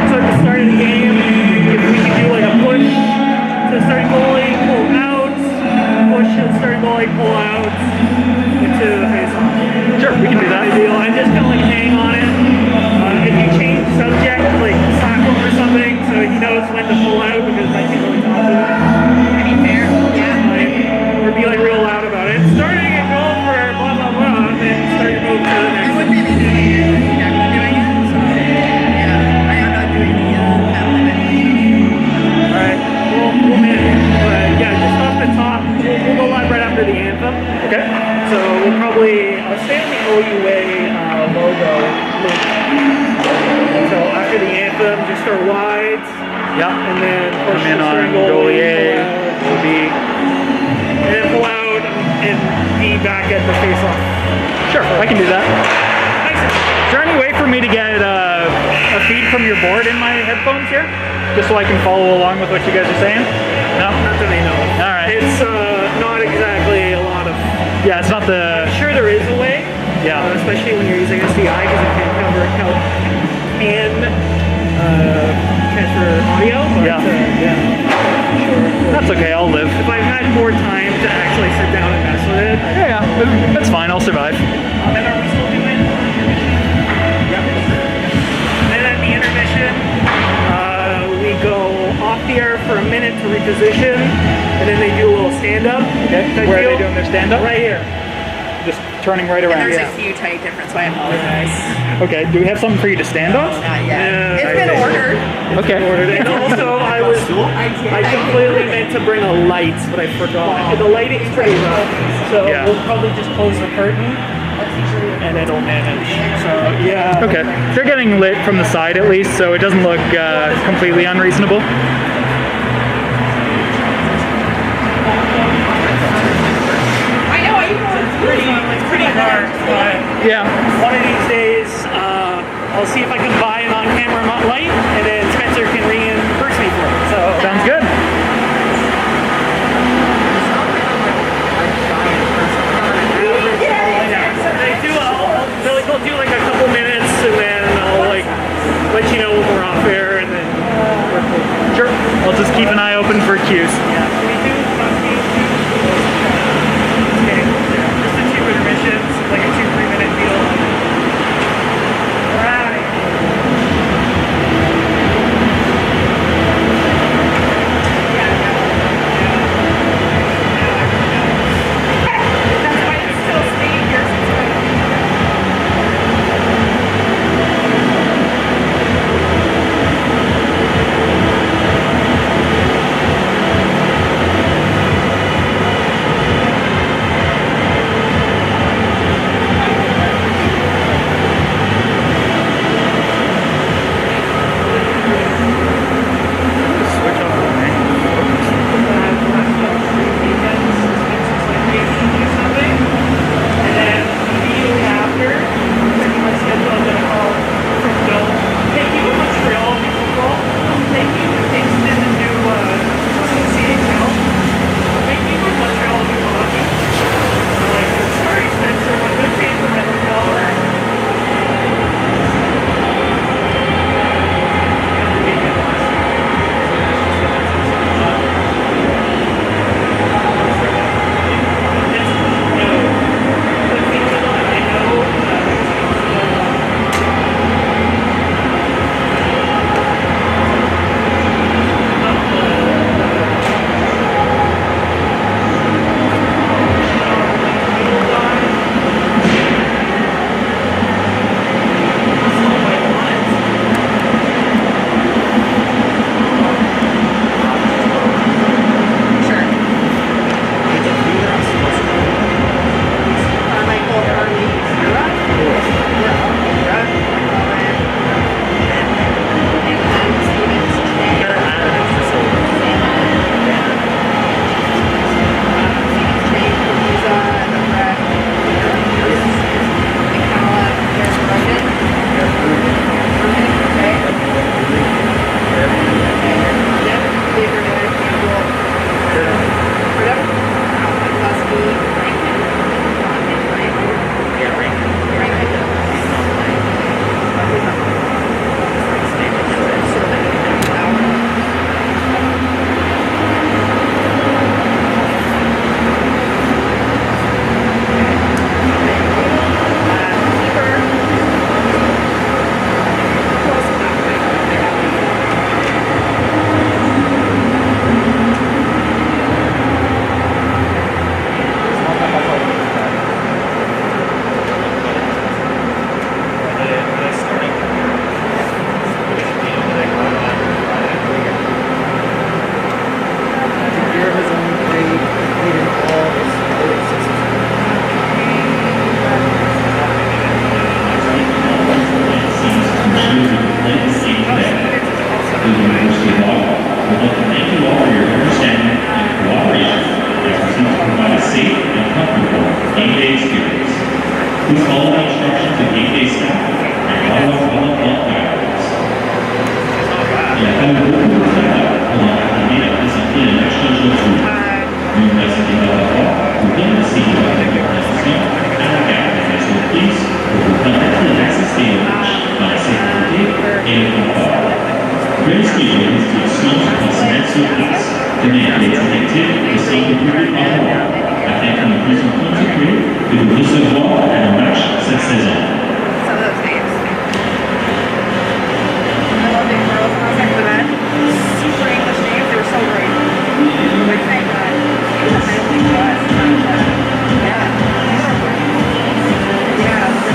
So at the start of the game, if we could do like a push to start goalie, pull out, push to start goalie, pull out into the face-off. Sure, we can do that. And just kind of like hang on it. If you change subject, like slap him or something, so he knows when to pull out because I can't really talk to him. Pretty fair. Yeah. Or be like real loud about it. Starting a goal for blah blah blah, and then start your move to the next. I wouldn't be doing it. I'm not doing it. So yeah, I am not doing the paddle limit. Alright, we'll manage. But yeah, just off the top, we'll go live right after the anthem. Okay. So we'll probably stay on the OUA logo loop until after the anthem, just start wides. Yeah. And then push Come in the on string goalie A, B. and then pull out and be back at the face-off. Sure, I can do that. Nice. Is there any way for me to get a feed from your board in my headphones here? Just so I can follow along with what you guys are saying? No? Not that I know of. All right. It's not exactly a lot of... Yeah, it's not the... I'm sure there is a way. Yeah. Especially when you're using SDI because it can cover and transfer audio. But, Yeah. Yeah. Sure. That's okay, I'll live. If I've had more time to actually sit down and mess with it. Yeah, that's fine, I'll survive. Then are we still doing intermission? Yep. Then at the intermission, we go off the air for a minute to reposition, and then they do a little stand-up. Okay, where are they doing their stand-up? Right here. Just turning right And around. there's a huge height difference, so I apologize. Okay, do we have something for you to stand on? Not yet. Yeah, It's been ordered. Okay. And also, I completely meant to bring a light, but I forgot. The lighting's pretty rough, so Yeah. we'll probably just close the curtain, and it'll manage. So yeah. Okay, they're getting lit from the side at least, so it doesn't look completely unreasonable. I know, It's pretty hard, but Yeah. one of these days, I'll see if I can buy an on-camera light, and then Spencer can reimburse me for it. So Sounds good. I'll do like a couple minutes, and then I'll like let you know when we're off air, and then we're cool. Sure. I'll just keep an eye open for cues. Yeah. Can we do okay. Yeah. Just the 2 intermissions, like a 2-3 minute deal. Alright. That's why it's still staying here since et confort. Race meetings to exchange personnels sur place, tenir les directives et centres publics en rôle, afin que nous puissions continuer de vous recevoir à nos matchs cette saison. Some of those names. I love big girls when I was back then. Super English names, they were so great. Like, thank God. Yeah, family to us. Yeah. Yeah. Yeah.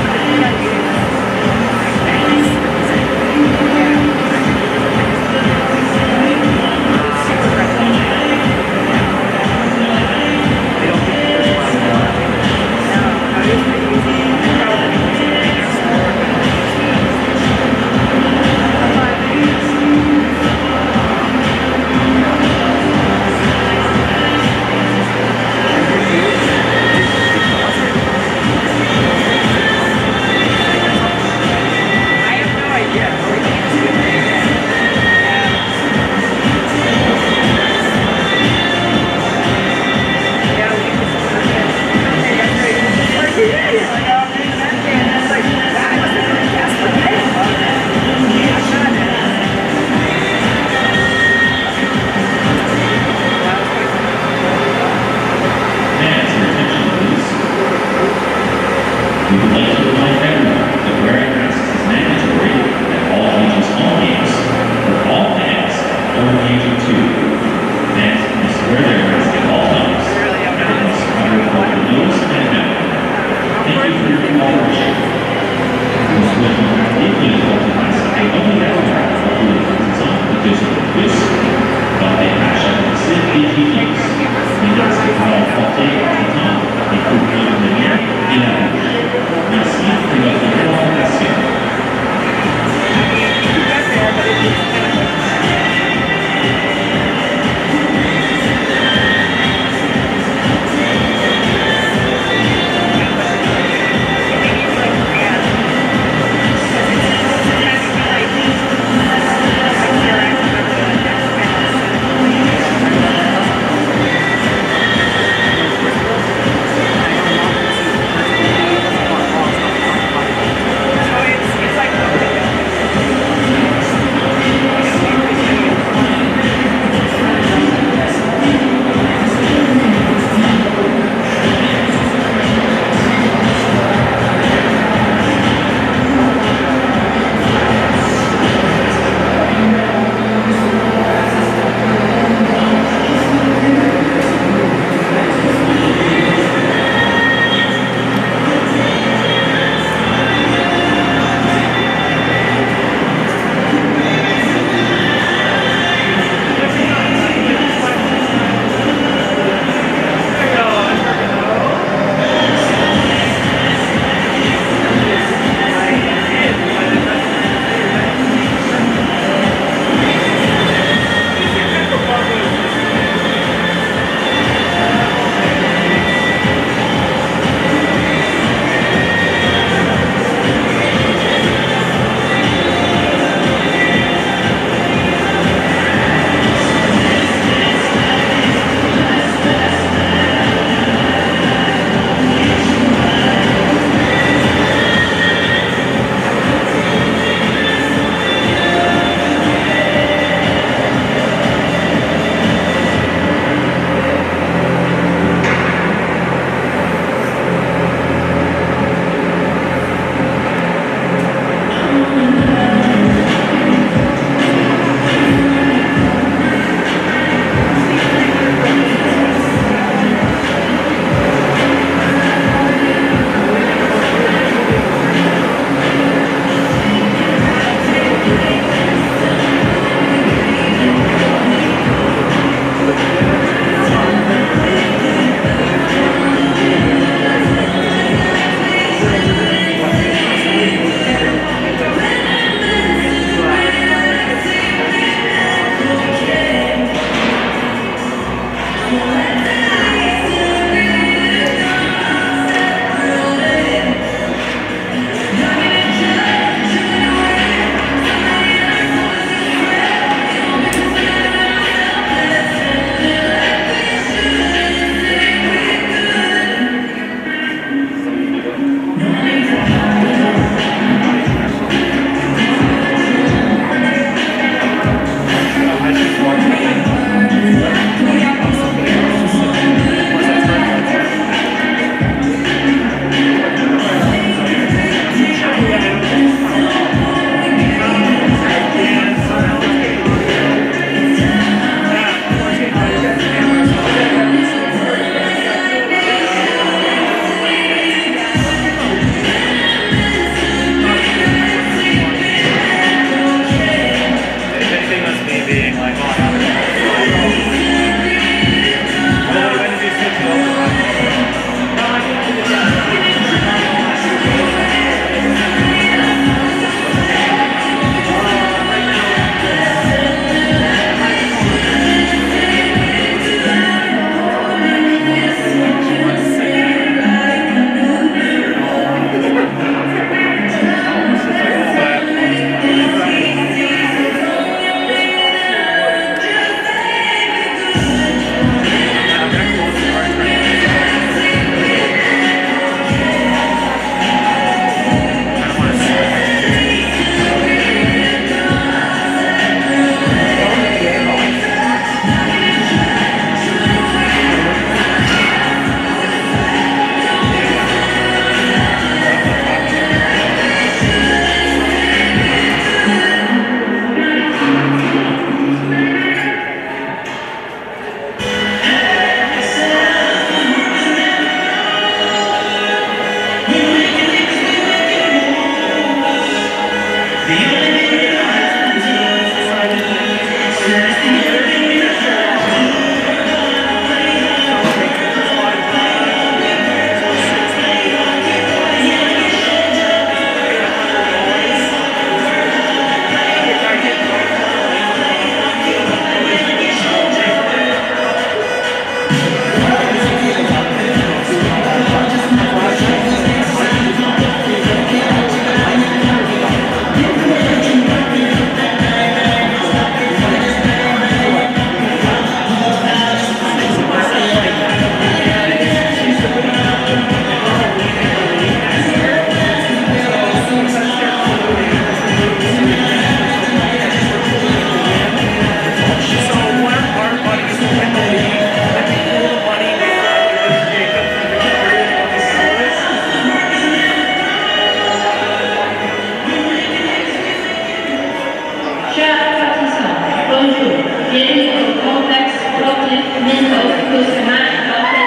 Minto, who's the match of the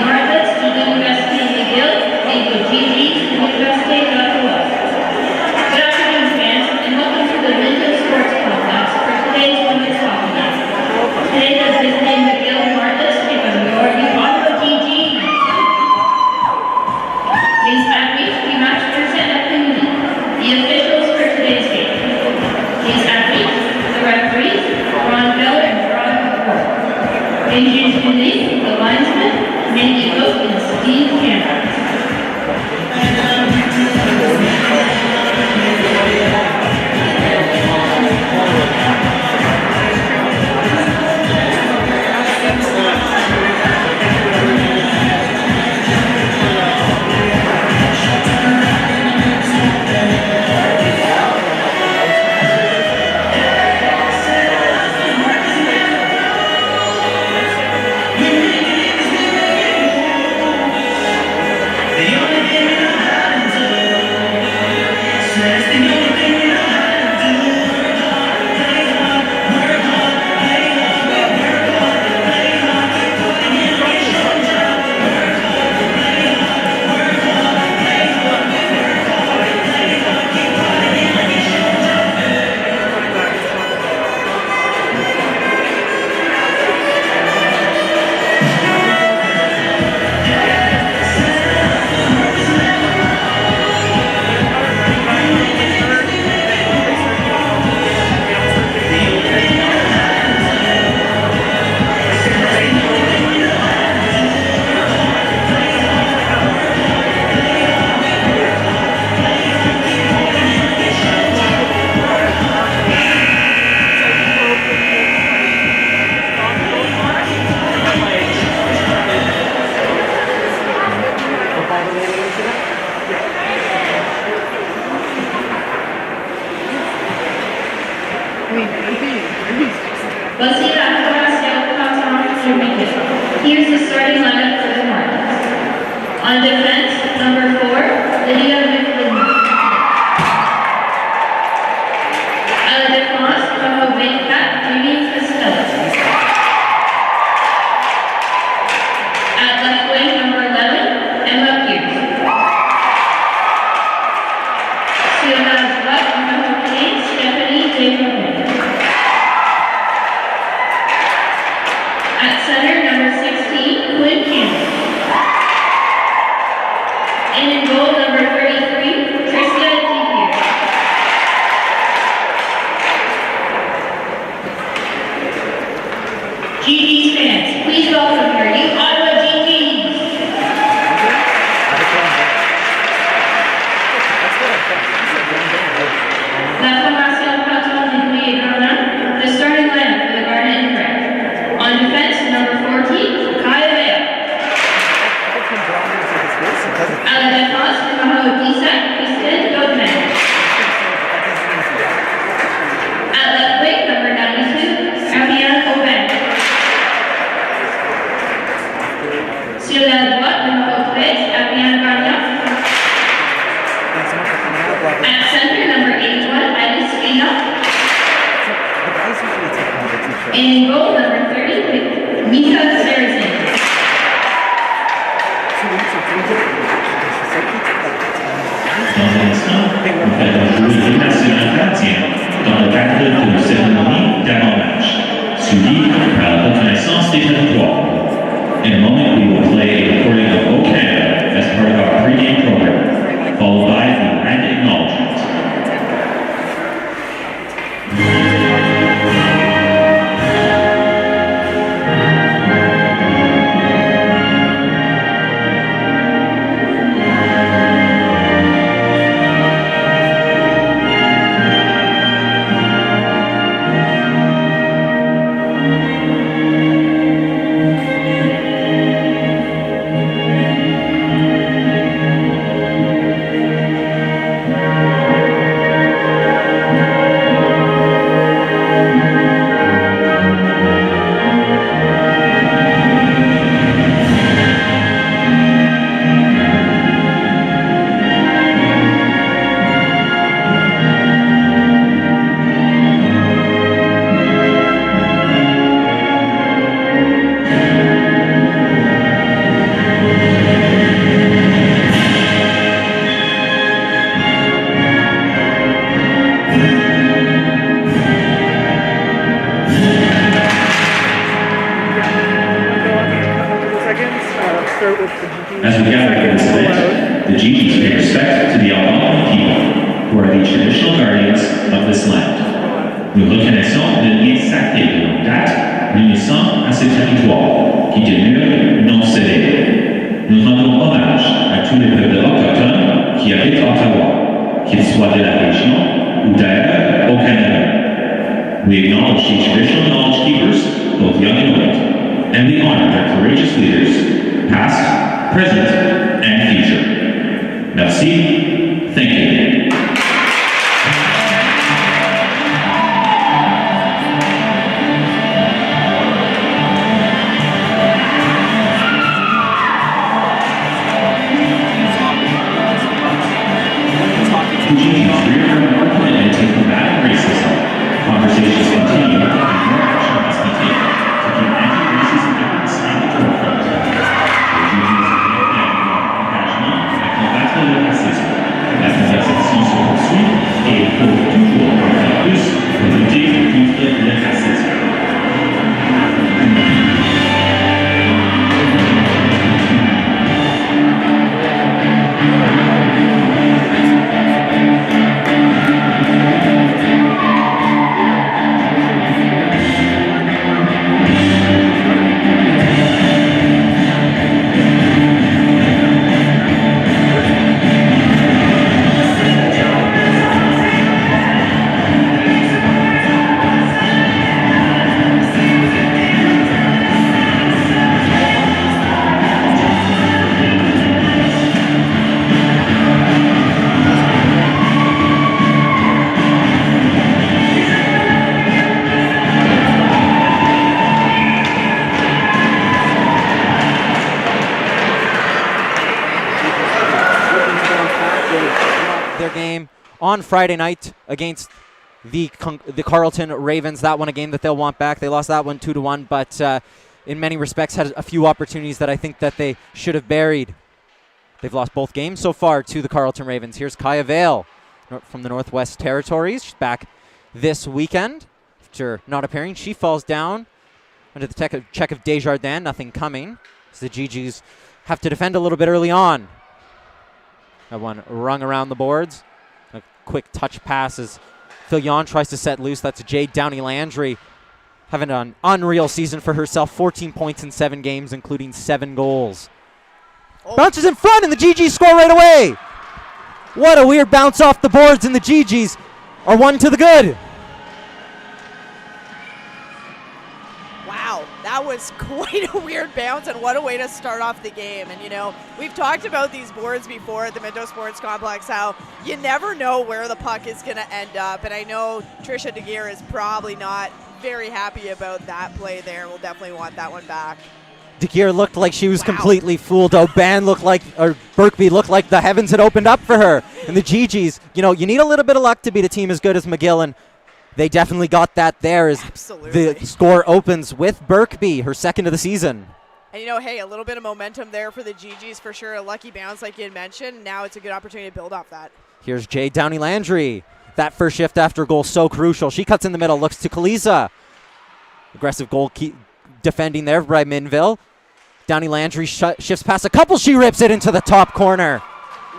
Margaret to the University of McGill and to GG to the University of Ottawa. Good afternoon, fans, and welcome to the Minto Sports Complex for today's women's hockey game. Today, the visiting McGill Margaret take on your Ottawa GG. These athletes will be matched Thursday afternoon. The officials for today's game. These athletes, the referees, Ron Miller and Ron Ford. Injuries released, the linesman, Mindy Cook and Steve Cameron. Here's the starting lineup for the Marlins. On defense, number 4, Lydia McGill. À la défense, numéro 24, Julie Costello. At left wing, number 11, Emma Pierce. Sur la droite, numéro 15, Stephanie Desjardins. At center, number 16, Quinn Campbell. And in goal, number 33, Trista DePierre. GG's fans, please welcome your new Ottawa GGs. La formation patron de Louis Garland, the starting lineup for the Garnet and Red. On defense, number 14, Kaya Vea. À la défense, numéro 17, Christine Goldman. At left wing, number 92, Ariane Aubin. Sur la droite, numéro 13, Ariane Gagnon. At center, number 81, Alice Spina. And in goal, number 30, Mika Saracen. Dans un instant, on va jouer le national gardien dans le cadre d'une cérémonie d'avant-match, suivi par la reconnaissance des territoires. In a moment, we will play a recording of O Canada as part of our pregame program, followed by the land acknowledgement. we gather for this event, the GGs pay respect to the Algonquin people, who are the traditional guardians of this land. Nous reconnaissons le lien sacré de longue date l'unissant à ce territoire qui demeure non cédé. Nous rendons hommage à tous les peuples autochtones qui habitent Ottawa, qu'ils soient de la région ou d'ailleurs au Canada. We acknowledge the traditional knowledge keepers, both young and old, and we honor their courageous leaders, past, present, and future. Merci. Thank you. Conversations continue, and more action must be taken to keep anti-racism efforts at the forefront. Les engagement à combattre le racisme. La conversation se poursuit et il faut toujours en faire plus pour lutter contre le racisme. On Friday night against the Carleton Ravens. That one a game that they'll want back. They lost that one 2-1, but in many respects had a few opportunities that I think that they should have buried. They've lost both games so far to the Carleton Ravens. Here's Kaya Vale from the Northwest Territories. She's back this weekend after not appearing. She falls down under the check of Desjardins. Nothing coming. So the GGs have to defend a little bit early on. That one rung around the boards. A quick touch pass as Filion tries to set loose. That's Jade Downey-Landry having an unreal season for herself. 14 points in 7 games, including 7 goals. Oh. Bounces in front, and the GGs score right away. What a weird bounce off the boards, and the GGs are 1 to the good. Wow, that was quite a weird bounce, and what a way to start off the game. And, you know, we've talked about these boards before at the Minto Sports Complex, how you never know where the puck is going to end up. And I know Trisha DeGear is probably not very happy about that play there. We'll definitely want that one back. DeGear looked like she was completely fooled. O'Ban looked like, or Birkby looked like the heavens had opened up for her. And the GGs, you know, you need a little bit of luck to beat a team as good as McGill, and they definitely got that there as the score opens with Birkby, her second of the season. And, you know, hey, a little bit of momentum there for the GGs for sure. A lucky bounce like you had mentioned. Now it's a good opportunity to build off that. Here's Jade Downey-Landry. That first shift after goal, so crucial. She cuts in the middle, looks to Kalisa. Aggressive goal defending there by Minville. Downey-Landry shifts past a couple. She rips it into the top corner.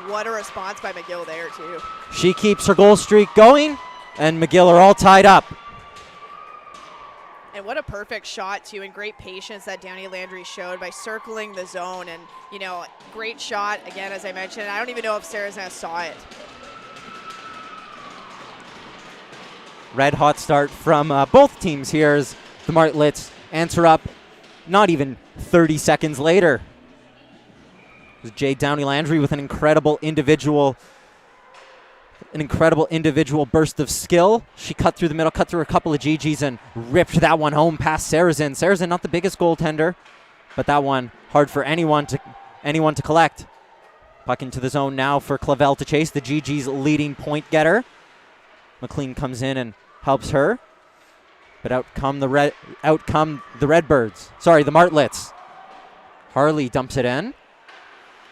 What a response by McGill there, too. She keeps her goal streak going, and McGill are all tied up. And what a perfect shot, too, and great patience that Downey-Landry showed by circling the zone. And, you know, great shot, again, as I mentioned. I don't even know if Sarah saw it. Red hot start from both teams here as the Martlets answer up not even 30 seconds later. It was Jade Downey-Landry with an incredible individual burst of skill. She cut through the middle, cut through a couple of GGs, and ripped that one home past Sarazin. Sarazin, not the biggest goaltender, but that one hard for anyone to collect. Puck into the zone now for Clavel to chase. The GG's leading point getter. McLean comes in and helps her, but out come the Redbirds. Sorry, the Martlets. Harley dumps it in.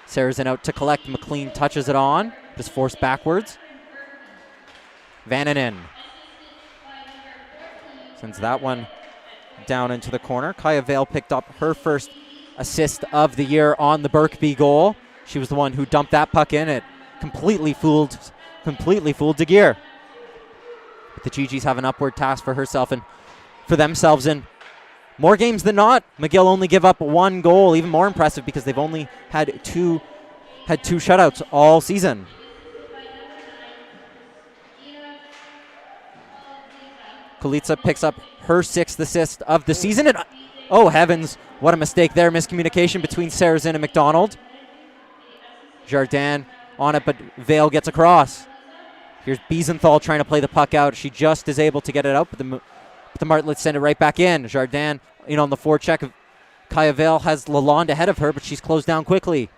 Sarazin out to collect. McLean touches it on. Just forced backwards. Vananen sends that one down into the corner. Kaya Vale picked up her first assist of the year on the Birkby goal. She was the one who dumped that puck in. It completely fooled De Geer. But the GGs have an upward task for herself and for themselves in more games than not. McGill only give up 1 goal, even more impressive because they've only had two shutouts all season. Kulitsa picks up her 6th assist of the season. And oh heavens, what a mistake there. Miscommunication between Sarazin and McDonald. Jardin on it, but Vale gets across. Here's Biesenthal trying to play the puck out. She just is able to get it out, but the Martlets send it right back in. Jardin in on the forecheck. Kaya Vale has Lalonde ahead of her, but she's closed down quickly.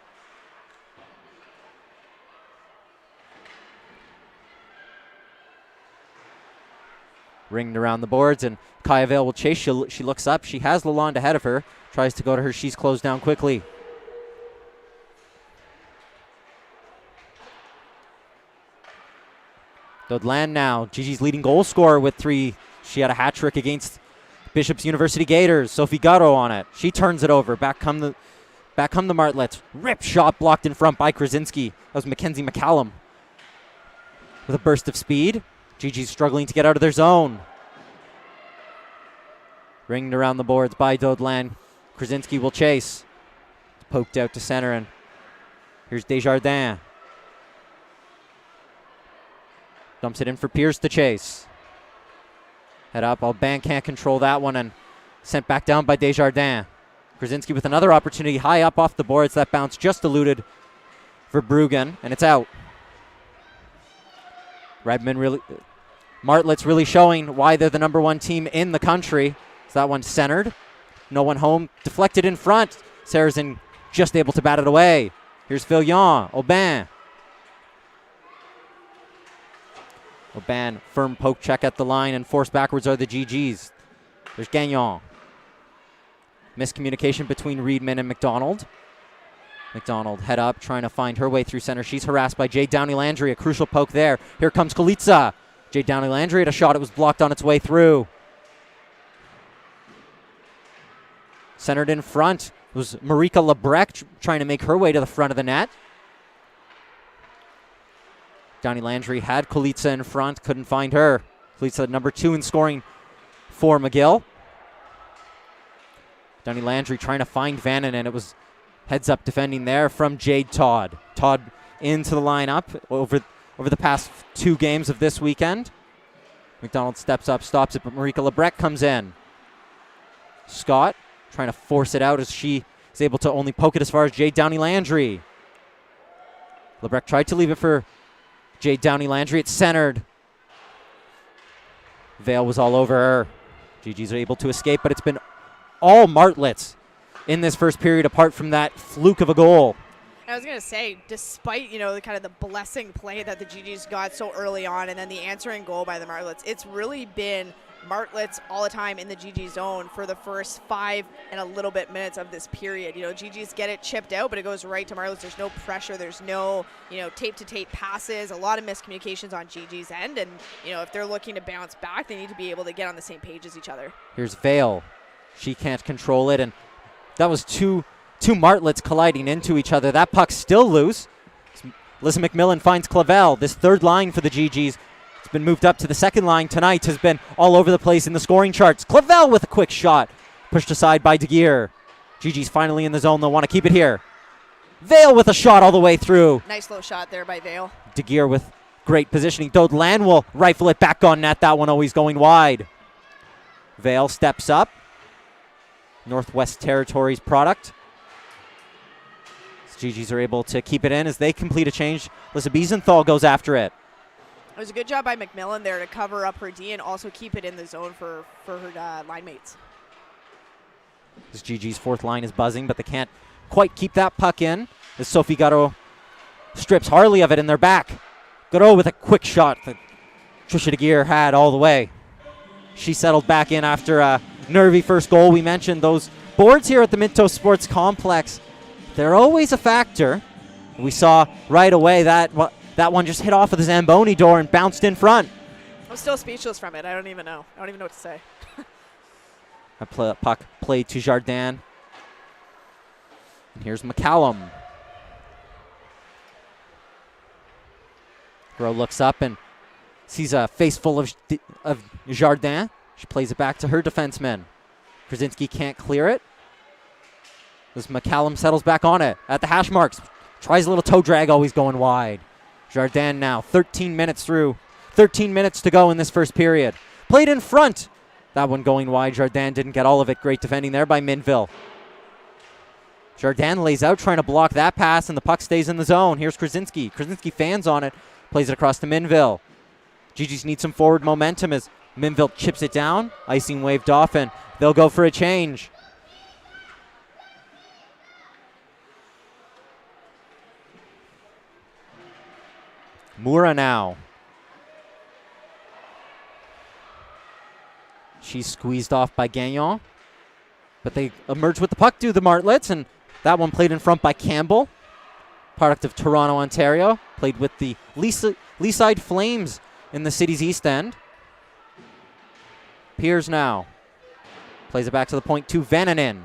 Ringed around the boards, and Kaya Vale will chase. She looks up. She has Lalonde ahead of her. Tries to go to her. She's closed down quickly. Dodland now, Gigi's leading goal scorer with 3. She had a hat trick against Bishop's University Gators. Sophie Gatto on it. She turns it over. Back come the Martlets. Rip shot blocked in front by Krasinski. That was Mackenzie McCallum with a burst of speed. Gigi's struggling to get out of their zone. Ringed around the boards by Dodland. Krasinski will chase. It's poked out to center, and here's Desjardins. Dumps it in for Pierce to chase. Head up. Alban can't control that one, and sent back down by Desjardins. Krasinski with another opportunity high up off the boards. That bounce just eluded Verbruggen, and it's out. Martlets really showing why they're the #1 team in the country. So that one centered. No one home. Deflected in front. Sarazin just able to bat it away. Here's Villian. Aubin. Aubin, firm poke check at the line, and forced backwards are the GGs. There's Gagnon. Miscommunication between Reedman and McDonald. McDonald head up, trying to find her way through center. She's harassed by Jade Downey-Landry. A crucial poke there. Here comes Kulitsa. Jade Downey-Landry had a shot. It was blocked on its way through. Centered in front. It was Marika Lebrecht trying to make her way to the front of the net. Downey-Landry had Kulitsa in front, couldn't find her. Kulitsa #2 in scoring for McGill. Downey-Landry trying to find Vannon, and it was heads up defending there from Jade Todd. Todd into the lineup over the past 2 games of this weekend. McDonald steps up, stops it, but Marika Lebrecht comes in. Scott trying to force it out as she is able to only poke it as far as Jade Downey-Landry. Lebrecht tried to leave it for Jade Downey-Landry. It's centered. Vale was all over her. GGs are able to escape, but it's been all Martlets in this first period, apart from that fluke of a goal. I was going to say, despite, the kind of the blessing play that the GGs got so early on and then the answering goal by the Martlets, it's really been Martlets all the time in the GG zone for the first 5 and a little bit minutes of this period. GGs get it chipped out, but it goes right to Martlets. There's no pressure. There's no, tape-to-tape passes, a lot of miscommunications on GG's end. And, if they're looking to bounce back, they need to be able to get on the same page as each other. Here's Vale. She can't control it, and that was two Martlets colliding into each other. That puck's still loose. Alyssa McMillan finds Clavel. This third line for the GGs. It's been moved up to the second line tonight. Has been all over the place in the scoring charts. Clavel with a quick shot. Pushed aside by De Geer. GG's finally in the zone. They'll want to keep it here. Vale with a shot all the way through. Nice low shot there by Vale. De Geer with great positioning. Dodland will rifle it back on net. That one always going wide. Vale steps up. Northwest Territories product. GGs are able to keep it in as they complete a change. Alyssa Biesenthal goes after it. It was a good job by McMillan there to cover up her D and also keep it in the zone for her line mates. This GG's fourth line is buzzing, but they can't quite keep that puck in as Sophie Gatto strips Harley of it in their back. Gatto with a quick shot that Trisha De Geer had all the way. She settled back in after a nervy first goal. We mentioned those boards here at the Minto Sports Complex. They're always a factor. We saw right away that one just hit off of the Zamboni door and bounced in front. I'm still speechless from it. I don't even know. I don't even know what to say. A puck played to Jardin. And here's McCallum. Girl looks up and sees a face full of Jardin. She plays it back to her defenseman. Krasinski can't clear it. As McCallum settles back on it at the hash marks. Tries a little toe drag, always going wide. Jardin now 13 minutes through. 13 minutes to go in this first period. Played in front. That one going wide. Jardin didn't get all of it. Great defending there by Minville. Jardin lays out trying to block that pass, and the puck stays in the zone. Here's Krasinski. Krasinski fans on it. Plays it across to Minville. GG's need some forward momentum as Minville chips it down. Icing waved off, and they'll go for a change. Moura now. She's squeezed off by Gagnon. But they emerge with the puck, do the Martlets, and that one played in front by Campbell. Product of Toronto, Ontario. Played with the Leaside Flames in the city's east end. Piers now. Plays it back to the point to Vananen.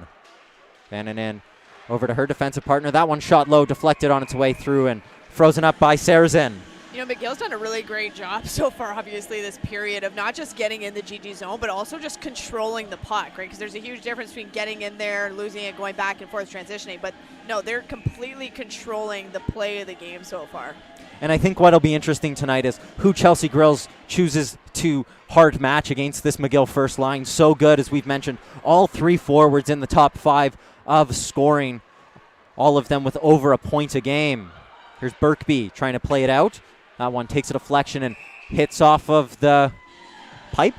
Vananen over to her defensive partner. That one shot low, deflected on its way through and frozen up by Sarazin. You know, McGill's done a really great job so far, obviously, this period of not just getting in the GG zone, but also just controlling the puck, right? Because there's a huge difference between getting in there, losing it, going back and forth, transitioning. But no, they're completely controlling the play of the game so far. And I think what'll be interesting tonight is who Chelsea Grills chooses to hard match against this McGill first line. So good, as we've mentioned, all three forwards in the top 5 of scoring, all of them with over a point a game. Here's Birkby trying to play it out. That one takes a deflection and hits off of the pipe.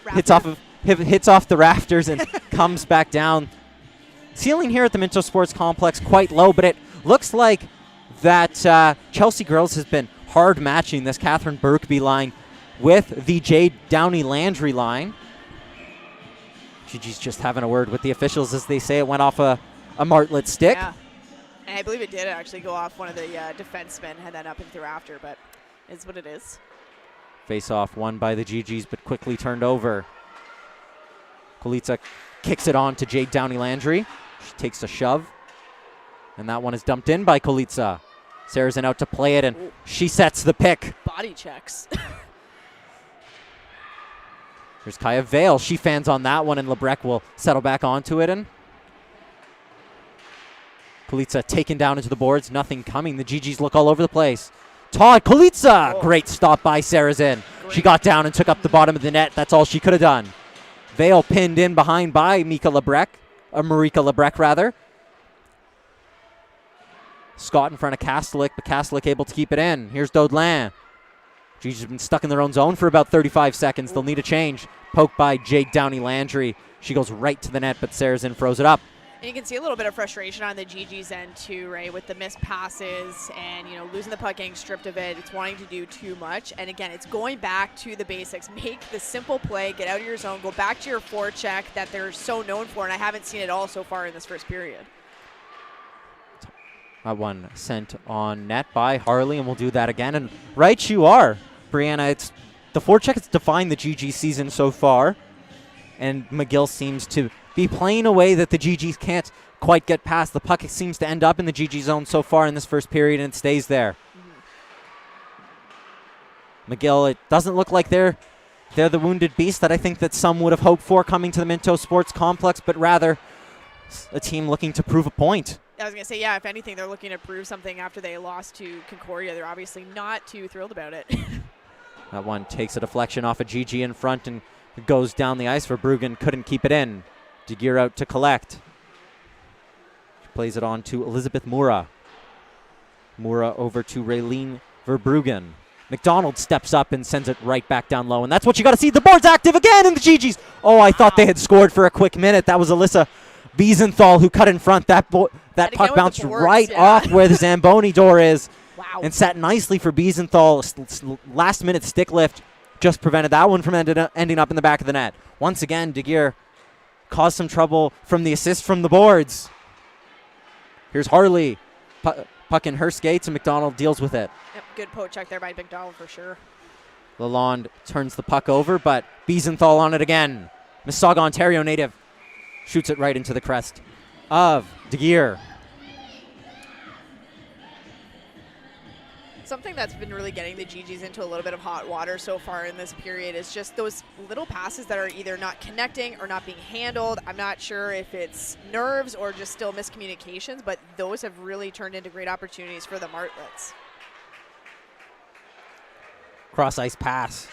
Rafter. Hits off the rafters and comes back down. Ceiling here at the Minto Sports Complex quite low, but it looks like that Chelsea Girls has been hard matching this Catherine Birkby line with the Jade Downey Landry line. Gigi's just having a word with the officials as they say it went off a Martlet stick. Yeah. And I believe it did actually go off one of the defensemen and then up and through after, but it's what it is. Face off won by the GGs, but quickly turned over. Kolitsa kicks it on to Jade Downey Landry. She takes a shove. And that one is dumped in by Kolitsa. Sarazin out to play it, and she sets the pick. Body checks. Here's Kaya Vale. She fans on that one, and Lebrec will settle back onto it. And Kolitsa taken down into the boards. Nothing coming. The GGs look all over the place. Todd Kolitsa. Great stop by Sarazin. She got down and took up the bottom of the net. That's all she could have done. Vale pinned in behind by Marika Lebrec, rather. Scott in front of Kastelik, but Kastelik able to keep it in. Here's Daudelin. GG's have been stuck in their own zone for about 35 seconds. They'll need a change. Poked by Jade Downey Landry. She goes right to the net, but Sarazin throws it up. And you can see a little bit of frustration on the GG's end too, right? With the missed passes and, you know, losing the puck, getting stripped of it. It's wanting to do too much. And again, it's going back to the basics. Make the simple play, get out of your zone, go back to your forecheck that they're so known for. And I haven't seen it all so far in this first period. That one sent on net by Harley, and we'll do that again. And right you are, Brianna. It's the forecheck has defined the GG season so far. And McGill seems to be playing a way that the GGs can't quite get past. The puck seems to end up in the GG zone so far in this first period, and it stays there. McGill, it doesn't look like they're the wounded beast that I think that some would have hoped for coming to the Minto Sports Complex, but rather a team looking to prove a point. I was going to say, yeah, if anything, they're looking to prove something after they lost to Concordia. They're obviously not too thrilled about it. That one takes a deflection off a GG in front and goes down the ice for Bruggen. Couldn't keep it in. De Geer out to collect. She plays it on to Elizabeth Moura. Moura over to Raylene Verbruggen. McDonald steps up and sends it right back down low. And that's what you got to see. The board's active again in the GGs. Oh, I thought they had scored for a quick minute. That was Alyssa Biesenthal who cut in front. That puck bounced right off where the Zamboni door is. Wow. And sat nicely for Biesenthal. Last minute stick lift just prevented that one from ending up in the back of the net. Once again, De Geer caused some trouble from the assist from the boards. Here's Harley. Puck in her skates, and McDonald deals with it. Yep, good poke check there by McDonald for sure. Lalonde turns the puck over, but Biesenthal on it again. Mississauga, Ontario native shoots it right into the crest of De Geer. something that's been really getting the GGs into a little bit of hot water so far in this period is just those little passes that are either not connecting or not being handled. I'm not sure if it's nerves or just still miscommunications, but those have really turned into great opportunities for the Martlets. Cross ice pass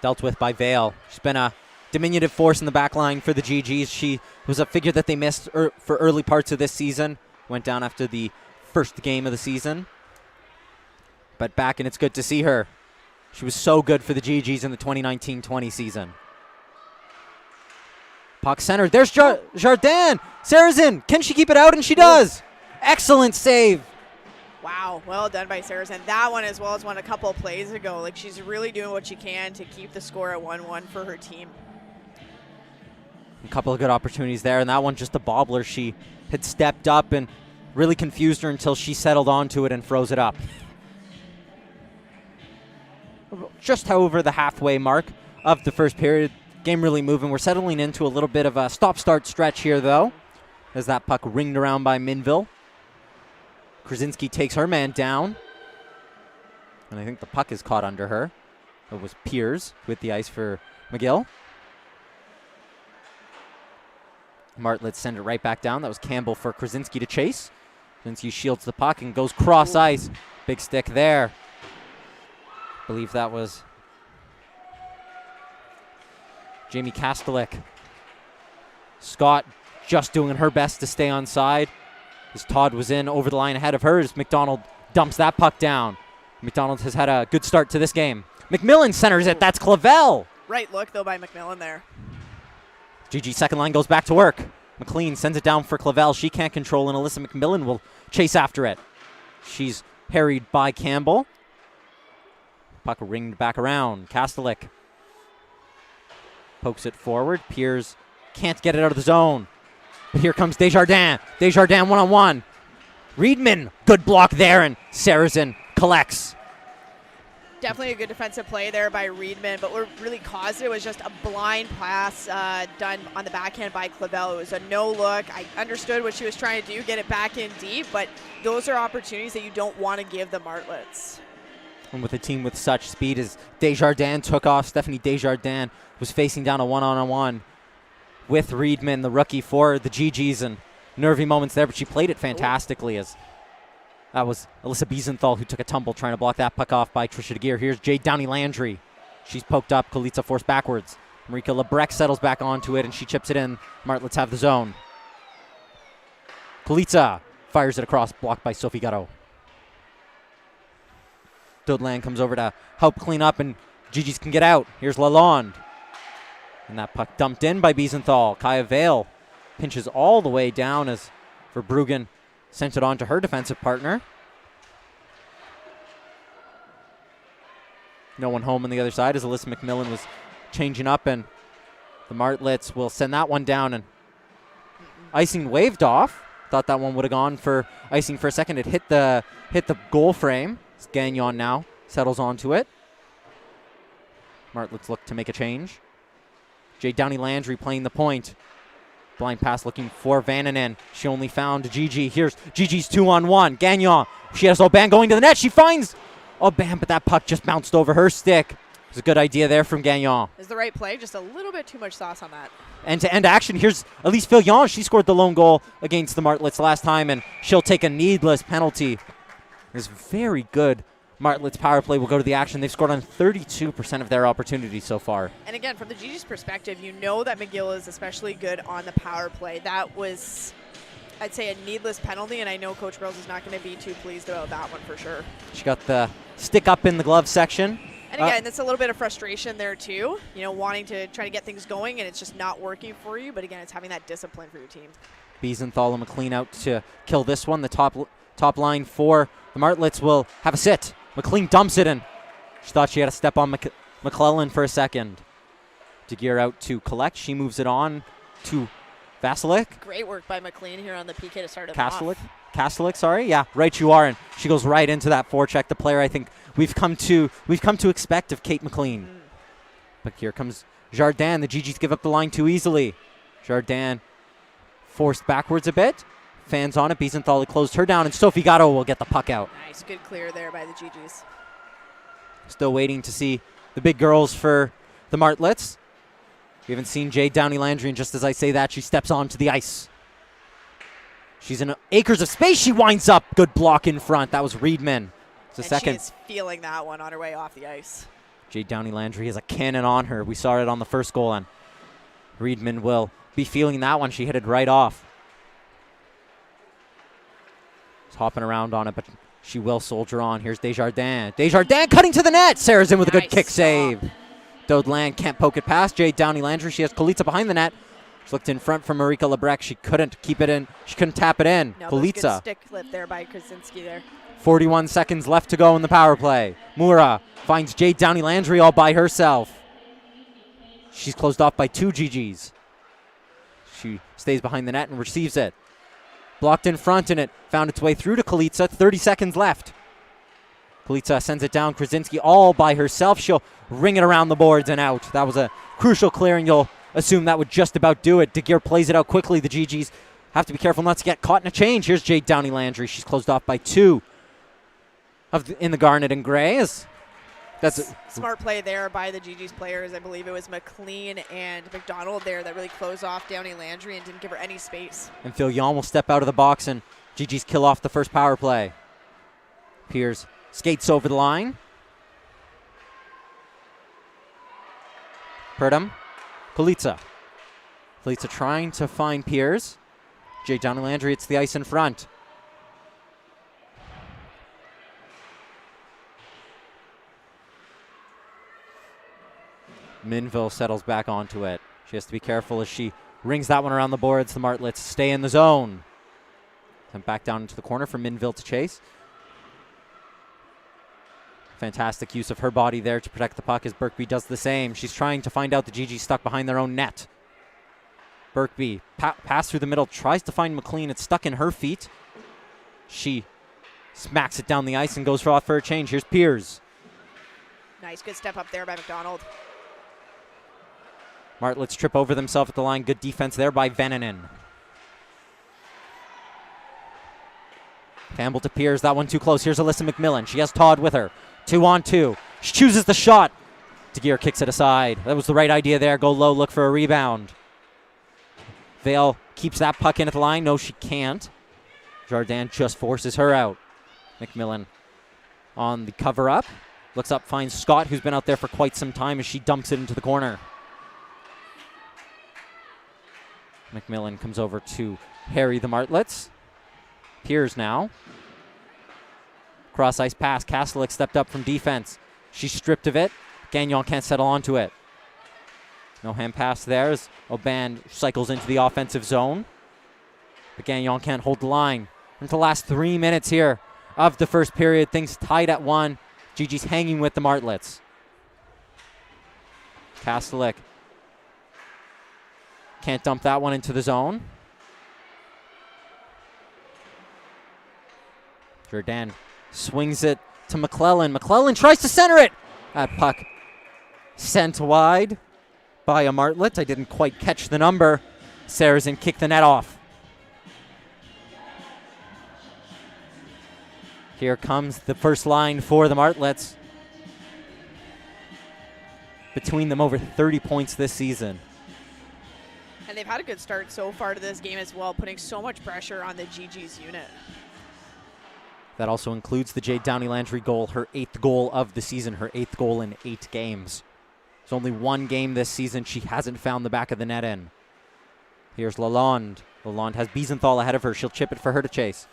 dealt with by Vale. She's been a diminutive force in the back line for the GGs. She was a figure that they missed for early parts of this season. Went down after the first game of the season. But back, and it's good to see her. She was so good for the GGs in the 2019-20 season. Puck center. There's Jardin. Sarrazin. Can she keep it out? And she does. Excellent save. Wow, well done by Saracen. That one as well as one a couple of plays ago. Like, she's really doing what she can to keep the score at 1-1 for her team. A couple of good opportunities there, and that one just a bobbler. She had stepped up and really confused her until she settled onto it and froze it up. Just however the halfway mark of the first period. Game really moving. We're settling into a little bit of a stop-start stretch here, though, as that puck ringed around by Minville. Krasinski takes her man down, and I think the puck is caught under her. It was Piers with the ice for McGill. Martlets send it right back down. That was Campbell for Krasinski to chase. Krasinski shields the puck and goes cross ice. Big stick there. I believe that was Jamie Kastelik. Scott just doing her best to stay on side. As Todd was in over the line ahead of her, as McDonald dumps that puck down. McDonald has had a good start to this game. McMillan centers it. That's Clavel. Right look, though, by McMillan there. GG second line goes back to work. McLean sends it down for Clavel. She can't control, and Alyssa McMillan will chase after it. She's harried by Campbell. Puck ringed back around. Kastelik pokes it forward. Piers can't get it out of the zone. But here comes Desjardins. Desjardins one-on-one. Reedman, good block there, and Sarrazin collects. Definitely a good defensive play there by Reedman, but what really caused it was just a blind pass done on the backhand by Clavel. It was a no-look. I understood what she was trying to do, get it back in deep, but those are opportunities that you don't want to give the Martlets. And with a team with such speed as Desjardins took off, Stephanie Desjardins was facing down a one-on-one with Reedman, the rookie for the GGs, and nervy moments there, but she played it fantastically. As that was Alyssa Biesenthal who took a tumble trying to block that puck off by Trisha DeGeer. Here's Jade Downey-Landry. She's poked up. Kalitza forced backwards. Marika Lebrecht settles back onto it, and she chips it in. Martlets have the zone. Kalitza fires it across, blocked by Sophie Gatto. Dodland comes over to help clean up, and GGs can get out. Here's Lalonde. And that puck dumped in by Biesenthal. Kaya Vale pinches all the way down as Verbruggen sent it on to her defensive partner. No one home on the other side as Alyssa McMillan was changing up, and the Martlets will send that one down, and icing waved off. Thought that one would have gone for icing for a second. It hit the goal frame. It's Gagnon now settles onto it. Martlets look to make a change. Jade Downey-Landry playing the point. Blind pass looking for Vananen. She only found GG. Here's GG's 2-on-1. Gagnon. She has Aubin going to the net. She finds Aubin, but that puck just bounced over her stick. It was a good idea there from Gagnon. Is the right play. Just a little bit too much sauce on that. End-to-end action. Here's Elise Fillon. She scored the lone goal against the Martlets last time, and she'll take a needless penalty. It's very good. Martlets power play will go to the action. They've scored on 32% of their opportunities so far. And again, from the GG's perspective, you know that McGill is especially good on the power play. That was, I'd say, a needless penalty, and I know Coach Grills is not going to be too pleased about that one for sure. She got the stick up in the glove section. And again, that's a little bit of frustration there too, you know, wanting to try to get things going, and it's just not working for you. But again, it's having that discipline for your team. Biesenthal and McLean out to kill this one. The top line for the Martlets will have a sit. McLean dumps it in. She thought she had to step on McClellan for a second. DeGeer out to collect. She moves it on to Vasilik. Great work by McLean here on the PK to start it Kastelik. off. Kastelik, sorry. Yeah, right you are. And she goes right into that forecheck. The player I think we've come to expect of Kate McLean. But here comes Jardin. The GGs give up the line too easily. Jardin forced backwards a bit. fans on it. Biesenthal closed her down, and Sophie Gatto will get the puck out. Nice, good clear there by the GGs. Still waiting to see the big girls for the Martlets. We haven't seen Jade Downey-Landry, and just as I say that, she steps onto the ice. She's in acres of space. She winds up. Good block in front. That was Reedman. It's a second. She's feeling that one on her way off the ice. Jade Downey-Landry has a cannon on her. We saw it on the first goal, and Reedman will be feeling that one. She hit it right off. She's hopping around on it, but she will soldier on. Here's Desjardins. Desjardins cutting to the net. Sarah's in with a good kick save. Dodeland can't poke it past Jade Downey-Landry. She has Kulitsa behind the net. She looked in front for Marika Lebrec. She couldn't keep it in. She couldn't tap it in. No, good Kulitsa. stick lift there by Krasinski there. 41 seconds left to go in the power play. Mura finds Jade Downey-Landry all by herself. She's closed off by 2 GGs. She stays behind the net and receives it. Blocked in front, and it found its way through to Kulitsa. 30 seconds left. Kulitsa sends it down. Krasinski all by herself. She'll ring it around the boards and out. That was a crucial clearing. You'll assume that would just about do it. DeGear plays it out quickly. The GGs have to be careful not to get caught in a change. Here's Jade Downey-Landry. She's closed off by 2 in the garnet and gray. That's smart play there by the GG's players. I believe it was McLean and McDonald there that really closed off Downey-Landry and didn't give her any space. And Phil Yon will step out of the box, and GG's kill off the first power play. Piers skates over the line. Purdom. Kulitsa. Kulitsa trying to find Piers. Jade Downey-Landry, it's the ice in front. Minville settles back onto it. She has to be careful as she rings that one around the boards. The Martlets stay in the zone. And back down into the corner for Minville to chase. Fantastic use of her body there to protect the puck as Birkby does the same. She's trying to find out the GG stuck behind their own net. Birkby pass through the middle, tries to find McLean. It's stuck in her feet. She smacks it down the ice and goes off for a change. Here's Piers. Nice, good step up there by McDonald. Martlets trip over themselves at the line. Good defense there by Veninen. Campbell to Piers. That one too close. Here's Alyssa McMillan. She has Todd with her. 2-on-2. She chooses the shot. DeGear kicks it aside. That was the right idea there. Go low, look for a rebound. Vale keeps that puck in at the line. No, she can't. Jardin just forces her out. McMillan on the cover up. Looks up, finds Scott, who's been out there for quite some time, as she dumps it into the corner. McMillan comes over to Harry the Martlets. Piers now. Cross ice pass. Kastelik stepped up from defense. She's stripped of it. Gagnon can't settle onto it. No hand pass there as Aubin cycles into the offensive zone. But Gagnon can't hold the line. Into the last 3 minutes here of the first period. Things tied at 1. GG's hanging with the Martlets. Kastelik can't dump that one into the zone. Jordan swings it to McClellan. McClellan tries to center it. That puck sent wide by a Martlet. I didn't quite catch the number. Saracen kicked the net off. Here comes the first line for the Martlets. Between them, over 30 points this season. And they've had a good start so far to this game as well, putting so much pressure on the GG's unit. That also includes the Jade Downey-Landry goal, her 8th goal of the season, her 8th goal in 8 games. There's only 1 game this season she hasn't found the back of the net in. Here's Lalonde. Lalonde has Biesenthal ahead of her. She'll chip it for her to chase.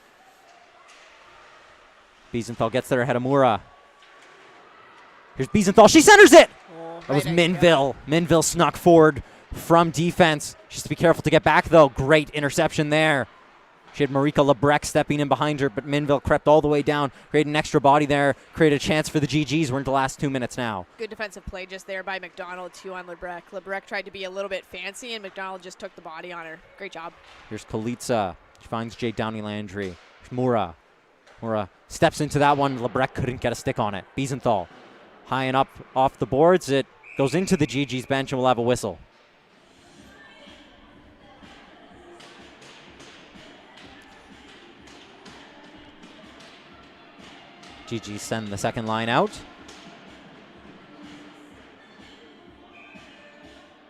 Biesenthal gets there ahead of Mura. Here's Biesenthal. She centers it! That was Minville. Minville snuck forward from defense. She has to be careful to get back, though. Great interception there. She had Marika Lebrec stepping in behind her, but Minville crept all the way down, created an extra body there, created a chance for the GGs. We're into the last 2 minutes now. Good defensive play just there by McDonald, too, on Lebrec. Lebrec tried to be a little bit fancy, and McDonald just took the body on her. Great job. Here's Kulitsa. She finds Jade Downey-Landry. Here's Mura. Mura steps into that one. Lebrec couldn't get a stick on it. Biesenthal high and up off the boards. It goes into the GG's bench, and we'll have a whistle. GG send the second line out.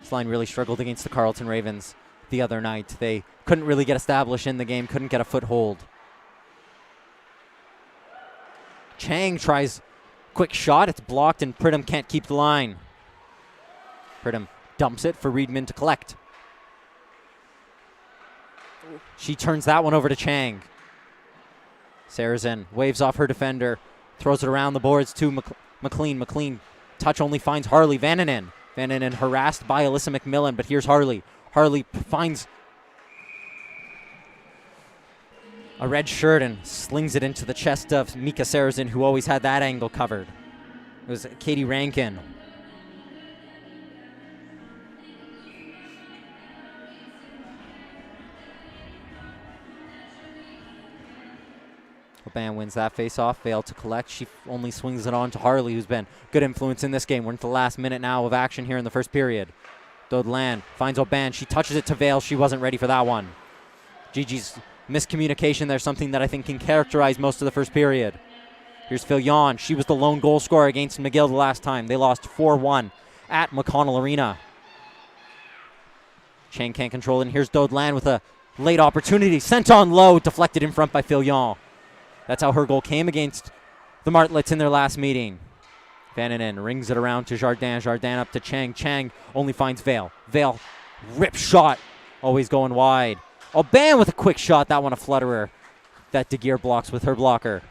This line really struggled against the Carleton Ravens the other night. They couldn't really get established in the game, couldn't get a foothold. Chang tries quick shot. It's blocked, and Pridham can't keep the line. Pridham dumps it for Reedman to collect. She turns that one over to Chang. Sarrazin waves off her defender, throws it around the boards to McLean. McLean touch only finds Harley. Vananen harassed by Alyssa McMillan, but here's Harley. Harley finds a red shirt and slings it into the chest of Mika Sarrazin, who always had that angle covered. It was Katie Rankin. Oban wins that face-off, failed to collect. She only swings it on to Harley, who's been good influence in this game. We're into the last minute now of action here in the first period. Dodlan finds Oban. She touches it to Vale. She wasn't ready for that one. Gigi's miscommunication there, something that I think can characterize most of the first period. Here's Filion. She was the lone goal scorer against McGill the last time. They lost 4-1 at McConnell Arena. Chang can't control it, and here's Dodlan with a late opportunity. Sent on low, deflected in front by Filion. That's how her goal came against the Martlets in their last meeting. Vananen rings it around to Jardin. Jardin up to Chang. Chang only finds Vale. Vale, rip shot, always going wide. Oban with a quick shot. That one a flutterer that De Geer blocks with her blocker.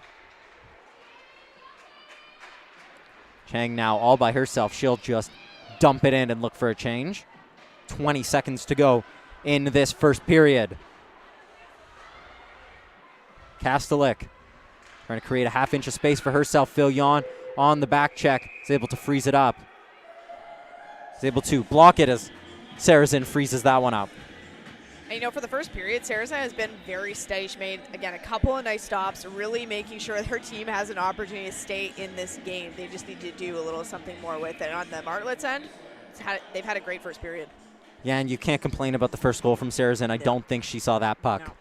Chang now all by herself. She'll just dump it in and look for a change. 20 seconds to go in this first period. Kastelik trying to create a half inch of space for herself. Filion on the back check is able to freeze it up. Is able to block it as Sarrazin freezes that one up. And you know, for the first period, Sarrazin has been very steady. She made, again, a couple of nice stops, really making sure that her team has an opportunity to stay in this game. They just need to do a little something more with it. On the Martlets end, they've had a great first period. Yeah, and you can't complain about the first goal from Sarrazin. I don't think she saw that puck. No.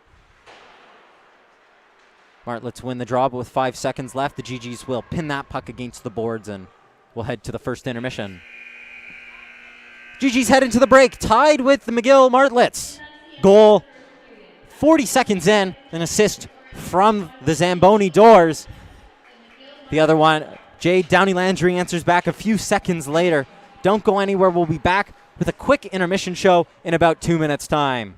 Martlets win the draw, but with 5 seconds left, the GGs will pin that puck against the boards, and we'll head to the first intermission. GGs head into the break, tied with the McGill Martlets. Goal 40 seconds in, an assist from the Zamboni Doors. The other one, Jade Downey-Landry answers back a few seconds later. Don't go anywhere. We'll be back with a quick intermission show in about 2 minutes' time.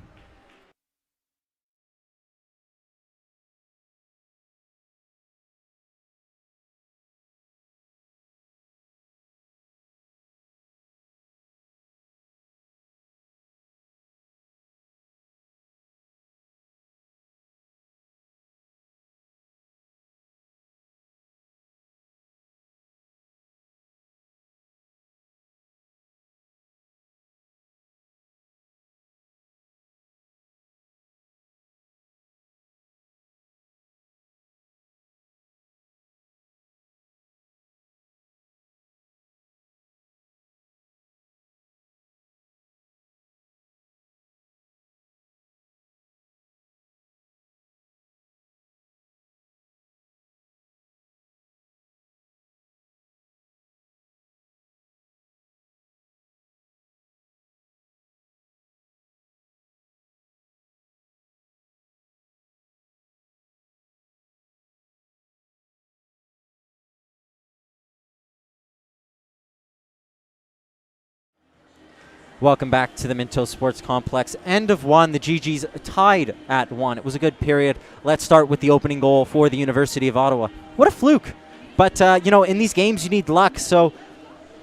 Welcome back to the Minto Sports Complex. End of one. The GGs tied at 1. It was a good period. Let's start with the opening goal for the University of Ottawa. What a fluke! But you know, in these games, you need luck. So,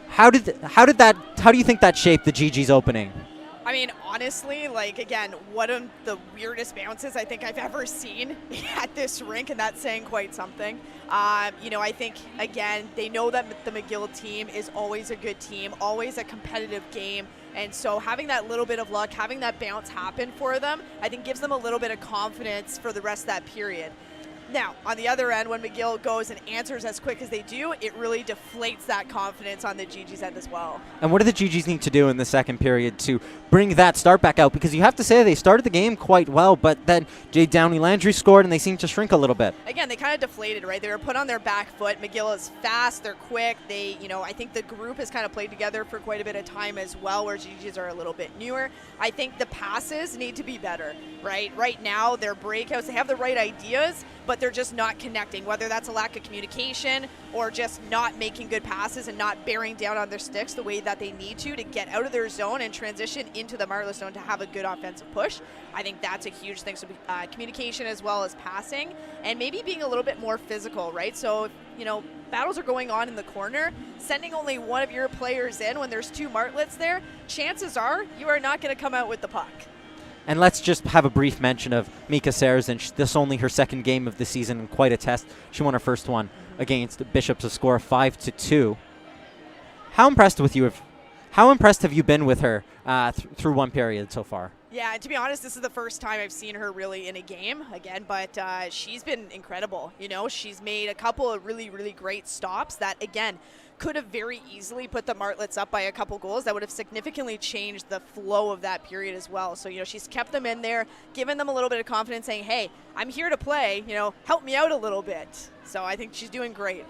how do you think that shaped the GGs opening? I mean, honestly, like, again, one of the weirdest bounces I think I've ever seen at this rink, and that's saying quite something. You know, I think, again, they know that the McGill team is always a good team, always a competitive game. And so having that little bit of luck, having that bounce happen for them, I think gives them a little bit of confidence for the rest of that period. Now, on the other end, when McGill goes and answers as quick as they do, it really deflates that confidence on the GG's end as well. And what do the GGs need to do in the second period to bring that start back out? Because you have to say they started the game quite well, but then Jade Downey-Landry scored and they seemed to shrink a little bit. Again, they kind of deflated, right? They were put on their back foot. McGill is fast, they're quick. They, I think the group has kind of played together for quite a bit of time as well, where GGs are a little bit newer. I think the passes need to be better, right? Right now, their breakouts, they have the right ideas, but they're just not connecting, whether that's a lack of communication or just not making good passes and not bearing down on their sticks the way that they need to get out of their zone and transition into the Martlet zone to have a good offensive push. I think that's a huge thing. So communication as well as passing, and maybe being a little bit more physical, right? So, battles are going on in the corner, sending only one of your players in when there's two Martlets there, chances are you are not going to come out with the puck. And let's just have a brief mention of Mika Sarazin. This is only her second game of the season, and quite a test. She won her first one against Bishops, a score of 5-2. How impressed have you been with her through one period so far? Yeah, and to be honest, this is the first time I've seen her really in a game again, but she's been incredible. She's made a couple of really, really great stops that, again, could have very easily put the Martlets up by a couple goals that would have significantly changed the flow of that period as well. So, she's kept them in there, given them a little bit of confidence, saying, hey, I'm here to play, help me out a little bit. So I think she's doing great.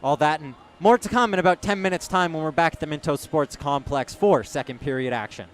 All that and more to come in about 10 minutes' time when we're back at the Minto Sports Complex for second period action.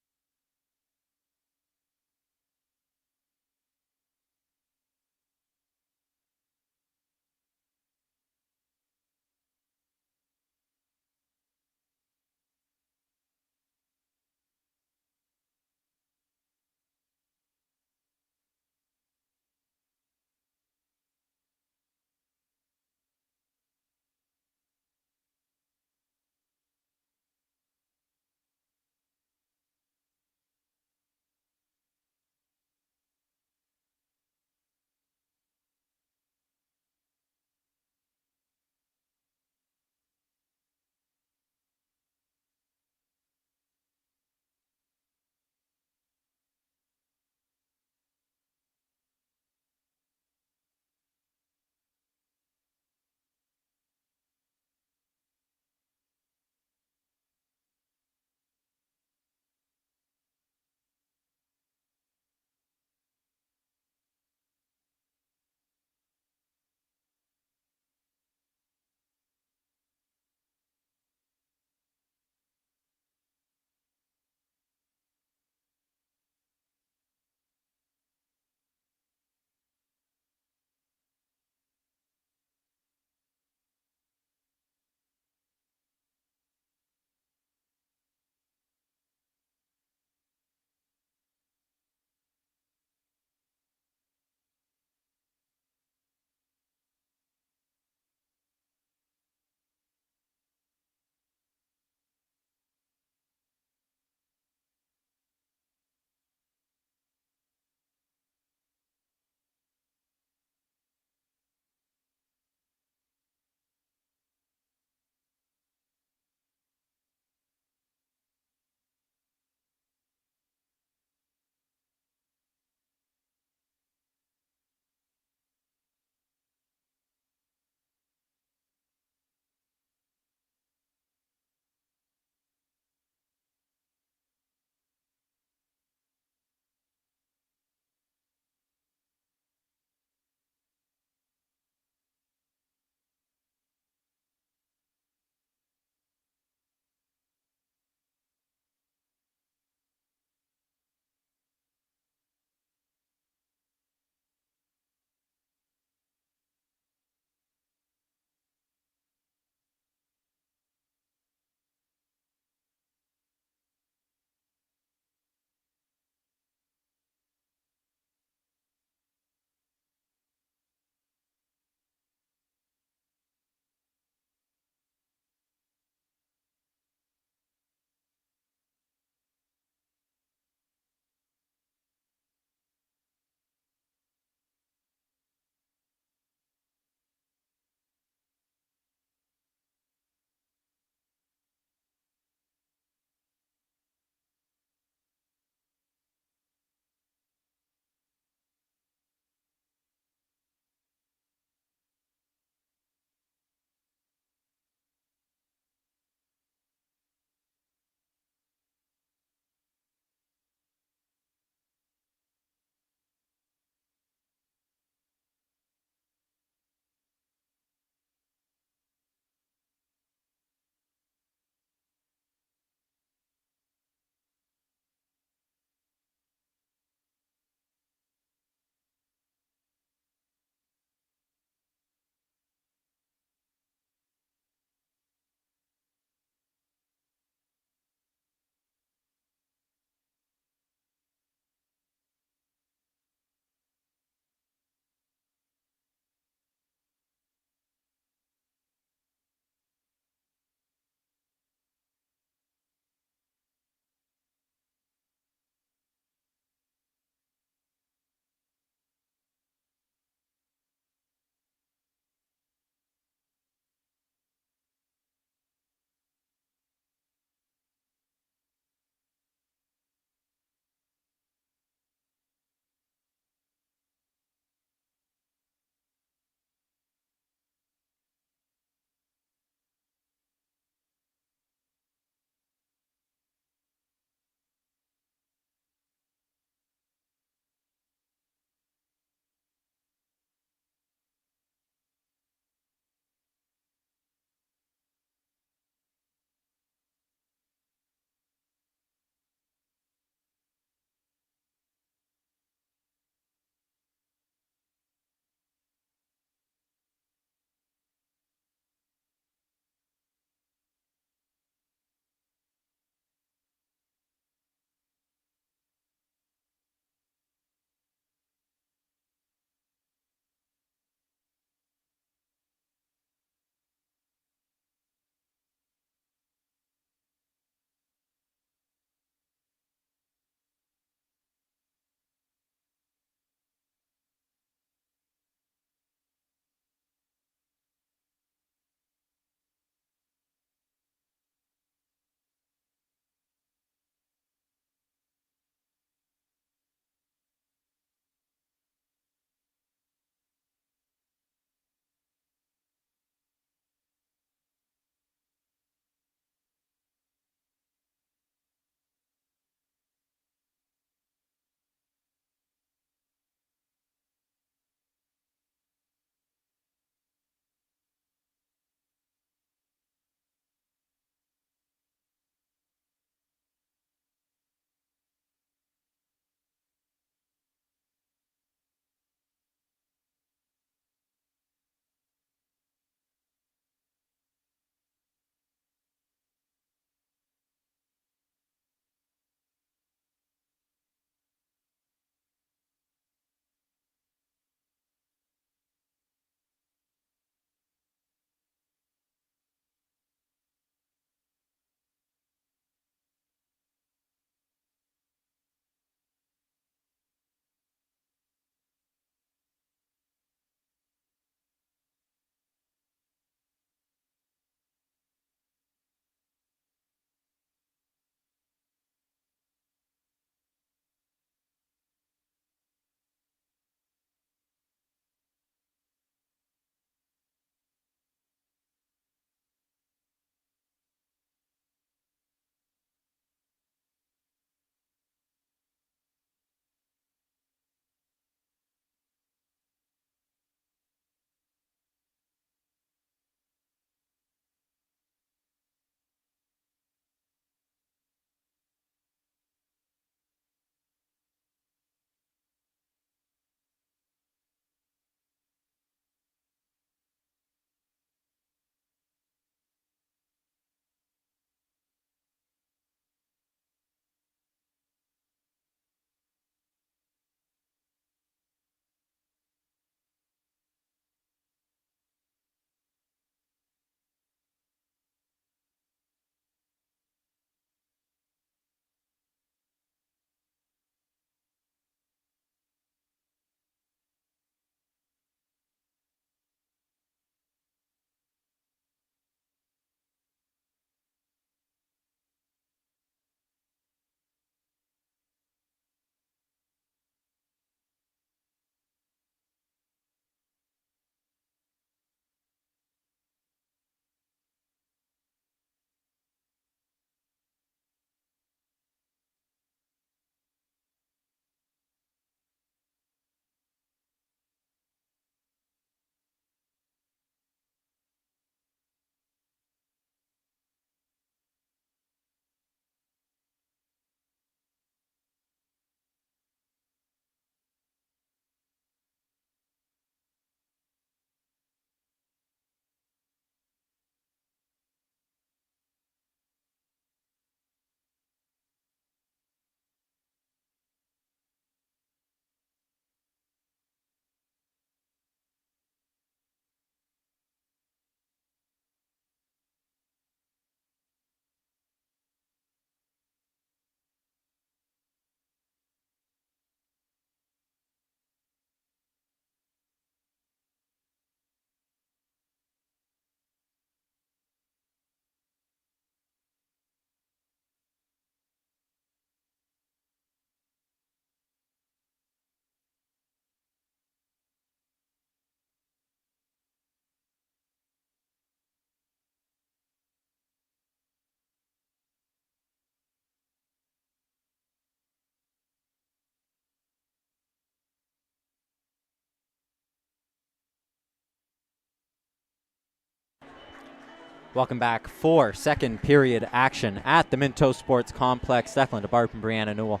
Welcome back for second period action at the Minto Sports Complex. Declan DeBarp and Brianna Newell.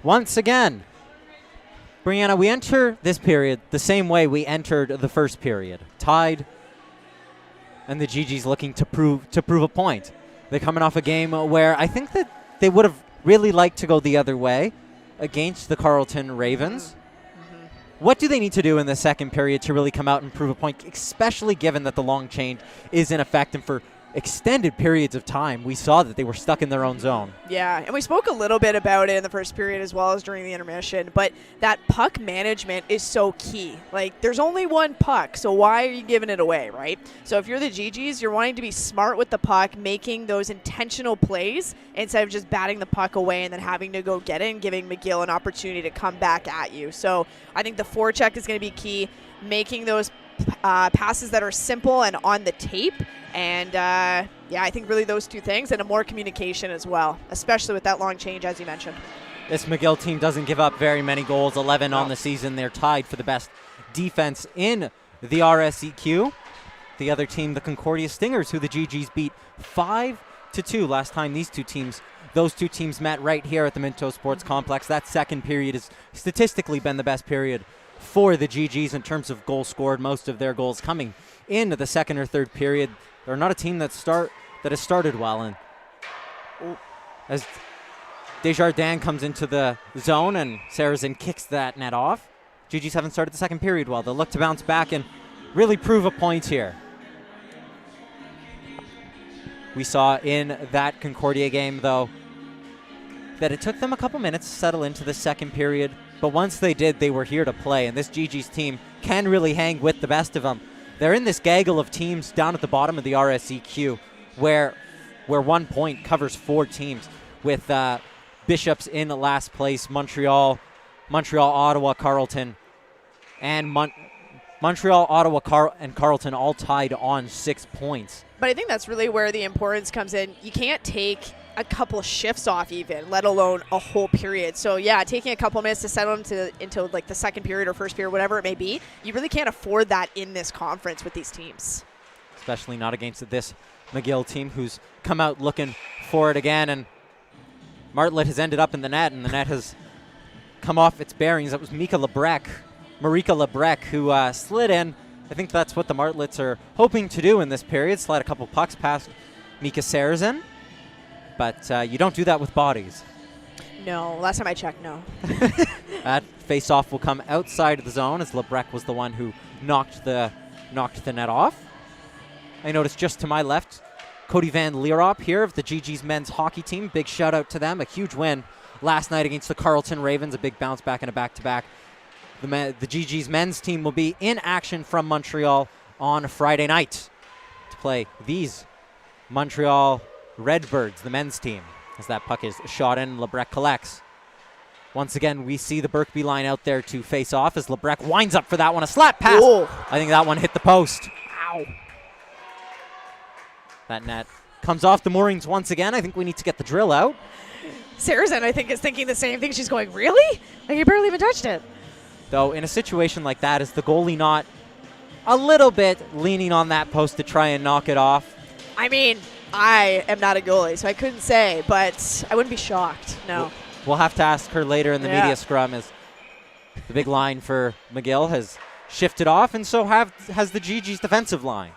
Once again, Brianna, we enter this period the same way we entered the first period. Tied, and the GG's looking to prove a point. They're coming off a game where I think that they would have really liked to go the other way against the Carleton Ravens. What do they need to do in the second period to really come out and prove a point, especially given that the long change is in effect, and for extended periods of time we saw that they were stuck in their own zone? Yeah, and we spoke a little bit about it in the first period as well as during the intermission, but that puck management is so key. Like, there's only one puck, so why are you giving it away, right? So if you're the GGs, you're wanting to be smart with the puck, making those intentional plays instead of just batting the puck away and then having to go get it and giving McGill an opportunity to come back at you. So I think the forecheck is going to be key, making those passes that are simple and on the tape. And yeah, I think really those two things, and a more communication as well, especially with that long change, as you mentioned. This McGill team doesn't give up very many goals, 11 on the season. They're tied for the best defense in the RSEQ. The other team, the Concordia Stingers, who the GGs beat 5-2 last time those two teams met right here at the Minto Sports Complex. That second period has statistically been the best period for the GGs in terms of goals scored, most of their goals coming into the second or third period. They're not a team that has started well, and as Desjardins comes into the zone and Sarrazin kicks that net off, GGs haven't started the second period well. They'll look to bounce back and really prove a point here. We saw in that Concordia game, though, that it took them a couple minutes to settle into the second period, but once they did, they were here to play, and this GG's team can really hang with the best of them. They're in this gaggle of teams down at the bottom of the RSEQ where 1 point covers 4 teams, with Bishops in last place, Montreal, Ottawa, Carleton, and Montreal, Ottawa, and Carleton all tied on 6 points. But I think that's really where the importance comes in. You can't take a couple shifts off even, let alone a whole period. So yeah, taking a couple minutes to settle into like the second period or first period, whatever it may be, you really can't afford that in this conference with these teams. Especially not against this McGill team, who's come out looking for it again, and Martlet has ended up in the net, and the net has come off its bearings. That was Marika Lebrec, who slid in. I think that's what the Martlets are hoping to do in this period, slide a couple pucks past Mika Sarrazin. But you don't do that with bodies. No, last time I checked, no. That face-off will come outside of the zone, as Lebrec was the one who knocked the net off. I noticed just to my left, Cody Van Leerop here of the GG's men's hockey team. Big shout-out to them. A huge win last night against the Carleton Ravens. A big bounce back and a back-to-back. The GG's men's team will be in action from Montreal on Friday night to play these Montreal Redbirds, the men's team, as that puck is shot in. Lebrec collects. Once again, we see the Berkby line out there to face off as Lebrec winds up for that one. A slap pass. Whoa. I think that one hit the post. Ow. That net comes off the moorings once again. I think we need to get the drill out. Sarrazin, I think, is thinking the same thing. She's going, really? Like, you barely even touched it. Though, in a situation like that, is the goalie not a little bit leaning on that post to try and knock it off? I mean, I am not a goalie, so I couldn't say, but I wouldn't be shocked. No. We'll have to ask her later in the media scrum, as the big line for McGill has shifted off, and so has the GG's defensive line.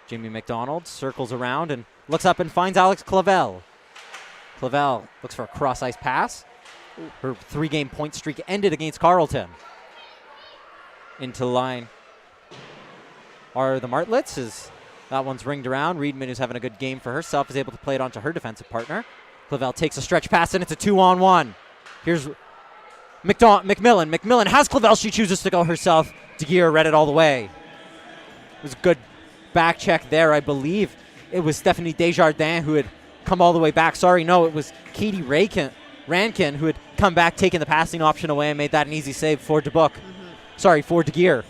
Jamie McDonald circles around and looks up and finds Alex Clavel. Clavel looks for a cross-ice pass. Her 3-game point streak ended against Carleton. Into the line are the Martlets, as that one's ringed around. Reedman, who's having a good game for herself, is able to play it onto her defensive partner. Clavel takes a stretch pass, and it's a 2-on-1. Here's McMillan. McMillan has Clavel. She chooses to go herself. DeGear read it all the way. It was a good back check there. I believe it was Stephanie Desjardins who had come all the way back. Sorry, no, it was Katie Rankin who had come back, taking the passing option away, and made that an easy save for DeBook. Sorry, for DeGear.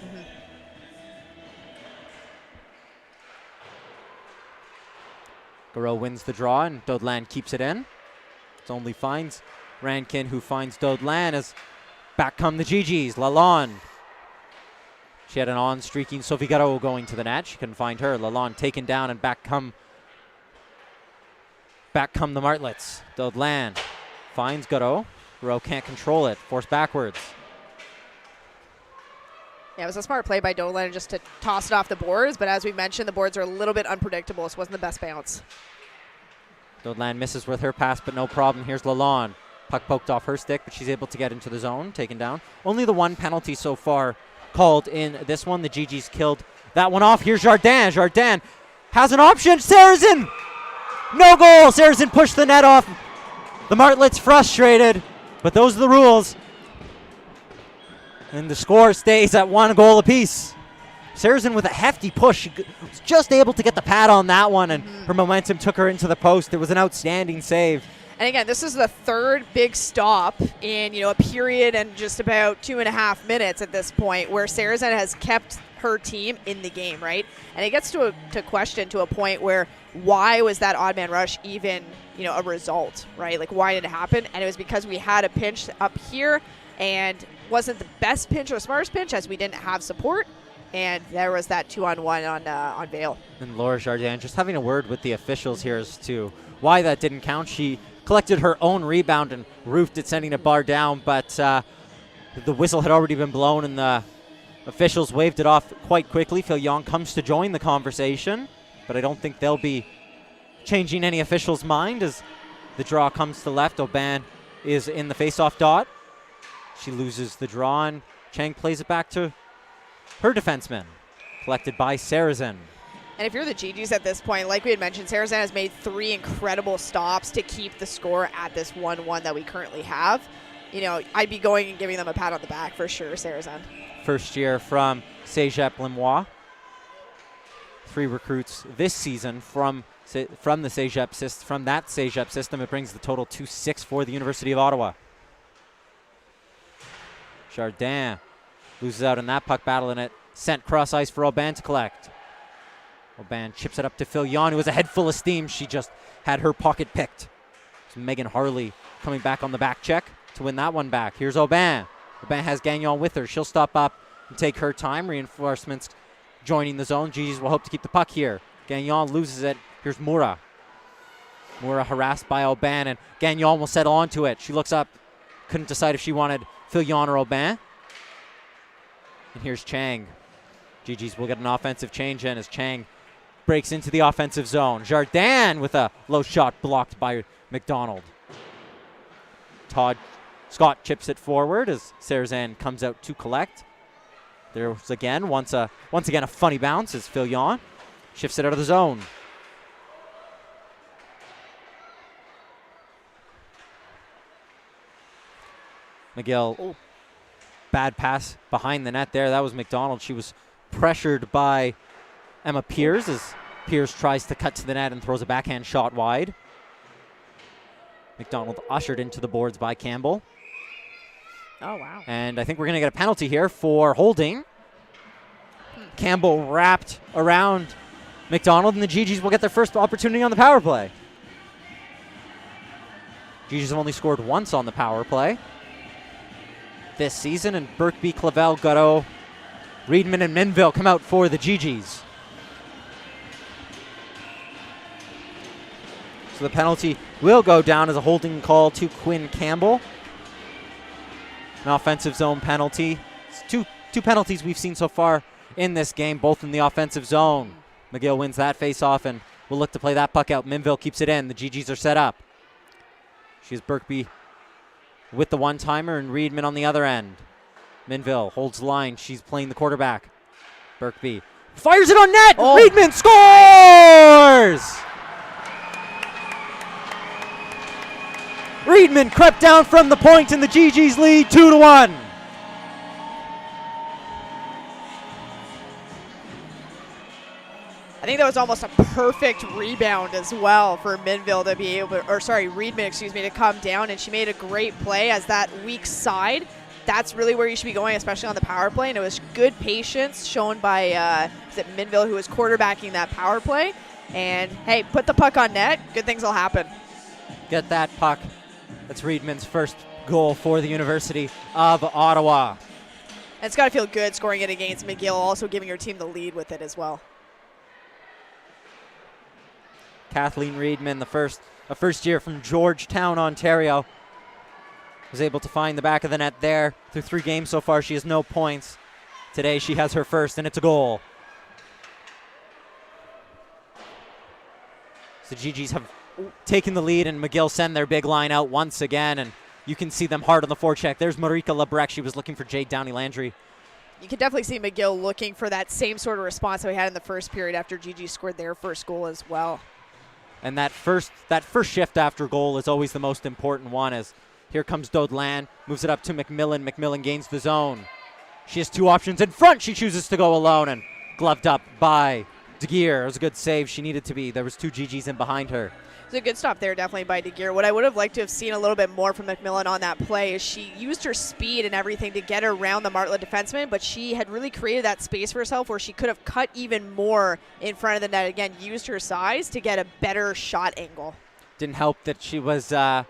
Garreau wins the draw, and Dodlan keeps it in. It only finds Rankin, who finds Dodlan, as back come the GGs. Lalonde She had an on-streaking Sophie Garot going to the net. She couldn't find her. Lalonde taken down, and back come the Martlets. Daudelain finds Garot. Garot can't control it. Forced backwards. Yeah, it was a smart play by Daudelain just to toss it off the boards, but as we mentioned, the boards are a little bit unpredictable, so it wasn't the best bounce. Daudelain misses with her pass, but no problem. Here's Lalonde. Puck poked off her stick, but she's able to get into the zone, taken down. Only the one penalty so far called in this one. The GGs killed that one off. Here's Jardin. Jardin has an option. Sarrazin! No goal! Sarrazin pushed the net off. The Martlets frustrated, but those are the rules. And the score stays at 1 goal apiece. Sarrazin with a hefty push. She was just able to get the pad on that one, and her momentum took her into the post. It was an outstanding save. And again, this is the third big stop in, a period and just about 2.5 minutes at this point where Sarrazin has kept her team in the game, right? And it gets to question to a point where why was that odd man rush even, a result, right? Like, why did it happen? And it was because we had a pinch up here and wasn't the best pinch or smartest pinch as we didn't have support. And there was that 2-on-1 on Vale. And Laura Jardin just having a word with the officials here as to why that didn't count. She collected her own rebound and roofed it, sending a bar down, but the whistle had already been blown and the officials waved it off quite quickly. Phil Young comes to join the conversation, but I don't think they'll be changing any official's mind as the draw comes to left. Aubin is in the face-off dot. She loses the draw, and Chang plays it back to her defenseman, collected by Sarrazin. And if you're the GGs at this point, like we had mentioned, Sarrazin has made 3 incredible stops to keep the score at this 1-1 that we currently have. I'd be going and giving them a pat on the back for sure, Sarrazin. First year from Cégep Limois. 3 recruits this season from the Cégep system. From that Cégep system, it brings the total to 6 for the University of Ottawa. Jardin loses out in that puck battle, and it sent cross ice for Aubin to collect. Aubin chips it up to Phil Yon, who has a head full of steam. She just had her pocket picked. So Megan Harley coming back on the back check to win that one back. Here's Aubin. Aubin has Gagnon with her. She'll stop up and take her time. Reinforcements joining the zone. GGs will hope to keep the puck here. Gagnon loses it. Here's Moura. Moura harassed by Aubin, and Gagnon will settle onto it. She looks up. Couldn't decide if she wanted Phil Yon or Aubin. And here's Chang. GGs will get an offensive change in as Chang breaks into the offensive zone. Jardin with a low shot blocked by McDonald. Scott chips it forward as Sarrazin comes out to collect. There's again, once again a funny bounce as Phil Yon shifts it out of the zone. McGill, bad pass behind the net there. That was McDonald. She was pressured by Emma Piers as Piers tries to cut to the net and throws a backhand shot wide. McDonald ushered into the boards by Campbell. Oh, wow. And I think we're going to get a penalty here for holding. Campbell wrapped around McDonald, and the GGs will get their first opportunity on the power play. GGs have only scored once on the power play this season, and Birkby, Clavel, Garot, Reedman, and Minville come out for the GGs. So the penalty will go down as a holding call to Quinn Campbell. An offensive zone penalty. It's two penalties we've seen so far in this game, both in the offensive zone. McGill wins that face-off and will look to play that puck out. Minville keeps it in. The GGs are set up. She's Birkby with the one-timer and Reedman on the other end. Minville holds the line. She's playing the quarterback. Birkby fires it on net. Oh. Reedman scores! Reedman crept down from the point and the GGs lead 2-1. I think that was almost a perfect rebound as well for Minville to be able, Reedman, to come down, and she made a great play as that weak side. That's really where you should be going, especially on the power play, and it was good patience shown by Minville, who was quarterbacking that power play. And hey, put the puck on net, good things will happen. Get that puck. That's Reedman's first goal for the University of Ottawa. And it's got to feel good scoring it against McGill, also giving your team the lead with it as well. Kathleen Reedman, a first year from Georgetown, Ontario, was able to find the back of the net there. Through 3 games so far, she has no points. Today she has her first, and it's a goal. So GGs have taken the lead, and McGill send their big line out once again, and you can see them hard on the forecheck. There's Marika Lebrec. She was looking for Jade Downey-Landry. You can definitely see McGill looking for that same sort of response that we had in the first period after GG scored their first goal as well. And that first shift after goal is always the most important one, as here comes Dodlan, moves it up to McMillan. McMillan gains the zone. She has 2 options in front. She chooses to go alone, and gloved up by De Geer. It was a good save. She needed to be. There was 2 GGs in behind her. It's a good stop there, definitely, by De Geer. What I would have liked to have seen a little bit more from McMillan on that play is she used her speed and everything to get around the Martlet defenseman, but she had really created that space for herself where she could have cut even more in front of the net. Again, used her size to get a better shot angle. Didn't help that she was a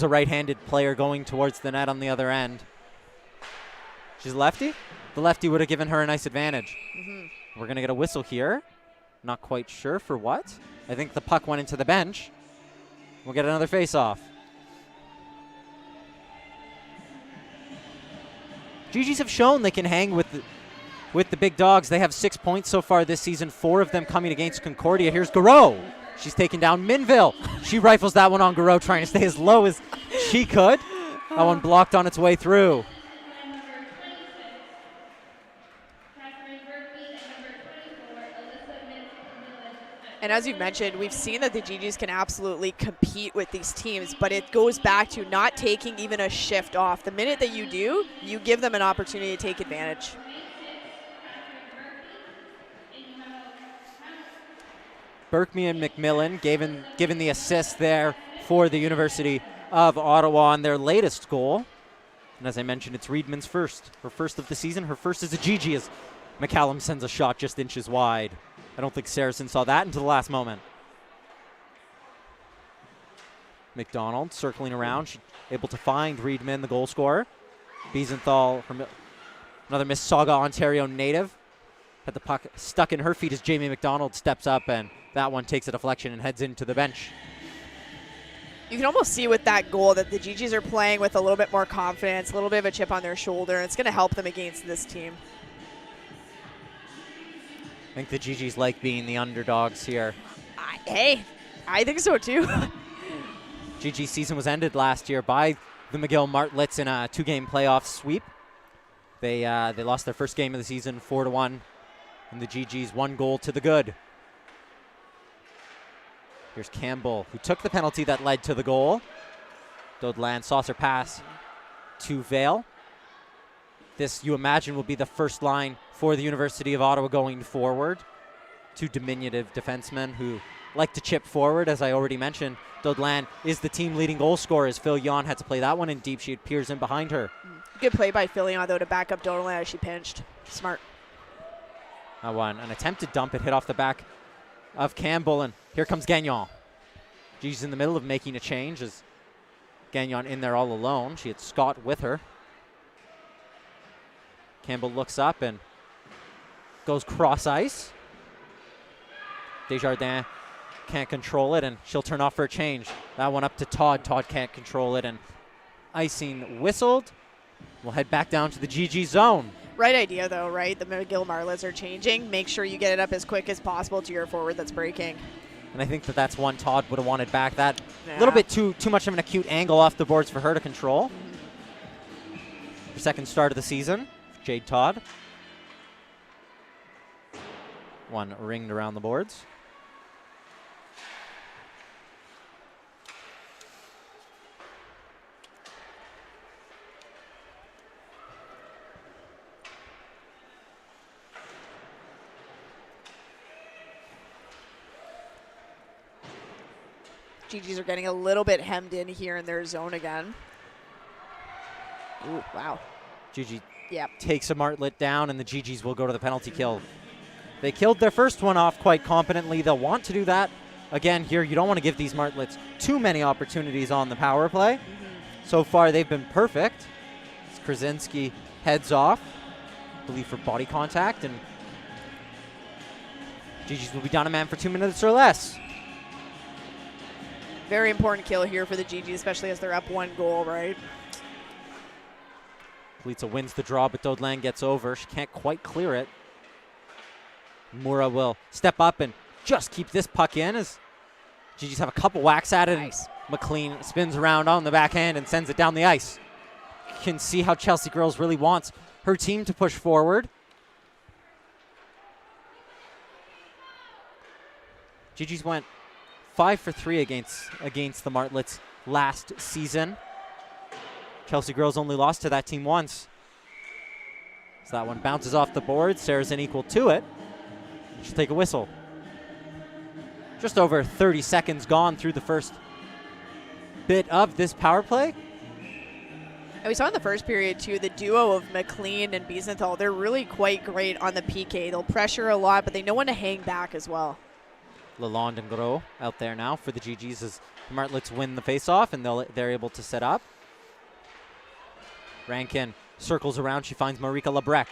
right-handed player going towards the net on the other end. She's a lefty. The lefty would have given her a nice advantage. We're going to get a whistle here. Not quite sure for what. I think the puck went into the bench. We'll get another face-off. GGs have shown they can hang with the big dogs. They have 6 points so far this season, 4 of them coming against Concordia. Here's Garreau. She's taken down Minville. She rifles that one on Garreau, trying to stay as low as she could. That one blocked on its way through. And as you've mentioned, we've seen that the GGs can absolutely compete with these teams, but it goes back to not taking even a shift off. The minute that you do, you give them an opportunity to take advantage. Berkme and McMillan given the assist there for the University of Ottawa on their latest goal. And as I mentioned, it's Reedman's first. Her first of the season. Her first as a GG as McCallum sends a shot just inches wide. I don't think Saracen saw that until the last moment. McDonald circling around. She able to find Reedman, the goal scorer. Biesenthal, another Mississauga, Ontario native. Had the puck stuck in her feet as Jamie McDonald steps up, and that one takes a deflection and heads into the bench. You can almost see with that goal that the GGs are playing with a little bit more confidence, a little bit of a chip on their shoulder. It's going to help them against this team. I think the GGs like being the underdogs here. I think so too. GG season was ended last year by the McGill Martlets in a 2-game playoff sweep. They lost their first game of the season 4-1, and the GGs 1 goal to the good. Here's Campbell, who took the penalty that led to the goal. Dodlan saucer pass to Vale. This, you imagine, will be the first line for the University of Ottawa going forward. 2 diminutive defensemen who like to chip forward, as I already mentioned. Dodlan is the team leading goal scorer, as Phil Yon had to play that one in deep. She had Piers in behind her. Good play by Philion, though, to back up Dodlan as she pinched. Smart. That one, an attempted dump. It hit off the back of Campbell, and here comes Gagnon. She's in the middle of making a change as Gagnon in there all alone. She had Scott with her. Campbell looks up and goes cross ice. Desjardins can't control it, and she'll turn off for a change. That one up to Todd. Todd can't control it, and icing whistled. We'll head back down to the GG zone. Right idea, though, right? The McGill Marlets are changing. Make sure you get it up as quick as possible to your forward that's breaking. And I think that's one Todd would have wanted back. That a little bit too much of an acute angle off the boards for her to control. Her second start of the season, Jade Todd. One ringed around the boards. GGs are getting a little bit hemmed in here in their zone again. Ooh, wow. GG Yep. takes a Martlet down, and the GGs will go to the penalty kill. They killed their first one off quite competently. They'll want to do that again here. You don't want to give these Martlets too many opportunities on the power play. So far, they've been perfect. As Krasinski heads off. I believe, for body contact, and GG's will be down a man for 2 minutes or less. Very important kill here for the GG, especially as they're up 1 goal, right? Kulitsa wins the draw, but Dodlan gets over. She can't quite clear it. Mura will step up and just keep this puck in as GG's have a couple whacks at it. Nice. McLean spins around on the backhand and sends it down the ice. You can see how Chelsea Girls really wants her team to push forward. GG's went 5 for 3 against the Martlets last season. Chelsea Girls only lost to that team once. So that one bounces off the board. Saracen equal to it. She'll take a whistle. Just over 30 seconds gone through the first bit of this power play. And we saw in the first period, too, the duo of McLean and Biesenthal, they're really quite great on the PK. They'll pressure a lot, but they know when to hang back as well. Lalonde and Gros out there now for the GGs as the Martlets win the faceoff, and they're able to set up. Rankin circles around. She finds Marika Lebrec.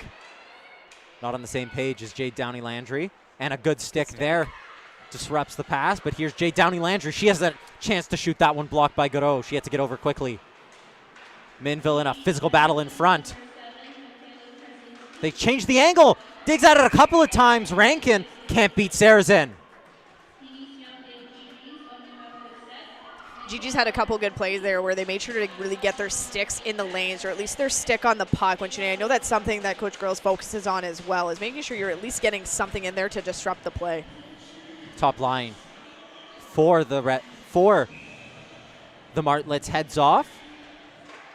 Not on the same page as Jade Downey-Landry. And a good stick there. Disrupts the pass, but here's Jade Downey-Landry. She has a chance to shoot that one, blocked by Gros. She had to get over quickly. Minville in a physical battle in front. They changed the angle. Digs at it a couple of times. Rankin can't beat Saracen. GG's had a couple good plays there where they made sure to really get their sticks in the lanes, or at least their stick on the puck. Which I know that's something that Coach Girls focuses on as well, is making sure you're at least getting something in there to disrupt the play. Top line for the Martlets heads off.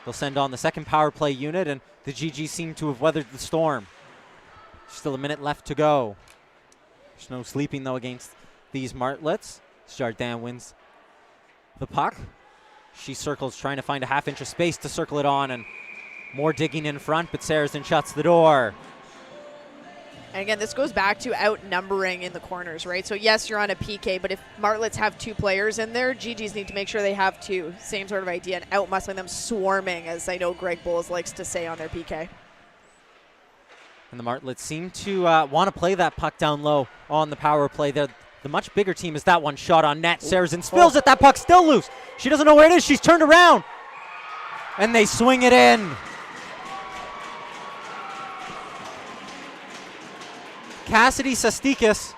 They'll send on the second power play unit, and the GG seem to have weathered the storm. Still a minute left to go. There's no sleeping, though, against these Martlets. Jardin wins the puck. She circles, trying to find a half-inch of space to circle it on, and more digging in front, but Saracen shuts the door. And again, this goes back to outnumbering in the corners, right? So yes, you're on a PK, but if Martlets have 2 players in there, GGs need to make sure they have 2. Same sort of idea, and out-muscling them, swarming, as I know Greg Bowles likes to say on their PK. And the Martlets seem to want to play that puck down low on the power play. They're the much bigger team is that one shot on net. Saracen spills it. That puck's still loose. She doesn't know where it is. She's turned around. And they swing it in. Cassidy Sastikis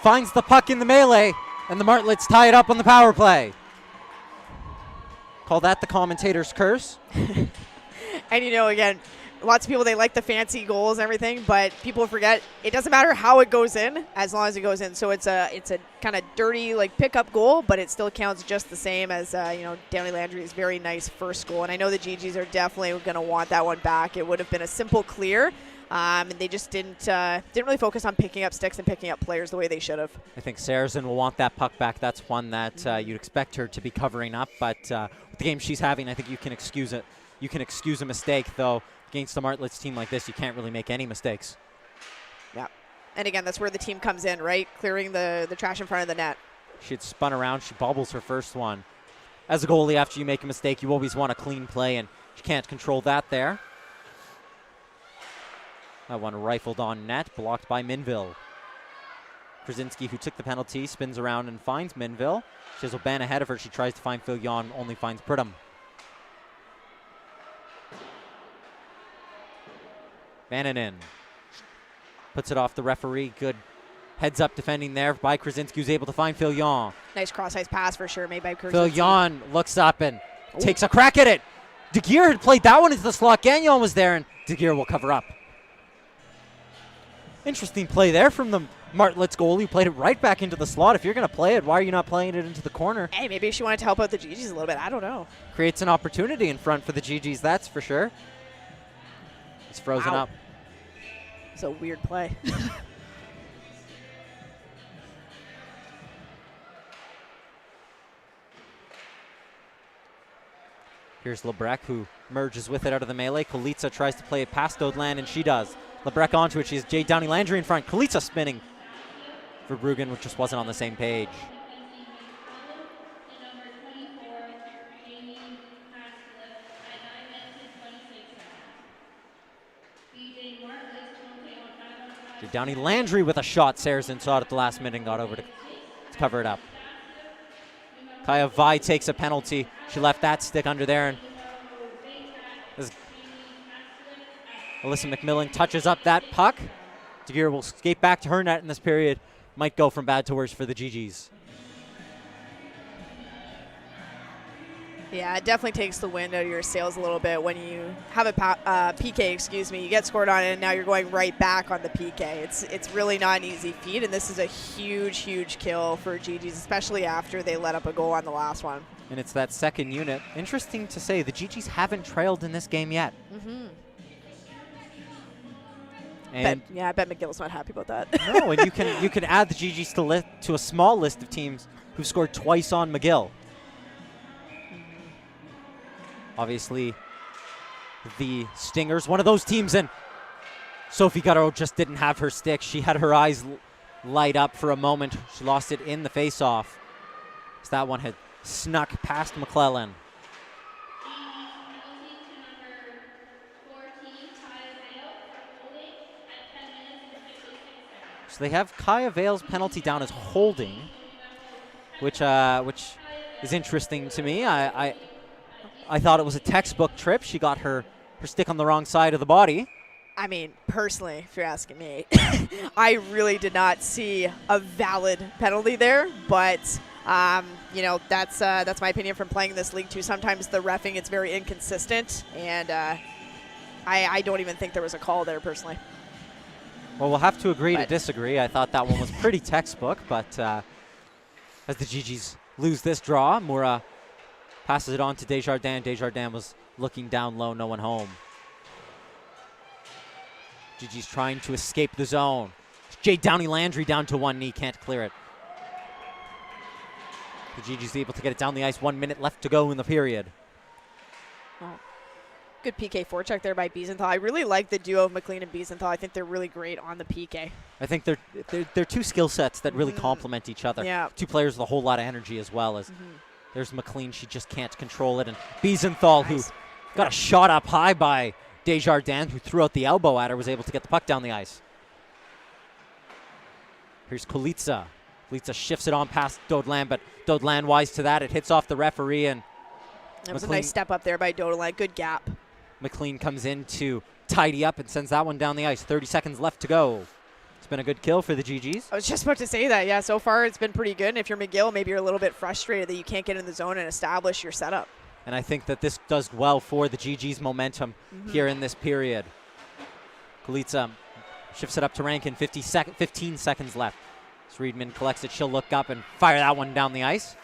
finds the puck in the melee, and the Martlets tie it up on the power play. Call that the commentator's curse. And you know, again, lots of people, they like the fancy goals and everything, but people forget it doesn't matter how it goes in as long as it goes in. So it's a kind of dirty like pickup goal, but it still counts just the same as Downey-Landry's very nice first goal. And I know the GGs are definitely going to want that one back. It would have been a simple clear, and they just didn't really focus on picking up sticks and picking up players the way they should have. I think Saracen will want that puck back. That's one that you'd expect her to be covering up, but with the game she's having, I think you can excuse it. You can excuse a mistake, though. Against a Martlets team like this, you can't really make any mistakes. Yeah. And again, that's where the team comes in, right? Clearing the trash in front of the net. She had spun around. She bobbles her first one. As a goalie, after you make a mistake, you always want a clean play, and she can't control that there. That one rifled on net, blocked by Minville. Krasinski, who took the penalty, spins around and finds Minville. She has O'Ban ahead of her. She tries to find Phil Yon, only finds Pridham. Vananen puts it off the referee. Good heads up defending there by Krasinski, who's able to find Phil Yon. Nice cross-ice pass for sure made by Krasinski. Phil Yon looks up and takes a crack at it. De Geer had played that one into the slot. Gagnon was there, and De Geer will cover up. Interesting play there from the Martlets goalie. Played it right back into the slot. If you're going to play it, why are you not playing it into the corner? Hey, maybe she wanted to help out the GGs a little bit. I don't know. Creates an opportunity in front for the GGs, that's for sure. It's frozen up. It's a weird play. Here's Lebrec, who merges with it out of the melee. Kulitsa tries to play it past Dodlan, and she does. Lebrec onto it. She has Jade Downey-Landry in front. Kulitsa spinning for Bruggen, which just wasn't on the same page. BJ Martlets Downey Landry with a shot. Saracen saw it at the last minute and got over to cover it up. Kaya Vi takes a penalty. She left that stick under there, and as Alyssa McMillan touches up that puck, DeGear will skate back to her net in this period. Might go from bad to worse for the GGs. Yeah, it definitely takes the wind out of your sails a little bit when you have a PK, you get scored on it, and now you're going right back on the PK. It's really not an easy feat, and this is a huge, huge kill for GGs, especially after they let up a goal on the last one. And it's that second unit. Interesting to say, the GGs haven't trailed in this game yet. Mm-hmm. And I bet McGill's not happy about that. no, and you can add the GGs to a small list of teams who've scored twice on McGill. Obviously, the Stingers, one of those teams, and Sophie Gutto just didn't have her stick. She had her eyes light up for a moment. She lost it in the face-off. So that one had snuck past McClellan. So they have Kaya Vale's penalty down as holding, which is interesting to me. I thought it was a textbook trip. She got her stick on the wrong side of the body. I mean, personally, if you're asking me, I really did not see a valid penalty there. But, that's my opinion from playing this league, too. Sometimes the reffing, it's very inconsistent. And I don't even think there was a call there, personally. Well, we'll have to agree to disagree. I thought that one was pretty textbook. But as the GGs lose this draw, Moura passes it on to Desjardins. Desjardins was looking down low, no one home. GG's trying to escape the zone. Jade Downey Landry down to one knee, can't clear it. The GG's able to get it down the ice, 1 minute left to go in the period. Oh. Good PK forecheck there by Biesenthal. I really like the duo of McLean and Biesenthal. I think they're really great on the PK. I think they're two skill sets that really complement each other. Yeah. Two players with a whole lot of energy as well as. There's McLean, she just can't control it. And Biesenthal, who got a shot up high by Desjardins, who threw out the elbow at her, was able to get the puck down the ice. Here's Kulitsa. Kulitsa shifts it on past Dodelan, but Dodelan wise to that. It hits off the referee, and it was a nice step up there by Dodelan. Good gap. McLean comes in to tidy up and sends that one down the ice. 30 seconds left to go. It's been a good kill for the GGs. I was just about to say that. Yeah, so far it's been pretty good. And if you're McGill, maybe you're a little bit frustrated that you can't get in the zone and establish your setup. And I think that this does well for the GG's momentum here in this period. Kulitsa shifts it up to Rankin. 15 seconds left. As Reedman collects it, she'll look up and fire that one down the ice.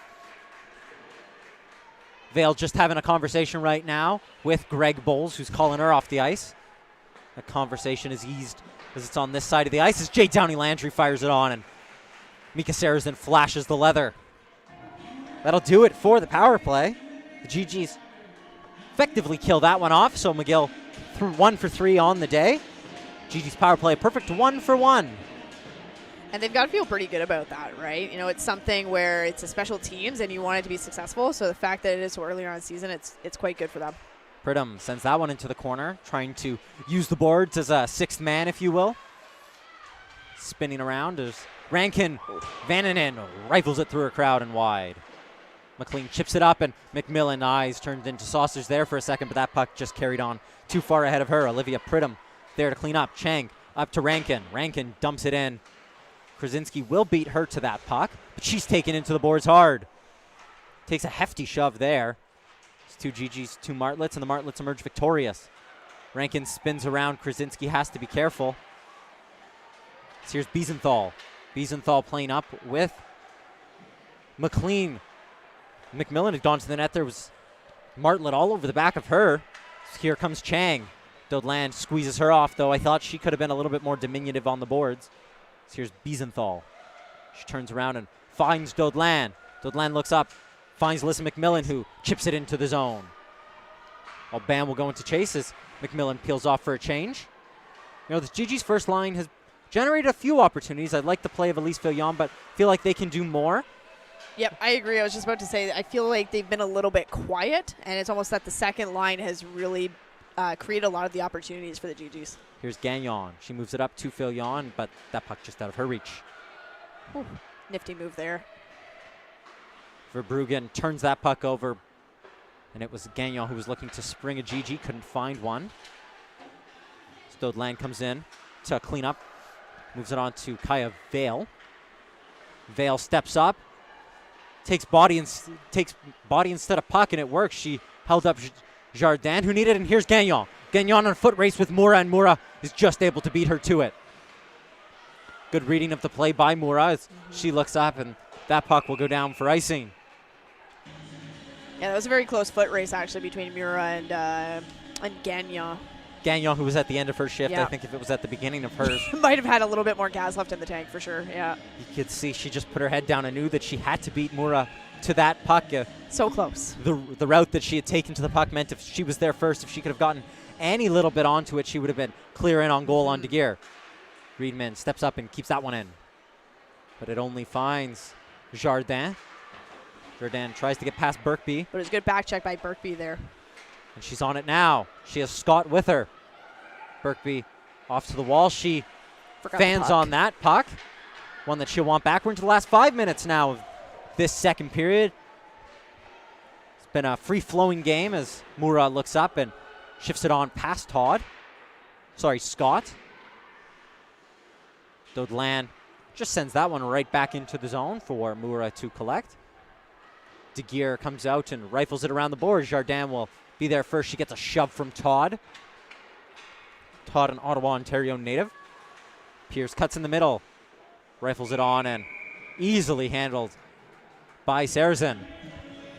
Vale just having a conversation right now with Greg Bowles, who's calling her off the ice. That conversation is eased as it's on this side of the ice as Jade Downey Landry fires it on, and Mika Saracen flashes the leather. That'll do it for the power play. The GGs effectively kill that one off, so McGill 1 for 3 on the day. GG's power play, perfect 1 for 1. And they've got to feel pretty good about that, right? You know, it's something where it's a special teams and you want it to be successful. So the fact that it is so early on in the season, it's quite good for them. Pridham sends that one into the corner, trying to use the boards as a sixth man, if you will. Spinning around as Rankin, Vananen rifles it through a crowd and wide. McLean chips it up, and McMillan eyes turned into saucers there for a second, but that puck just carried on too far ahead of her. Olivia Pridham there to clean up. Chang up to Rankin. Rankin dumps it in. Krasinski will beat her to that puck, but she's taken into the boards hard. Takes a hefty shove there. It's two GGs, two Martlets, and the Martlets emerge victorious. Rankin spins around. Krasinski has to be careful. So here's Biesenthal. Biesenthal playing up with McLean. McMillan had gone to the net. There was Martlet all over the back of her. So here comes Chang. Dodelan squeezes her off, though I thought she could have been a little bit more diminutive on the boards. So here's Biesenthal. She turns around and finds Dodelan. Dodelan looks up, finds Alyssa McMillan, who chips it into the zone. While Bam will go into chases, McMillan peels off for a change. You know, the GG's first line has generated a few opportunities. I like the play of Elise Villion, but feel like they can do more. Yep, I agree. I was just about to say, I feel like they've been a little bit quiet, and it's almost that the second line has really create a lot of the opportunities for the GGs. Here's Gagnon. She moves it up to Filion, but that puck just out of her reach. Ooh, nifty move there. Verbruggen turns that puck over, and it was Gagnon who was looking to spring a GG, couldn't find one. Stodeland comes in to clean up, moves it on to Kaya Vale. Vale steps up, takes body instead of puck, and it works. She held up Jardin, who needed it, and here's Gagnon. Gagnon on a foot race with Moura, and Moura is just able to beat her to it. Good reading of the play by Moura as she looks up, and that puck will go down for icing. Yeah, that was a very close foot race, actually, between Moura and Gagnon. Gagnon, who was at the end of her shift, Yeah. I think if it was at the beginning of hers, Might have had a little bit more gas left in the tank, for sure, yeah. you could see she just put her head down and knew that she had to beat Moura to that puck. So close. The route that she had taken to the puck meant if she was there first, if she could have gotten any little bit onto it, she would have been clear in on goal on De Geer. Riedman steps up and keeps that one in. But it only finds Jardin. Jardin tries to get past Birkby, But it was a good back check by Birkby there. and she's on it now. She has Scott with her. Birkby off to the wall. She Forgot the fans puck. on that puck. One that she'll want back. We're into the last 5 minutes now of this second period. It's been a free-flowing game as Moura looks up and shifts it on past Scott. Dodelan just sends that one right back into the zone for Moura to collect. De Geer comes out and rifles it around the board. Jardin will be there first. She gets a shove from Todd. Todd, an Ottawa, Ontario native. Pierce cuts in the middle. Rifles it on and easily handled by Sarrazin.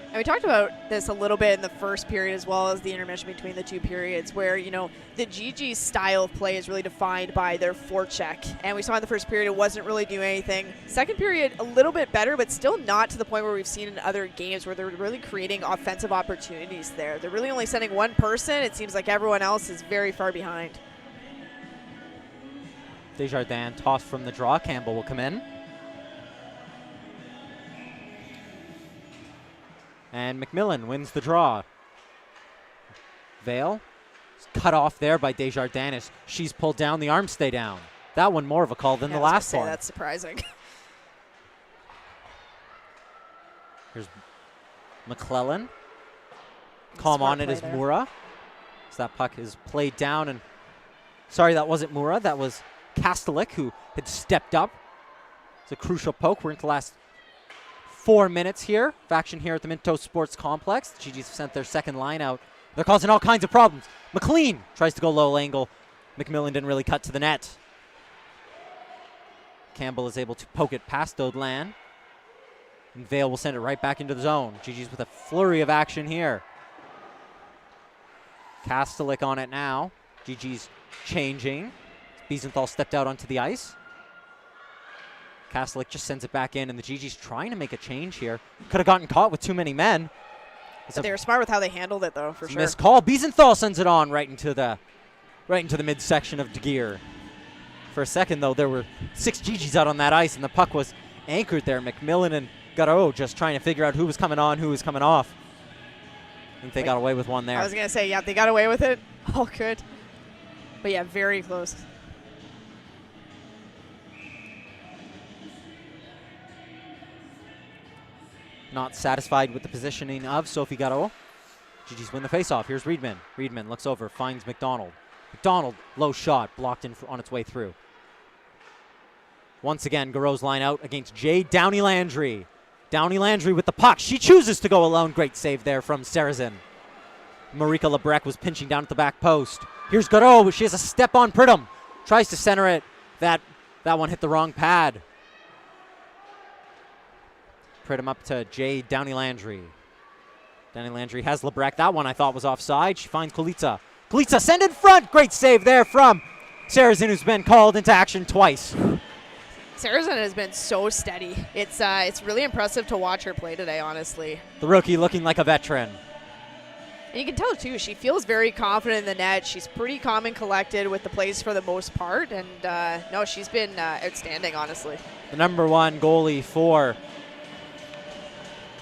And we talked about this a little bit in the first period as well as the intermission between the two periods where, you know, the GG's style of play is really defined by their forecheck. And we saw in the first period it wasn't really doing anything. Second period, a little bit better, but still not to the point where we've seen in other games where they're really creating offensive opportunities there. They're really only sending one person. It seems like everyone else is very far behind. Desjardins tossed from the draw. Campbell will come in. And McMillan wins the draw. Vale is cut off there by Desjardins as she's pulled down. The arms stay down. That one more of a call than Yeah, the I was last gonna say, one. That's surprising. Here's McClellan. Calm Smart on it play is there. Moura. So that puck is played down. And sorry, that wasn't Moura. That was Kastelik who had stepped up. It's a crucial poke. We're into the last 4 minutes here of action here at the Minto Sports Complex. The GGs have sent their second line out. They're causing all kinds of problems. McLean tries to go low angle. McMillan didn't really cut to the net. Campbell is able to poke it past Dodelan. And Vale will send it right back into the zone. GGs with a flurry of action here. Kastelik on it now. GG's changing. Biesenthal stepped out onto the ice. Kastelik just sends it back in, and the GG's trying to make a change here. Could have gotten caught with too many men. It's But they were smart with how they handled it, though, for a sure. missed call. Biesenthal sends it on right into the midsection of De Geer. For a second, though, there were 6 GGs out on that ice, and the puck was anchored there. McMillan and Garreau just trying to figure out who was coming on, who was coming off. I think they got away with one there. I was going to say, yeah, they got away with it. All good. But, yeah, very close. Not satisfied with the positioning of Sophie Garreau. GG's win the faceoff. Here's Riedman. Riedman looks over, finds McDonald. McDonald, low shot, blocked in on its way through. Once again, Garreau's line out against Jade Downey Landry. Downey Landry with the puck. She chooses to go alone. Great save there from Sarrazin. Marika Lebrec was pinching down at the back post. Here's Garreau. She has a step on Pridham. Tries to center it. That one hit the wrong pad. Pridham up to Jade Downey Landry. Downey Landry has Lebrec. That one I thought was offside. She finds Kulitsa. Kulitsa send in front. Great save there from Sarrazin, who's been called into action twice. Sarrazin has been so steady. It's really impressive to watch her play today, honestly. The rookie looking like a veteran. And you can tell, too, she feels very confident in the net. She's pretty calm and collected with the plays for the most part. And, no, she's been outstanding, honestly. The number 1 goalie for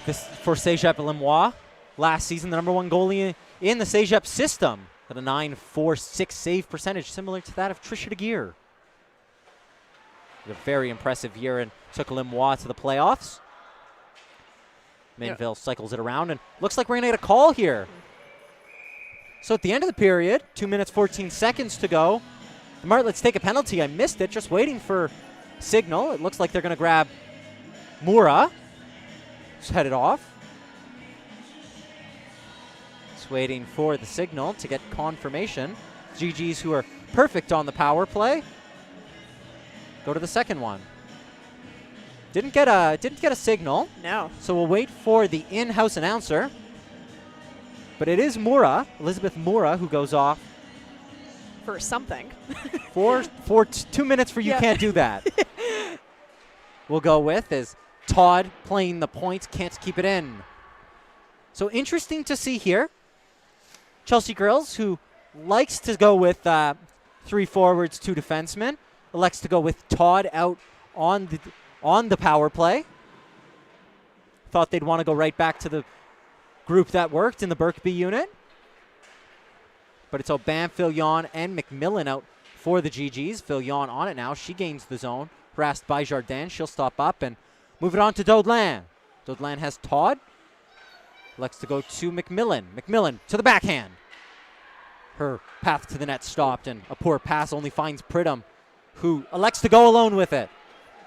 Cégep Limois last season. The number 1 goalie in the Cégep system At a 9.46 save percentage, similar to that of Trisha DeGear. A very impressive year and took Limois to the playoffs. Minville cycles it around, and looks like we're going to get a call here. So at the end of the period, 2 minutes, 14 seconds to go. The Martlets take a penalty. I missed it, just waiting for signal. It looks like they're going to grab Mura. Just head it off. Just waiting for the signal to get confirmation. GGs, who are perfect on the power play, go to the second one. Didn't get a signal. No. So we'll wait for the in-house announcer. But it is Mura, Elizabeth Mura, who goes off For something. for 2 minutes for you Yeah. can't do that. We'll go with is Todd playing the point, can't keep it in. So interesting to see here. Chelsea Girls, who likes to go with 3 forwards, 2 defensemen, elects to go with Todd out on the power play. Thought they'd want to go right back to the group that worked in the Birkby unit. But it's Aubin, Filion, and McMillan out for the GGs. Filion on it now. She gains the zone. Harassed by Jardin. She'll stop up and move it on to Daudelin. Daudelin has Todd. Elects to go to McMillan. McMillan to the backhand. Her path to the net stopped, and a poor pass only finds Pridham, who elects to go alone with it.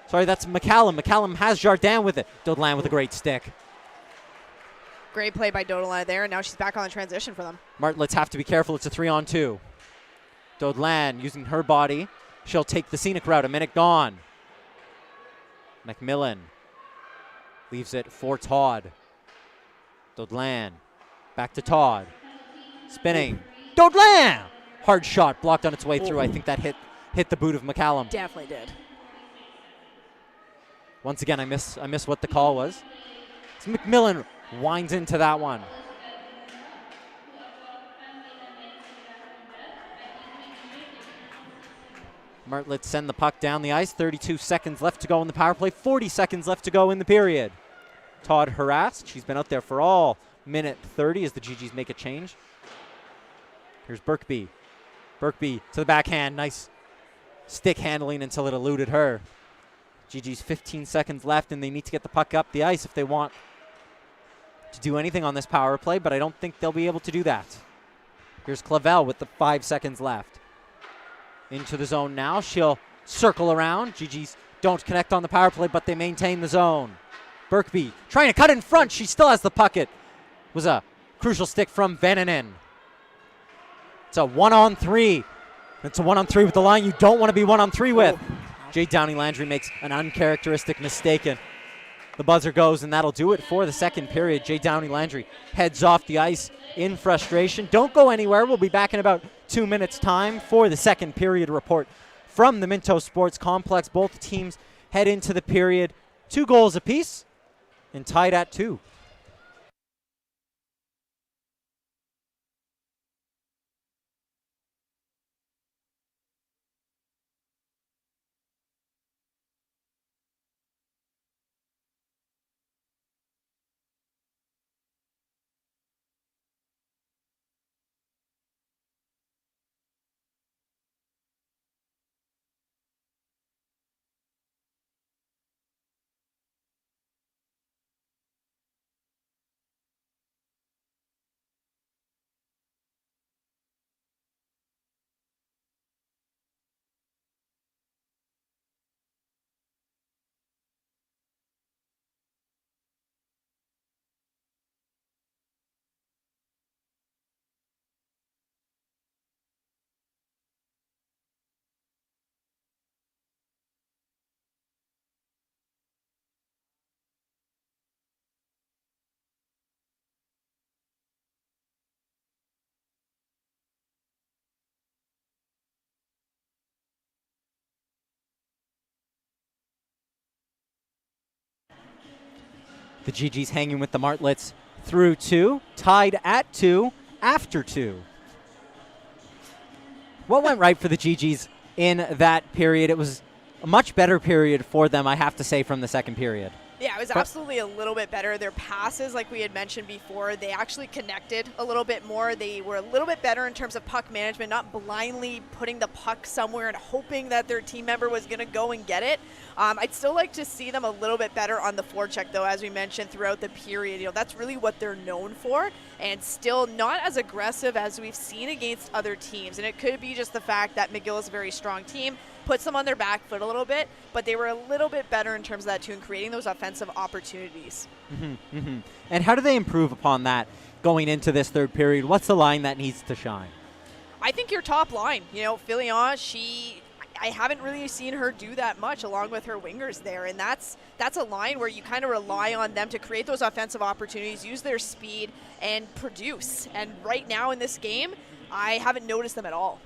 Sorry, that's McCallum. McCallum has Jardin with it. Daudelin with a great stick. Great play by Daudelin there, and now she's back on the transition for them. Martlets have to be careful. It's a 3-on-2. Daudelin using her body. She'll take the scenic route. A minute gone. McMillan leaves it for Todd. Daudelin back to Todd. Spinning. Daudelin! Hard shot blocked on its way through. I think that hit the boot of McCallum. Definitely did. Once again, I miss what the call was. So McMillan winds into that one. Martlets send the puck down the ice. 32 seconds left to go in the power play. 40 seconds left to go in the period. Todd harassed. She's been out there for all minute 30 as the GGs make a change. Here's Birkby. Birkby to the backhand. Nice stick handling until it eluded her. GG's 15 seconds left, and they need to get the puck up the ice if they want to do anything on this power play, but I don't think they'll be able to do that. Here's Clavel with the 5 seconds left. Into the zone now. She'll circle around. GG's don't connect on the power play, but they maintain the zone. Birkby trying to cut in front. She still has the puck. It was a crucial stick from Vannanen. It's a 1-on-3. It's a 1-on-3 with the line you don't want to be 1-on-3 with. Jay Downey-Landry makes an uncharacteristic mistake, and the buzzer goes, and that'll do it for the second period. Jay Downey-Landry heads off the ice in frustration. Don't go anywhere. We'll be back in about 2 minutes' time for the second period report from the Minto Sports Complex. Both teams head into the period 2 goals apiece and tied at 2. The GG's hanging with the Martlets through 2, tied at 2 after 2. What went right for the GG's in that period? It was a much better period for them, I have to say, from the second period. Yeah, it was But- absolutely a little bit better. Their passes, like we had mentioned before, they actually connected a little bit more. They were a little bit better in terms of puck management, not blindly putting the puck somewhere and hoping that their team member was going to go and get it. I'd still like to see them a little bit better on the forecheck, though, as we mentioned throughout the period. That's really what they're known for, and still not as aggressive as we've seen against other teams. And it could be just the fact that McGill is a very strong team, puts them on their back foot a little bit, but they were a little bit better in terms of that too, in creating those offensive opportunities. And how do they improve upon that going into this third period? What's the line that needs to shine? I think your top line, Filion, I haven't really seen her do that much along with her wingers there, and that's a line where you kind of rely on them to create those offensive opportunities, use their speed, and produce. And right now in this game, I haven't noticed them at all.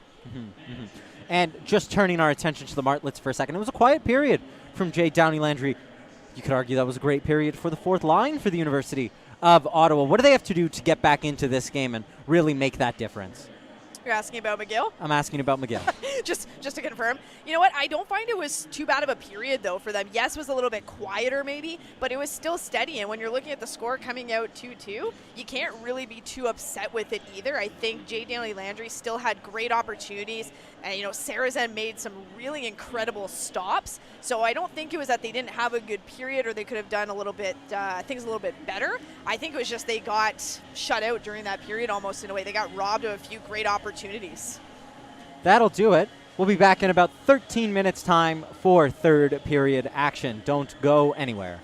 And just turning our attention to the Martlets for a second, it was a quiet period from Jade Downey-Landry. You could argue that was a great period for the fourth line for the University of Ottawa. What do they have to do to get back into this game and really make that difference? You're asking about McGill? I'm asking about McGill. just to confirm. You know what? I don't find it was too bad of a period, though, for them. Yes, it was a little bit quieter, maybe, but it was still steady. And when you're looking at the score coming out 2-2, you can't really be too upset with it either. I think Jay Downey-Landry still had great opportunities. And, Sarazen made some really incredible stops. So I don't think it was that they didn't have a good period or they could have done a little bit, things a little bit better. I think it was just they got shut out during that period almost in a way. They got robbed of a few great opportunities. That'll do it. We'll be back in about 13 minutes' time for third period action. Don't go anywhere.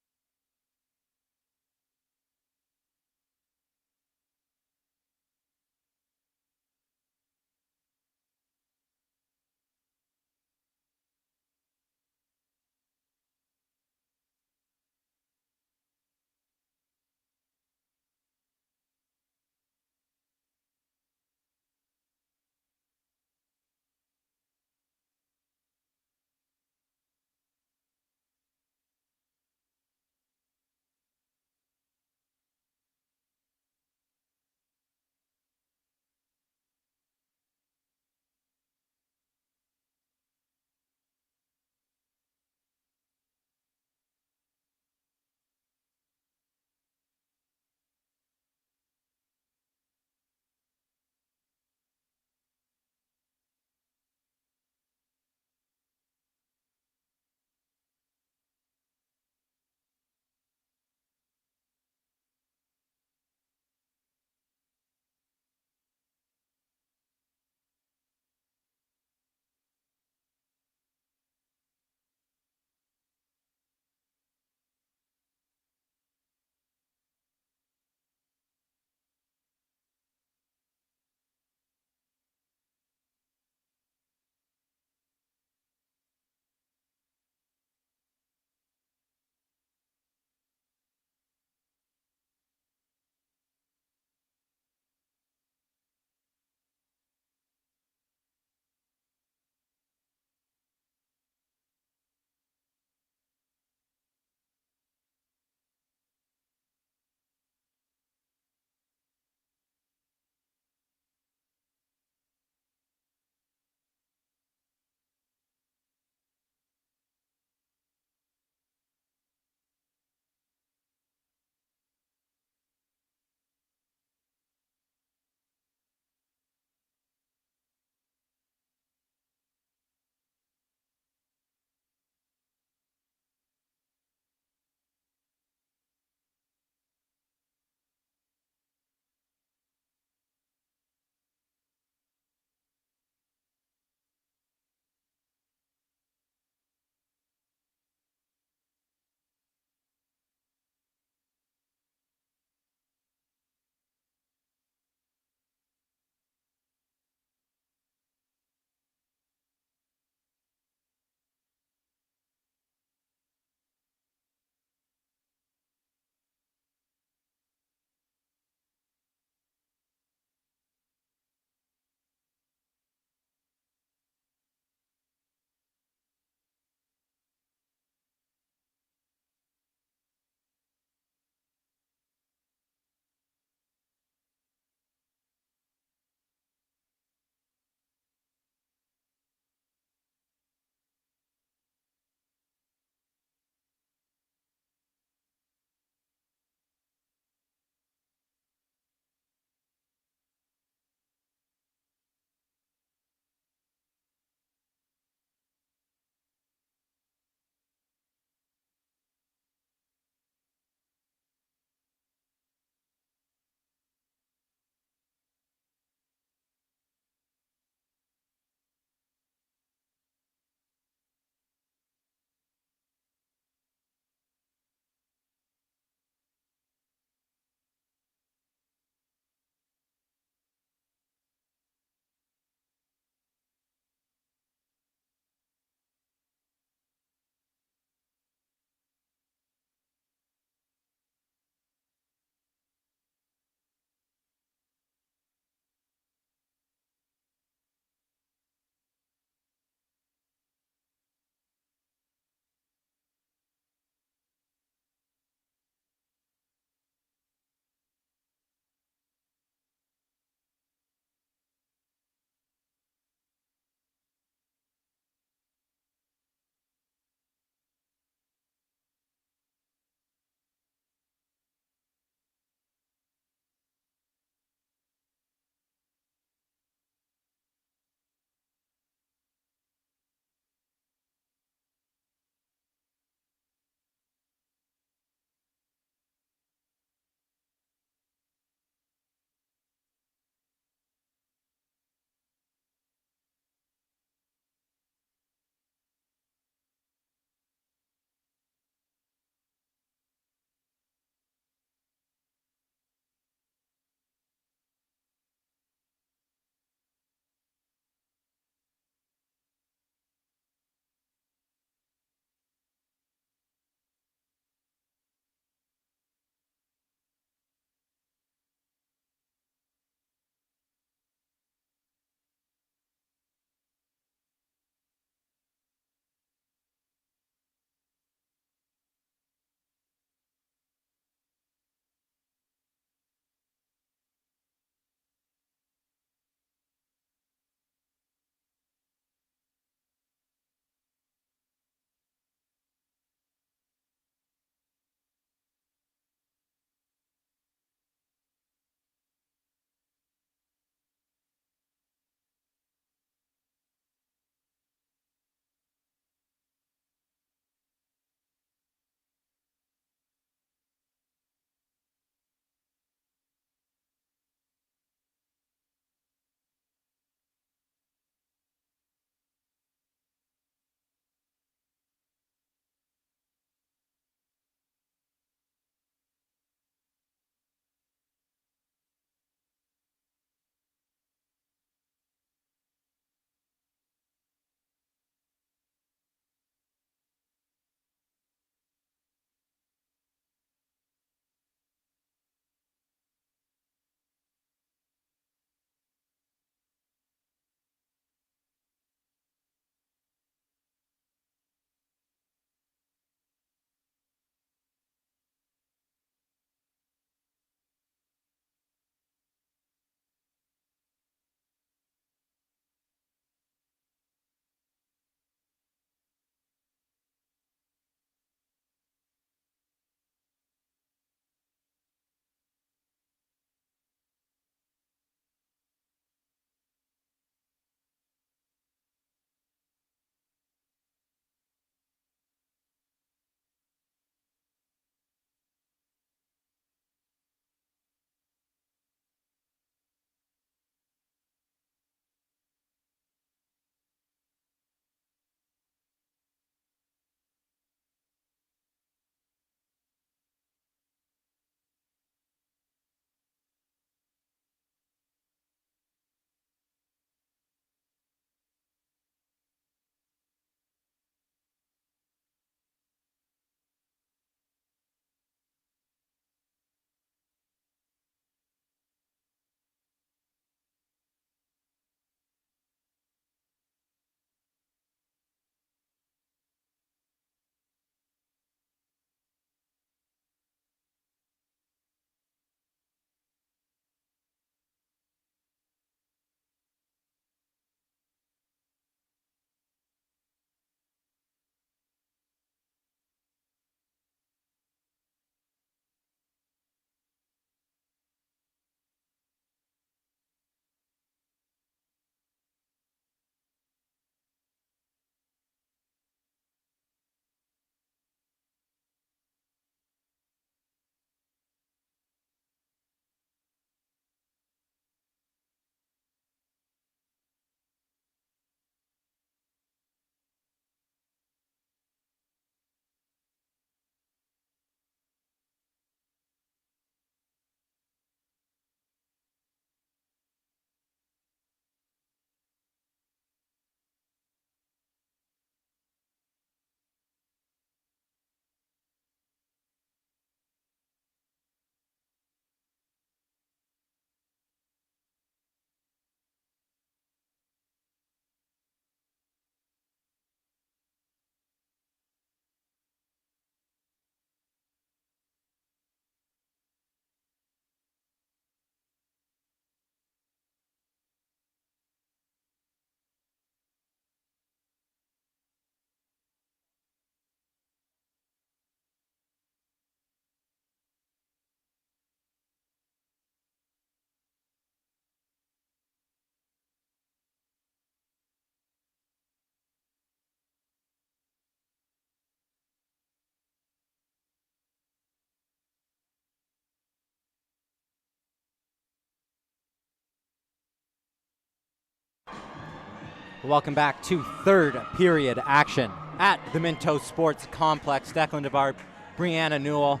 Welcome back to third period action at the Minto Sports Complex. Declan DeBar, Brianna Newell.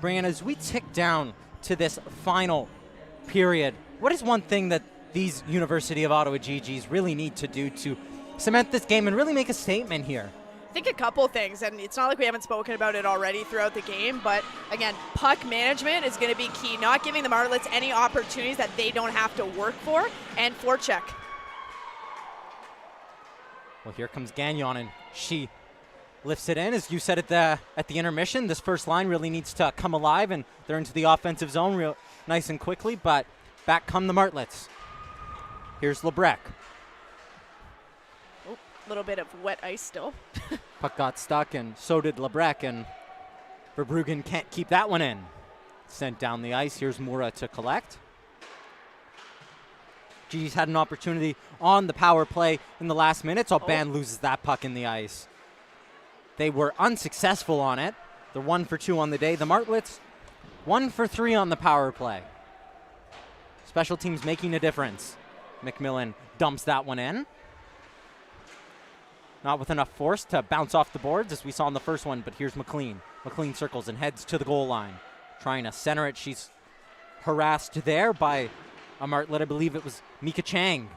Brianna, as we tick down to this final period, what is one thing that these University of Ottawa GGs really need to do to cement this game and really make a statement here? I think a couple things, and it's not like we haven't spoken about it already throughout the game, but again, puck management is going to be key, not giving the Martlets any opportunities that they don't have to work for, and forecheck. Well, here comes Gagnon, and she lifts it in. As you said at the intermission, this first line really needs to come alive, and they're into the offensive zone real nice and quickly, but back come the Martlets. Here's Lebrec. A little bit of wet ice still. Puck got stuck, and so did Lebrec, and Verbruggen can't keep that one in. Sent down the ice. Here's Mura to collect. Gigi's had an opportunity on the power play in the last minute, so Ban loses that puck in the ice. They were unsuccessful on it. They're 1 for 2 on the day. The Martlets, 1 for 3 on the power play. Special teams making a difference. McMillan dumps that one in. Not with enough force to bounce off the boards as we saw in the first one, but here's McLean. McLean circles and heads to the goal line. Trying to center it. She's harassed there by a Martlet. I believe it was Mika Chang.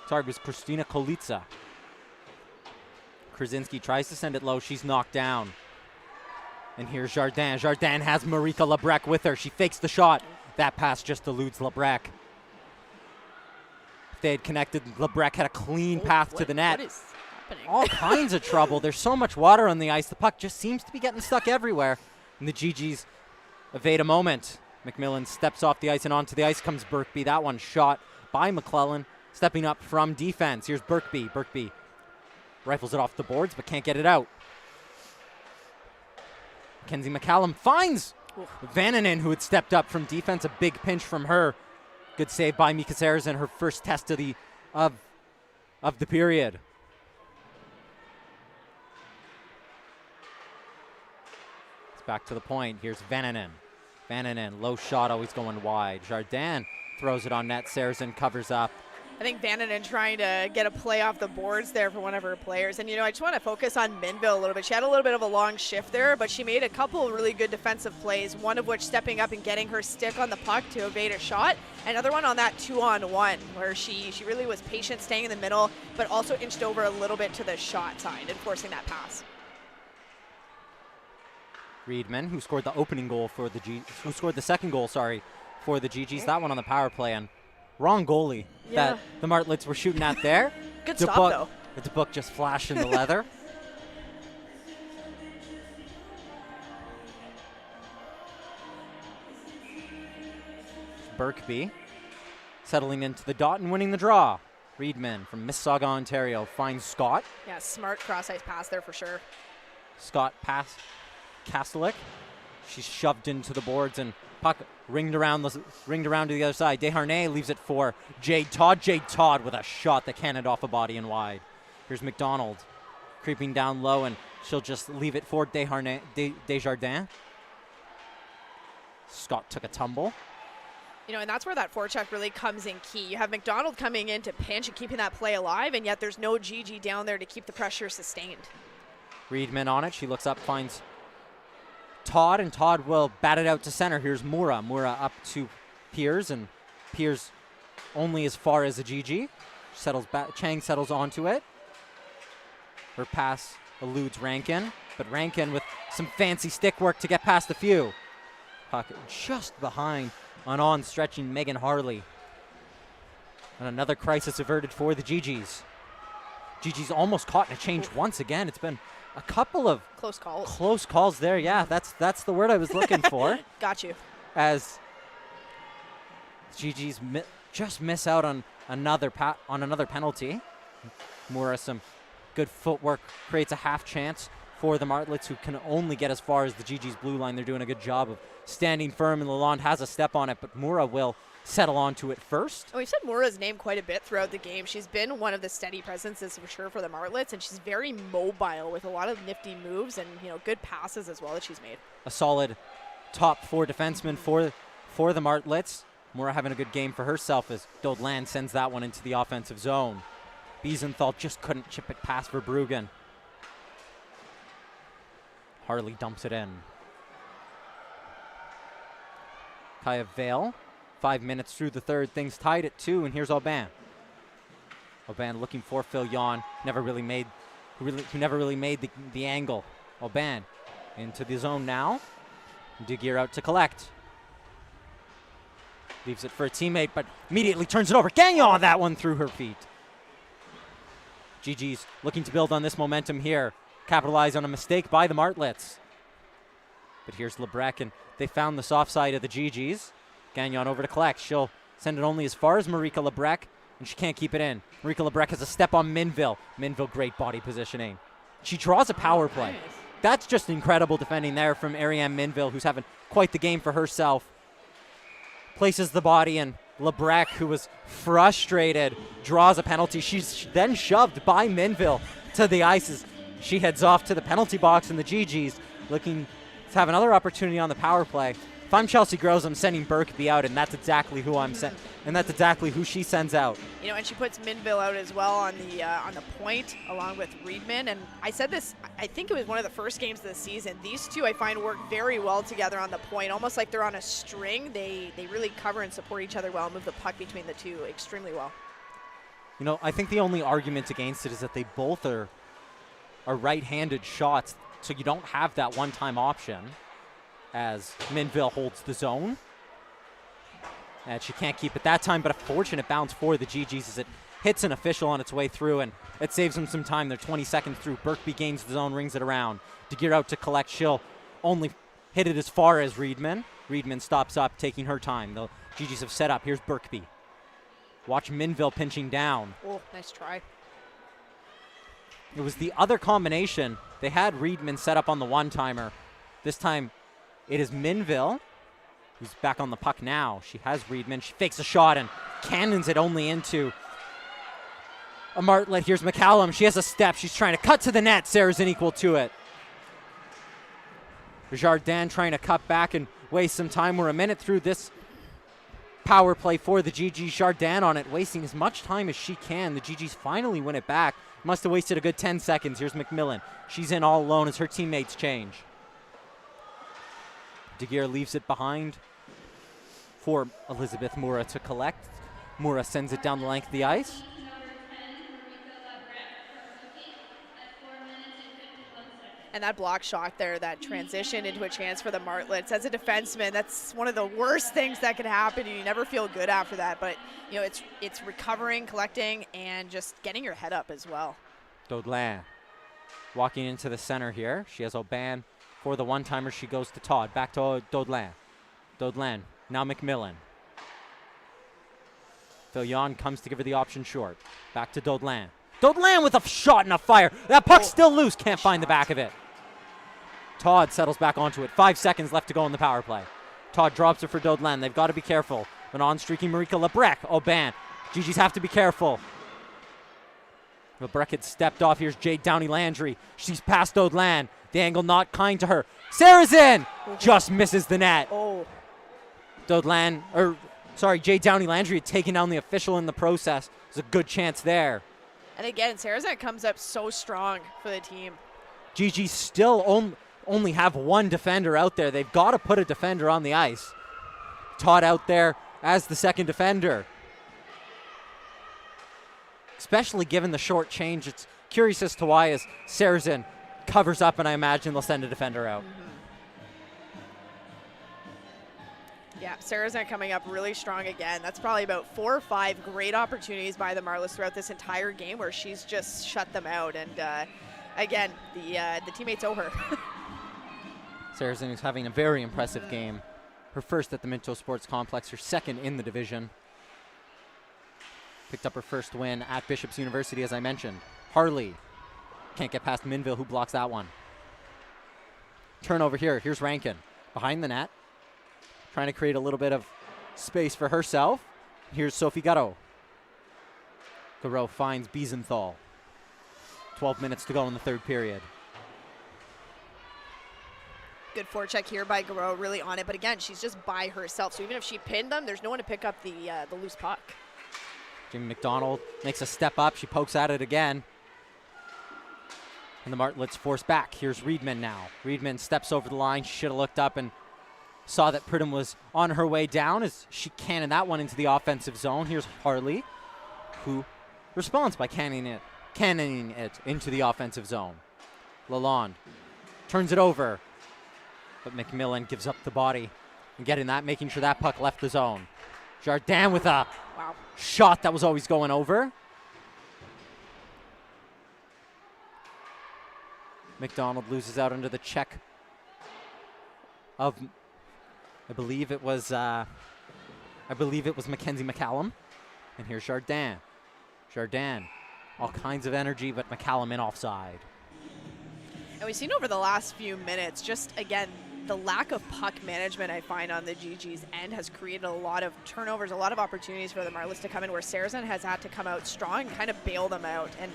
Sorry, it was Christina Kolitsa. Krasinski tries to send it low. She's knocked down. And here's Jardin. Jardin has Marika Lebrec with her. She fakes the shot. That pass just eludes Lebrec. If they had connected, Lebrec had a clean path to the net. What is happening? All kinds of trouble. There's so much water on the ice. The puck just seems to be getting stuck everywhere. And the GGs evade a moment. McMillan steps off the ice, and onto the ice comes Birkby. That one shot by McClellan, stepping up from defense. Here's Birkby. Birkby rifles it off the boards, but can't get it out. Kenzie McCallum finds Vananen, who had stepped up from defense. A big pinch from her. Good save by Mika Sarrazin, her first test of the period. It's back to the point. Here's Vananen. Vananen, low shot, always going wide. Jardin throws it on net. Sarrazin covers up. I think Vananen trying to get a play off the boards there for one of her players. And, I just want to focus on Minville a little bit. She had a little bit of a long shift there, but she made a couple really good defensive plays, one of which stepping up and getting her stick on the puck to evade a shot. Another one on that 2-on-1 where she really was patient, staying in the middle, but also inched over a little bit to the shot side and forcing that pass. Reedman, who scored the opening goal for the who scored the second goal, for the GGs. That one on the power play, and wrong goalie that the Martlets were shooting at there. Good stop, though. The book just flashed in the leather. Birkby settling into the dot and winning the draw. Reedman from Mississauga, Ontario finds Scott. Yeah, smart cross-ice pass there for sure. Scott pass Kastelik. She's shoved into the boards, and puck ringed around to the other side. Desharnais leaves it for Jade Todd. Jade Todd with a shot that cannoned off a body and wide. Here's McDonald creeping down low, and she'll just leave it for Desjardins. Scott took a tumble. And that's where that forecheck really comes in key. You have McDonald coming in to pinch and keeping that play alive, and yet there's no GG down there to keep the pressure sustained. Reedman on it. She looks up, finds Todd, and Todd will bat it out to center. Here's Mura. Mura up to Piers, and Piers only as far as a GG. Settles back. Chang settles onto it. Her pass eludes Rankin, but Rankin with some fancy stick work to get past the few. Puck just behind on stretching Megan Harley. And another crisis averted for the GGs. GG's almost caught in a change once again. It's been a couple of close calls there. Yeah, that's the word I was looking for. Got you. As GG's just miss out on another penalty. Mura, some good footwork, creates a half chance for the Martlets, who can only get as far as the GG's blue line. They're doing a good job of standing firm, and Lalonde has a step on it, but Mura will settle onto it first. We've said Mura's name quite a bit throughout the game. She's been one of the steady presences for sure for the Martlets, and she's very mobile with a lot of nifty moves and good passes as well that she's made. A solid top 4 defenseman for the Martlets. Mora having a good game for herself as Dodland sends that one into the offensive zone. Biesenthal just couldn't chip it past Verbruggen. Harley dumps it in. Kaya Vale, 5 minutes through the third, things tied at 2, and here's Aubin. Aubin looking for Phil Yon, who never really made the angle. Aubin into the zone now. De Geer out to collect. Leaves it for a teammate, but immediately turns it over. Gagnon, that one through her feet. GG's looking to build on this momentum here. Capitalize on a mistake by the Martlets. But here's Lebrec, and they found the soft side of the GG's. Gagnon over to collect. She'll send it only as far as Marika Lebrec, and she can't keep it in. Marika Lebrec has a step on Minville. Minville, great body positioning. She draws a power play. Nice. That's just incredible defending there from Ariane Minville, who's having quite the game for herself. Places the body, and Lebrec, who was frustrated, draws a penalty. She's then shoved by Minville to the ice as she heads off to the penalty box, and the GG's looking to have another opportunity on the power play. If I'm Chelsea Groves, I'm sending Burkby out, and that's exactly who and that's exactly who she sends out. You know, and she puts Minville out as well on the point, along with Reedman. And I said this, I think it was one of the first games of the season. These two I find work very well together on the point, almost like they're on a string. They really cover and support each other well, and move the puck between the two extremely well. You know, I think the only argument against it is that they both are right-handed shots, so you don't have that one-time option as Minville holds the zone. And she can't keep it that time, but a fortunate bounce for the GG's as it hits an official on its way through, and it saves them some time. They're 20 seconds through. Burkby gains the zone, rings it around. De Geer out to collect. She'll only hit it as far as Reedman. Reedman stops up, taking her time. The GG's have set up. Here's Burkby. Watch Minville pinching down. Oh, nice try. It was the other combination. They had Reedman set up on the one-timer. This time it is Minville who's back on the puck now. She has Reedman. She fakes a shot and cannons it only into a Martlet. Here's McCallum. She has a step. She's trying to cut to the net. Sarah's unequal to it. Jardin trying to cut back and waste some time. We're a minute through this power play for the GG. Jardin on it, wasting as much time as she can. The GG's finally win it back. Must have wasted a good 10 seconds. Here's McMillan. She's in all alone as her teammates change. De Geer leaves it behind for Elizabeth Mura to collect. Mura sends it down the length of the ice. And that block shot there, that transition into a chance for the Martlets. As a defenseman, that's one of the worst things that could happen. You never feel good after that, but you know it's recovering, collecting, and just getting your head up as well. Dodlin walking into the center here. She has Aubin for the one-timer. She goes to Todd. Back to Dodlin. Dodlin, now McMillan. Filion comes to give her the option short. Back to Dodlin. Dodlin with a shot and a fire. That puck's still loose. Can't find the back of it. Todd settles back onto it. 5 seconds left to go in the power play. Todd drops it for Dodlin. They've got to be careful. An on-streaking Marika Lebrec. Aubin. GG's have to be careful. Lebrec had stepped off. Here's Jade Downey-Landry. She's past Dodlin. The angle not kind to her. Sarah's in. Just misses the net. Oh. Jade Downey-Landry had taken down the official in the process. There's a good chance there. And again, Sarah's comes up so strong for the team. GG still only have one defender out there. They've got to put a defender on the ice. Todd out there as the second defender. Especially given the short change, it's curious as to why, as Sarazin covers up, and I imagine they'll send a defender out. Mm-hmm. Yeah, Sarazin coming up really strong again. That's probably about 4 or 5 great opportunities by the Marlies throughout this entire game where she's just shut them out. And again, the teammates owe her. Sarazin is having a very impressive game. Her first at the Minto Sports Complex, her second in the division. Picked up her first win at Bishop's University, as I mentioned. Harley can't get past Minville, who blocks that one. Turnover here. Here's Rankin behind the net, trying to create a little bit of space for herself. Here's Sophie Garreau. Garreau finds Biesenthal. 12 minutes to go in the third period. Good forecheck here by Garreau, really on it. But again, she's just by herself. So even if she pinned them, there's no one to pick up the loose puck. Jamie McDonald makes a step up. She pokes at it again. And the Martlets force back. Here's Reedman now. Reedman steps over the line. She should have looked up and saw that Pridham was on her way down as she cannoned that one into the offensive zone. Here's Harley, who responds by cannoning it into the offensive zone. Lalonde turns it over, but McMillan gives up the body and getting that, making sure that puck left the zone. Jardin with a shot that was always going over. McDonald loses out under the check of, I believe it was Mackenzie McCallum. And here's Jardin. Jardin, all kinds of energy, but McCallum in offside. And we've seen over the last few minutes, just again, the lack of puck management I find on the GG's end has created a lot of turnovers, a lot of opportunities for the Martlets to come in where Saracen has had to come out strong and kind of bail them out. And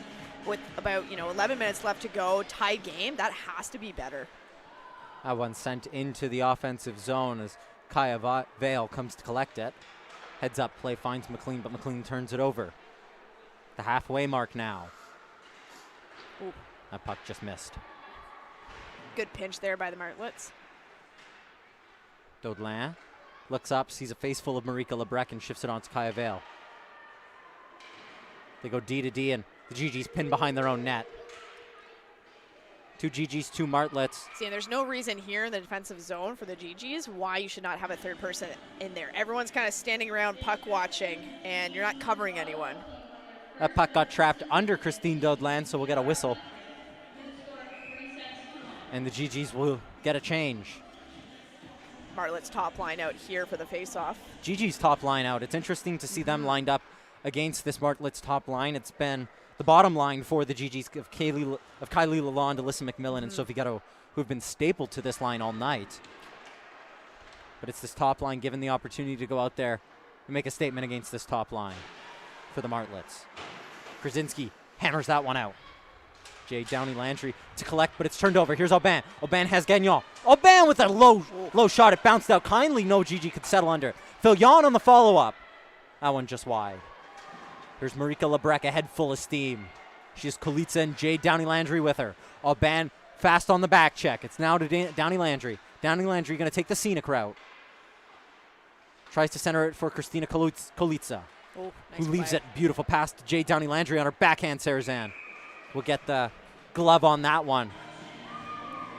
with about 11 minutes left to go, tied game, that has to be better. That one sent into the offensive zone as Kaya Vale comes to collect it. Heads up play, finds McLean, but McLean turns it over. The halfway mark now. Ooh. That puck just missed. Good pinch there by the Martlets. Daudelin looks up, sees a face full of Marika Lebrec and shifts it on to Kaya Vale. They go D to D and the GG's pinned behind their own net. 2 GG's, 2 Martlets. See, and there's no reason here in the defensive zone for the GG's why you should not have a third person in there. Everyone's kind of standing around puck watching, and you're not covering anyone. That puck got trapped under Christine Daudelin, so we'll get a whistle. And the GG's will get a change. Martlet's top line out here for the face-off. GG's top line out. It's interesting to see them lined up against this Martlet's top line. It's been the bottom line for the GG's of Kylie Lalonde, Alyssa McMillan, and Sophie Gutto, who have been stapled to this line all night. But it's this top line given the opportunity to go out there and make a statement against this top line for the Martlets. Krasinski hammers that one out. Jay Downey-Landry to collect, but it's turned over. Here's Aubin. Aubin has Gagnon. Aubin with a low shot. It bounced out kindly. No GG could settle under. Filion on the follow-up. That one just wide. Here's Marika Lebrec, a head full of steam. She has Kulitsa and Jay Downey-Landry with her. Aubin fast on the back check. It's now to Downey-Landry. Downey-Landry going to take the scenic route. Tries to center it for Christina Kulitsa, Nice who leaves play. it beautiful pass to Jay Downey-Landry on her backhand. Sarazan will get the glove on that one.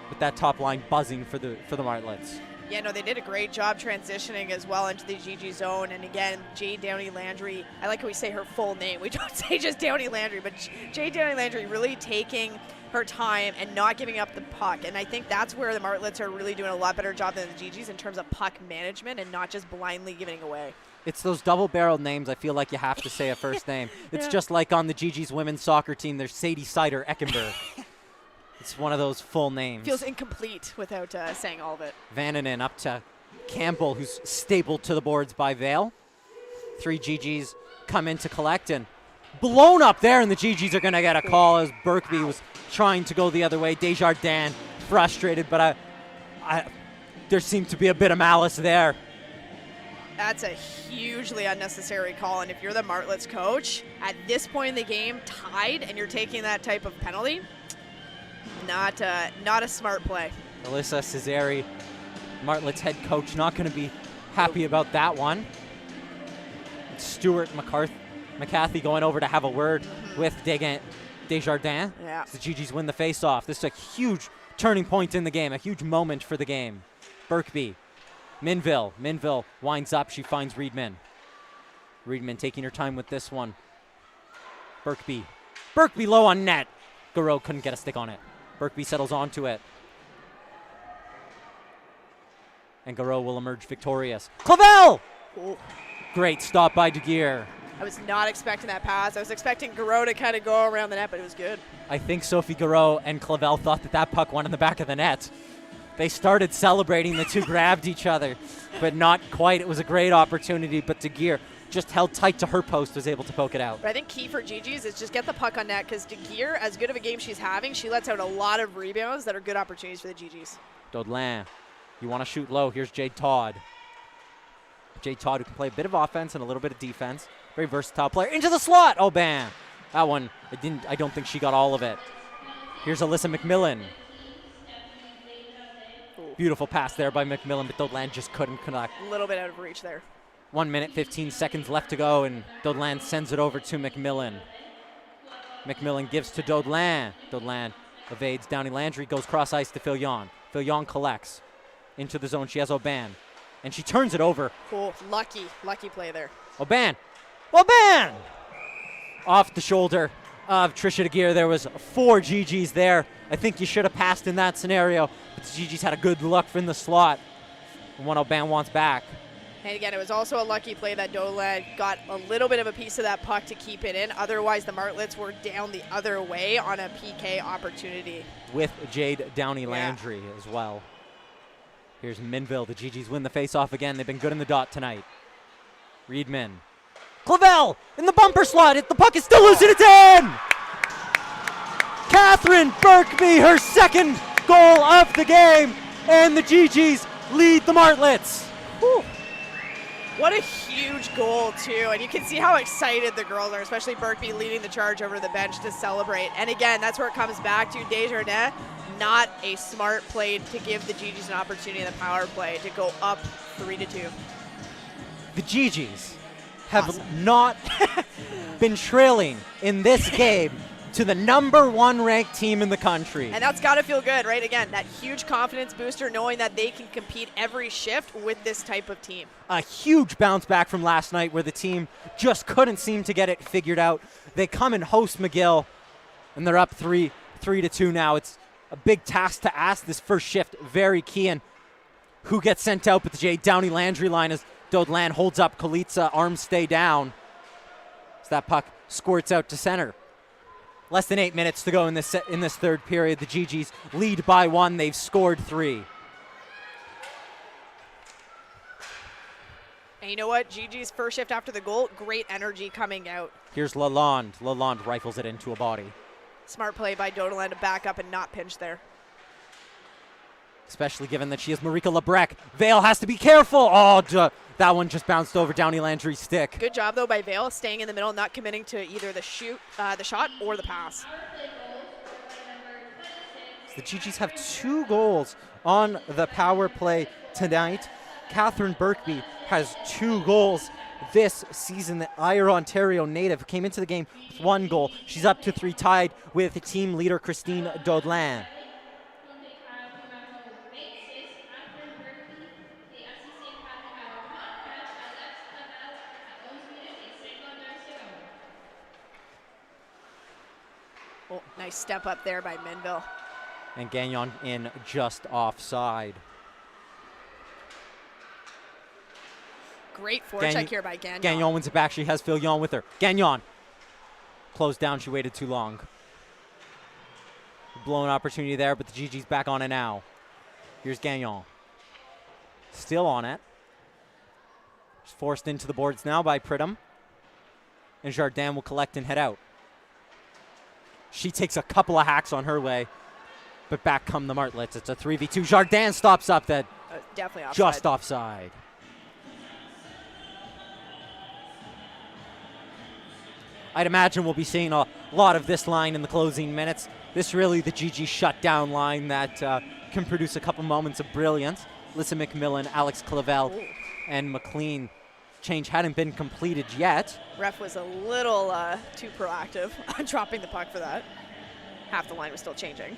With that top line buzzing for the Martlets. Yeah, no, they did a great job transitioning as well into the GG zone. And again, Jay Downey-Landry, I like how we say her full name. We don't say just Downey-Landry, but Jay Downey-Landry really taking her time and not giving up the puck. And I think that's where the Martlets are really doing a lot better job than the GG's in terms of puck management and not just blindly giving away. It's those double-barreled names. I feel like you have to say a first name. It's just like on the GG's women's soccer team, there's Sadie Sider Eckenberg. It's one of those full names. Feels incomplete without saying all of it. Vananen up to Campbell, who's stapled to the boards by Vale. 3 GG's come in to collect and blown up there, and the GG's are going to get a call as Berkby was trying to go the other way. Desjardins frustrated, but there seemed to be a bit of malice there. That's a hugely unnecessary call, and if you're the Martlets coach, at this point in the game, tied, and you're taking that type of penalty, not a smart play. Alyssa Cesari, Martlets head coach, not going to be happy about that one. Stuart McCarthy going over to have a word with Desjardins. Yeah. The GG's win the face-off. This is a huge turning point in the game, a huge moment for the game. Berkby. Minville winds up. She finds Reedman. Reedman taking her time with this one. Berkby low on net. Garreau couldn't get a stick on it. Berkby settles onto it. And Garreau will emerge victorious. Clavel! Ooh. Great stop by DeGear. I was not expecting that pass. I was expecting Garreau to kind of go around the net, but it was good. I think Sophie Garreau and Clavel thought that puck went in the back of the net. They started celebrating. The two grabbed each other, but not quite. It was a great opportunity, but DeGear just held tight to her post, was able to poke it out. But I think key for Gigi's is just get the puck on net, because DeGear, as good of a game she's having, she lets out a lot of rebounds that are good opportunities for the Gigi's. Daudelin, you want to shoot low. Here's Jade Todd. Jade Todd, who can play a bit of offense and a little bit of defense. Very versatile player. Into the slot. Oh, bam. That one, I don't think she got all of it. Here's Alyssa McMillan. Beautiful pass there by McMillan, but Daudelin just couldn't connect. A little bit out of reach there. 1 minute, 15 seconds left to go, and Daudelin sends it over to McMillan. McMillan gives to Daudelin. Daudelin evades Downey Landry, goes cross ice to Filion. Filion collects into the zone. She has Aubin, and she turns it over. Cool. Lucky play there. Aubin! Off the shoulder of Trisha DeGear. There was 4 GGs there. I think you should have passed in that scenario, but the GGs had a good look from the slot. And one Aubin wants back. And again, it was also a lucky play that Daudelin got a little bit of a piece of that puck to keep it in. Otherwise, the Martlets were down the other way on a PK opportunity. With Jade Downey Landry as well. Here's Minville. The GGs win the face-off again. They've been good in the dot tonight. Reedman. Clavel in the bumper slot. The puck is still loose and it's in! Catherine Birkby, her second goal of the game. And the GGs lead the Martlets. Whew. What a huge goal, too. And you can see how excited the girls are, especially Birkby leading the charge over the bench to celebrate. And again, that's where it comes back to Desjardins. Not a smart play to give the GGs an opportunity in the power play to go up 3-2. The GGs have not been trailing in this game to the #1 ranked team in the country. And that's got to feel good, right? Again, that huge confidence booster knowing that they can compete every shift with this type of team. A huge bounce back from last night where the team just couldn't seem to get it figured out. They come and host McGill, and they're up 3-2 now. It's a big task to ask this first shift. Very key. And who gets sent out? But the Jade Downey Landry line as Daudelin holds up Kalitsa, arms stay down. As that puck squirts out to center. Less than 8 minutes to go in this third period. The GGs lead by 1. They've scored 3. And you know what? GG's first shift after the goal, great energy coming out. Here's Lalonde. Lalonde rifles it into a body. Smart play by Daudelin to back up and not pinch there. Especially given that she is Marika Lebrec. Vale has to be careful. Oh, that one just bounced over Downey Landry's stick. Good job, though, by Vale, staying in the middle, not committing to either the shot or the pass. The GGs have 2 goals on the power play tonight. Catherine Birkby has 2 goals this season. The Ayr, Ontario native came into the game with 1 goal. She's up to 3, tied with team leader Christine Daudelin. Oh, nice step up there by Minville. And Gagnon in just offside. Great forecheck here by Gagnon. Gagnon wins it back. She has Filion with her. Gagnon. Closed down. She waited too long. Blown opportunity there, but the GG's back on it now. Here's Gagnon. Still on it. She's forced into the boards now by Pridham. And Jardin will collect and head out. She takes a couple of hacks on her way, but back come the Martlets. It's a 3v2. Jardin stops up that. Definitely offside. Just offside. I'd imagine we'll be seeing a lot of this line in the closing minutes. This really the GG shutdown line that can produce a couple moments of brilliance. Alyssa McMillan, Alex Clavel, and McLean. Change hadn't been completed yet. Ref was a little too proactive on dropping the puck for that. Half the line was still changing.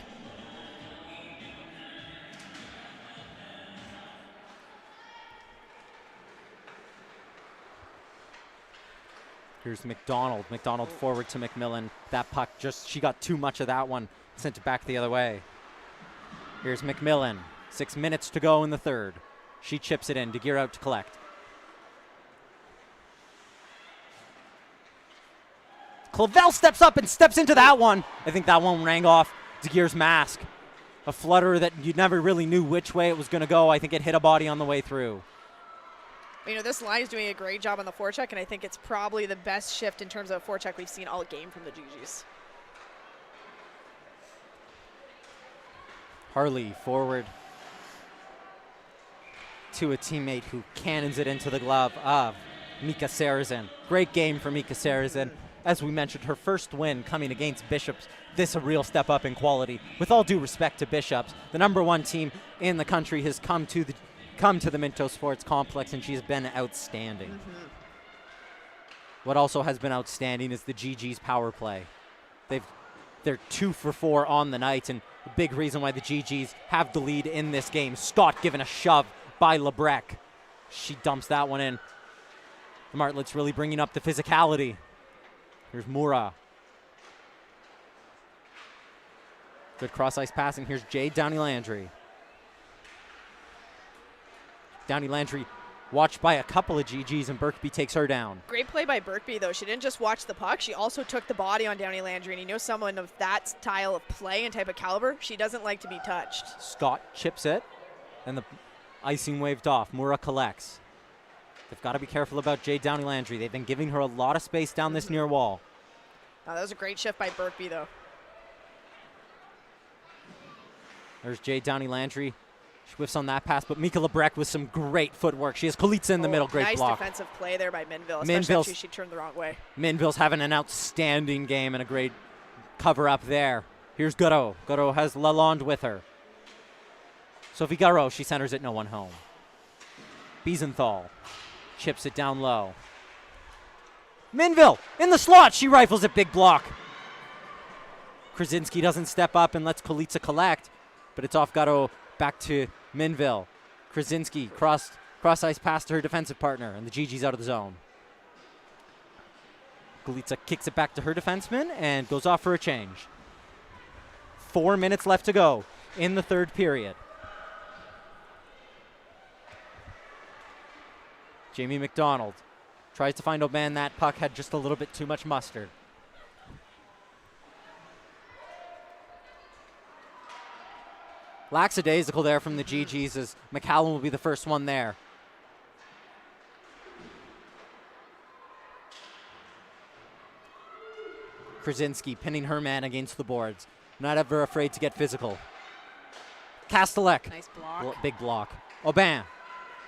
Here's McDonald. McDonald forward to McMillan. That puck she got too much of that one. Sent it back the other way. Here's McMillan. 6 minutes to go in the third. She chips it in. DeGear out to collect. Clavel steps up and steps into that one. I think that one rang off DeGear's mask. A flutter that you never really knew which way it was going to go. I think it hit a body on the way through. You know, this line is doing a great job on the forecheck, and I think it's probably the best shift in terms of forecheck we've seen all game from the GGs. Harley forward to a teammate who cannons it into the glove of Mika Sarazen. Great game for Mika Sarazen. As we mentioned, her first win coming against Bishops. This a real step up in quality. With all due respect to Bishops, the #1 team in the country has come to the Minto Sports Complex, and she's been outstanding. What also has been outstanding is the GG's power play. They're 2 for 4 on the night, and a big reason why the GGs have the lead in this game. Scott given a shove by Lebrec. She dumps that one in. The Martlets really bringing up the physicality. Here's Mura. Good cross-ice passing. Here's Jade Downey-Landry. Downey-Landry watched by a couple of GGs, and Birkby takes her down. Great play by Birkby, though. She didn't just watch the puck. She also took the body on Downey-Landry, and you know someone of that style of play and type of caliber, she doesn't like to be touched. Scott chips it, and the icing waved off. Mura collects. They've got to be careful about Jade Downey-Landry. They've been giving her a lot of space down this near wall. Oh, that was a great shift by Birkby, though. There's Jade Downey-Landry. She whiffs on that pass, but Mika Lebrec with some great footwork. She has Kolitsa in the middle. Great nice block. Nice defensive play there by Minville, especially after she turned the wrong way. Minville's having an outstanding game and a great cover up there. Here's Garo. Garo has Lalonde with her. Sophie Garo, she centers it, no one home. Biesenthal chips it down low. Minville in the slot. She rifles it, big block. Krasinski doesn't step up and lets Kolitsa collect, but it's off Garo back to Minville. Krasinski cross-ice pass to her defensive partner, and the GG's out of the zone. Kolitsa kicks it back to her defenseman and goes off for a change. 4 minutes left to go in the third period. Jamie McDonald tries to find Oban. That puck had just a little bit too much mustard. Lackadaisical there from the GGs as McCallum will be the first one there. Krasinski pinning her man against the boards. Not ever afraid to get physical. Kastelek. Nice block. Big block. Aubin.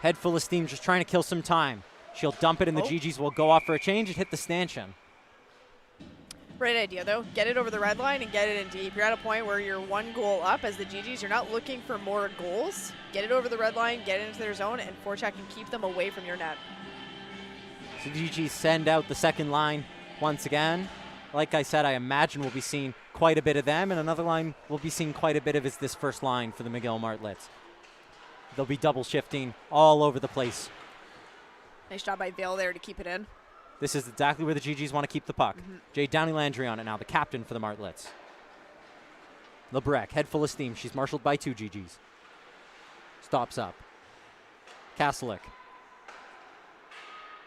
Head full of steam, just trying to kill some time. She'll dump it, and the GGs will go off for a change and hit the stanchion. Great idea, though. Get it over the red line and get it in deep. You're at a point where you're 1 goal up as the GGs. You're not looking for more goals. Get it over the red line, get it into their zone, and forecheck and keep them away from your net. So the GGs send out the second line once again. Like I said, I imagine we'll be seeing quite a bit of them, and another line we'll be seeing quite a bit of is this first line for the McGill Martlets. They'll be double shifting all over the place. Nice job by Vale there to keep it in. This is exactly where the GGs want to keep the puck. Jade Downey-Landry on it now, the captain for the Martlets. Lebrec, head full of steam. She's marshaled by 2 GGs. Stops up. Kastelek.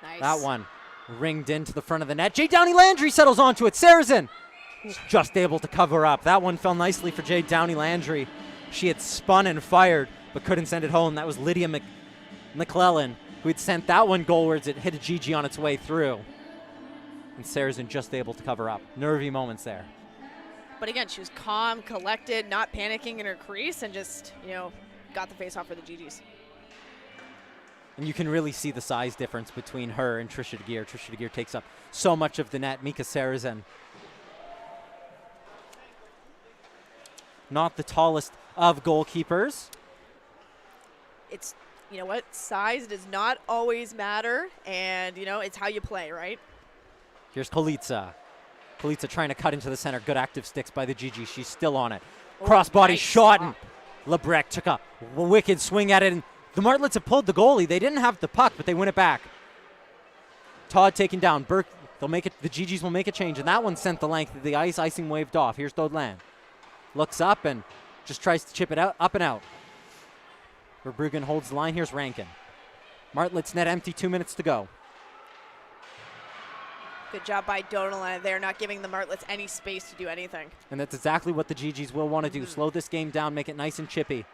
Nice. That one ringed into the front of the net. Jade Downey-Landry settles onto it. Sarazen just able to cover up. That one fell nicely for Jade Downey-Landry. She had spun and fired, but couldn't send it home. That was Lydia McClellan, who had sent that one goalwards. It hit a GG on its way through. And Sarazen just able to cover up. Nervy moments there. But again, she was calm, collected, not panicking in her crease, and just, got the face off for the GGs. And you can really see the size difference between her and Trisha DeGear. Trisha DeGear takes up so much of the net. Mika Sarazen, not the tallest of goalkeepers. It's, you know what, size does not always matter, and, it's how you play, right? Here's Kolitsa. Kolitsa trying to cut into the center. Good active sticks by the GG. She's still on it. Crossbody nice shot, and stop. Lebrec took a wicked swing at it, and the Martlets have pulled the goalie. They didn't have the puck, but they win it back. Todd taken down. Burke, they'll make it. The GGs will make a change, and that one sent the length of the ice. Icing waved off. Here's Dodlan. Looks up and just tries to chip it out, up and out. Verbruggen holds the line. Here's Rankin. Martlets net empty, 2 minutes to go. Good job by Donalan there, not giving the Martlets any space to do anything. And that's exactly what the GGs will want to do. Slow this game down, make it nice and chippy.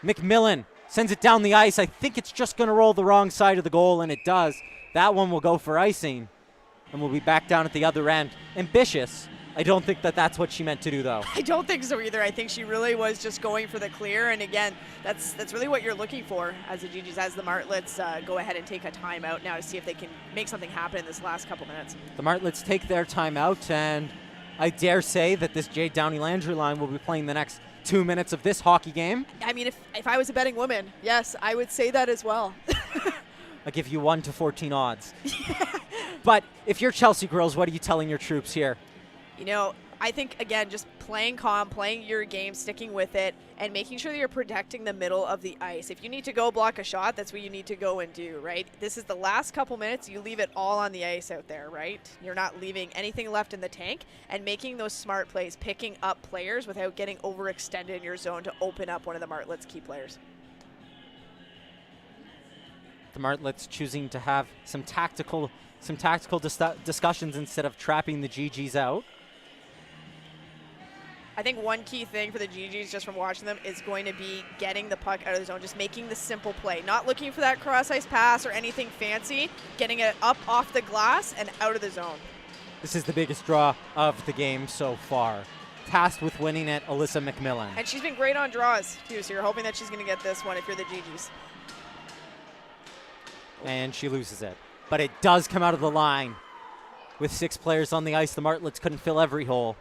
McMillan Sends it down the ice. I think it's just going to roll the wrong side of the goal, and it does. That one will go for icing, and we'll be back down at the other end. Ambitious. I don't think that that's what she meant to do, though. I don't think so either. I think she really was just going for the clear. And again, that's really what you're looking for as the GGs, as the Martlets go ahead and take a timeout now to see if they can make something happen in this last couple minutes. The Martlets take their timeout, and I dare say that this Jade Downey-Landry line will be playing the next 2 minutes of this hockey game. I mean, if I was a betting woman, yes, I would say that as well. I give you 1 to 14 odds. But if you're Chelsea girls, what are you telling your troops here? You know, I think, again, just playing calm, playing your game, sticking with it, and making sure that you're protecting the middle of the ice. If you need to go block a shot, that's what you need to go and do, right? This is the last couple minutes. You leave it all on the ice out there, right? You're not leaving anything left in the tank, and making those smart plays, picking up players without getting overextended in your zone to open up one of the Martlets' key players. The Martlets choosing to have some tactical discussions instead of trapping the GGs out. I think one key thing for the GGs, just from watching them, is going to be getting the puck out of the zone, just making the simple play. Not looking for that cross-ice pass or anything fancy, getting it up off the glass and out of the zone. This is the biggest draw of the game so far. Tasked with winning it, Alyssa McMillan. And she's been great on draws, too, so you're hoping that she's going to get this one if you're the GGs. And she loses it. But it does come out of the line. With 6 players on the ice, the Martlets couldn't fill every hole.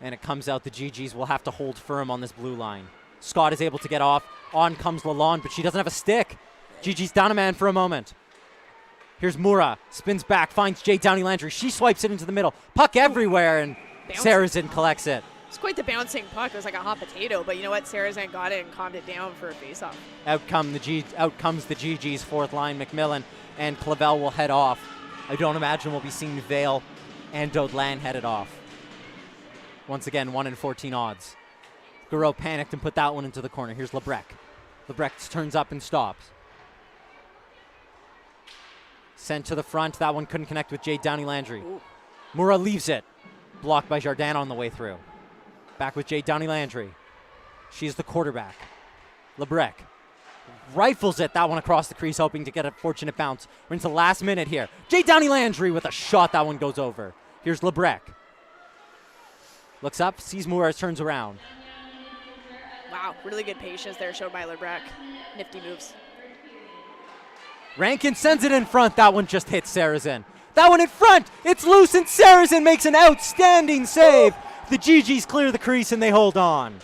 And it comes out, the GGs will have to hold firm on this blue line. Scott is able to get off. On comes Lalonde, but she doesn't have a stick. GG's down a man for a moment. Here's Mura, spins back, finds Jade Downey-Landry. She swipes it into the middle. Puck everywhere, and Sarrazin collects it. It's quite the bouncing puck. It was like a hot potato, but you know what? Sarrazin got it and calmed it down for a faceoff. Out comes the GG's fourth line, McMillan, and Clavel will head off. I don't imagine we'll be seeing Vale and Dodlan headed off. Once again, 1 in 14 odds. Garreau panicked and put that one into the corner. Here's Lebrec. Lebrec turns up and stops. Sent to the front. That one couldn't connect with Jade Downey-Landry. Mura leaves it. Blocked by Jardin on the way through. Back with Jade Downey-Landry. She's the quarterback. Lebrec rifles it. That one across the crease, hoping to get a fortunate bounce. We're into the last minute here. Jade Downey-Landry with a shot. That one goes over. Here's Lebrec. Looks up, sees Mura, turns around. Wow, really good patience there showed by Lebrec. Nifty moves. Rankin sends it in front. That one just hits Sarrazin. That one in front. It's loose, and Sarrazin makes an outstanding save. The GGs clear the crease, and they hold on.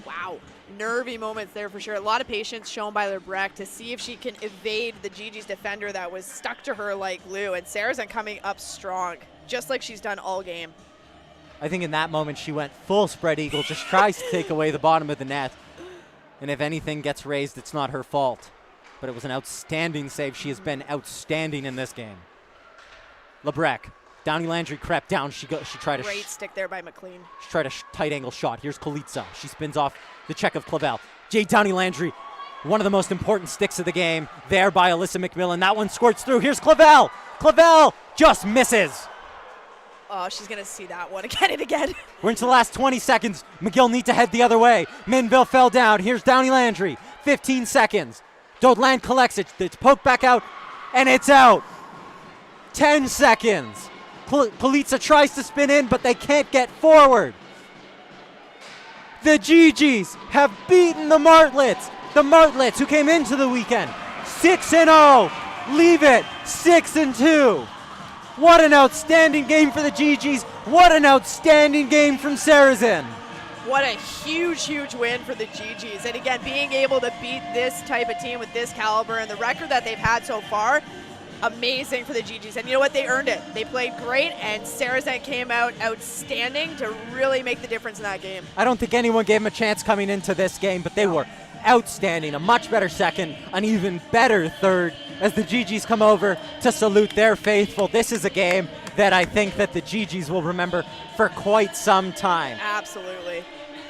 Wow, nervy moments there for sure. A lot of patience shown by Lebrec to see if she can evade the GG's defender that was stuck to her like glue. And Sarrazin coming up strong, just like she's done all game. I think in that moment she went full spread eagle, just tries to take away the bottom of the net. And if anything gets raised, it's not her fault. But it was an outstanding save. She has been outstanding in this game. Lebrec. Downey-Landry crept down. She tried a great stick there by McLean. She tried a tight angle shot. Here's Kulitsa. She spins off the check of Clavel. Jade Downey-Landry, one of the most important sticks of the game, there by Alyssa McMillan. That one squirts through. Here's Clavel. Clavel just misses. Oh, she's going to see that one again and again. We're into the last 20 seconds. McGill need to head the other way. Minville fell down. Here's Downey-Landry. 15 seconds. Dodlan collects it. It's poked back out, and it's out. 10 seconds. Kulitsa tries to spin in, but they can't get forward. The GGs have beaten the Martlets. The Martlets, who came into the weekend 6-0, leave it 6-2. What an outstanding game for the GGs. What an outstanding game from Sarrazin. What a huge, huge win for the GGs. And again, being able to beat this type of team with this caliber and the record that they've had so far, amazing for the GGs. And you know what? They earned it. They played great, and Sarrazin came out outstanding to really make the difference in that game. I don't think anyone gave them a chance coming into this game, but they were outstanding. A much better second, an even better third, as the GGs come over to salute their faithful. This is a game that I think that the GGs will remember for quite some time. Absolutely.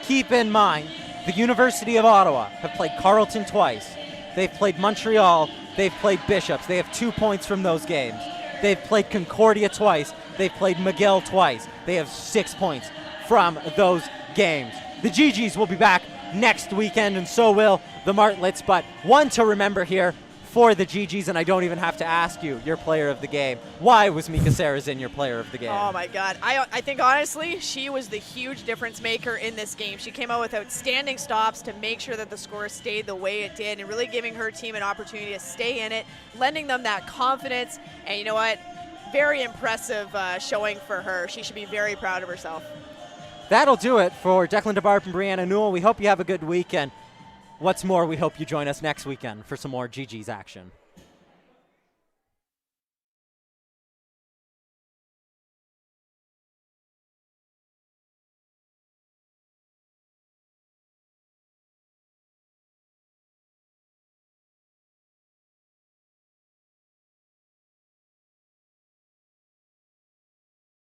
Keep in mind, the University of Ottawa have played Carleton twice. They've played Montreal. They've played Bishops. They have 2 points from those games. They've played Concordia twice. They've played McGill twice. They have 6 points from those games. The GGs will be back next weekend, and so will the Martlets. But one to remember here for the GGs, and I don't even have to ask you, your player of the game. Why was Mika Sarazin your player of the game? Oh my God. I think honestly, she was the huge difference maker in this game. She came out with outstanding stops to make sure that the score stayed the way it did and really giving her team an opportunity to stay in it, lending them that confidence. And you know what? Very impressive showing for her. She should be very proud of herself. That'll do it for Declan DeBarp and Brianna Newell. We hope you have a good weekend. What's more, we hope you join us next weekend for some more GG's action.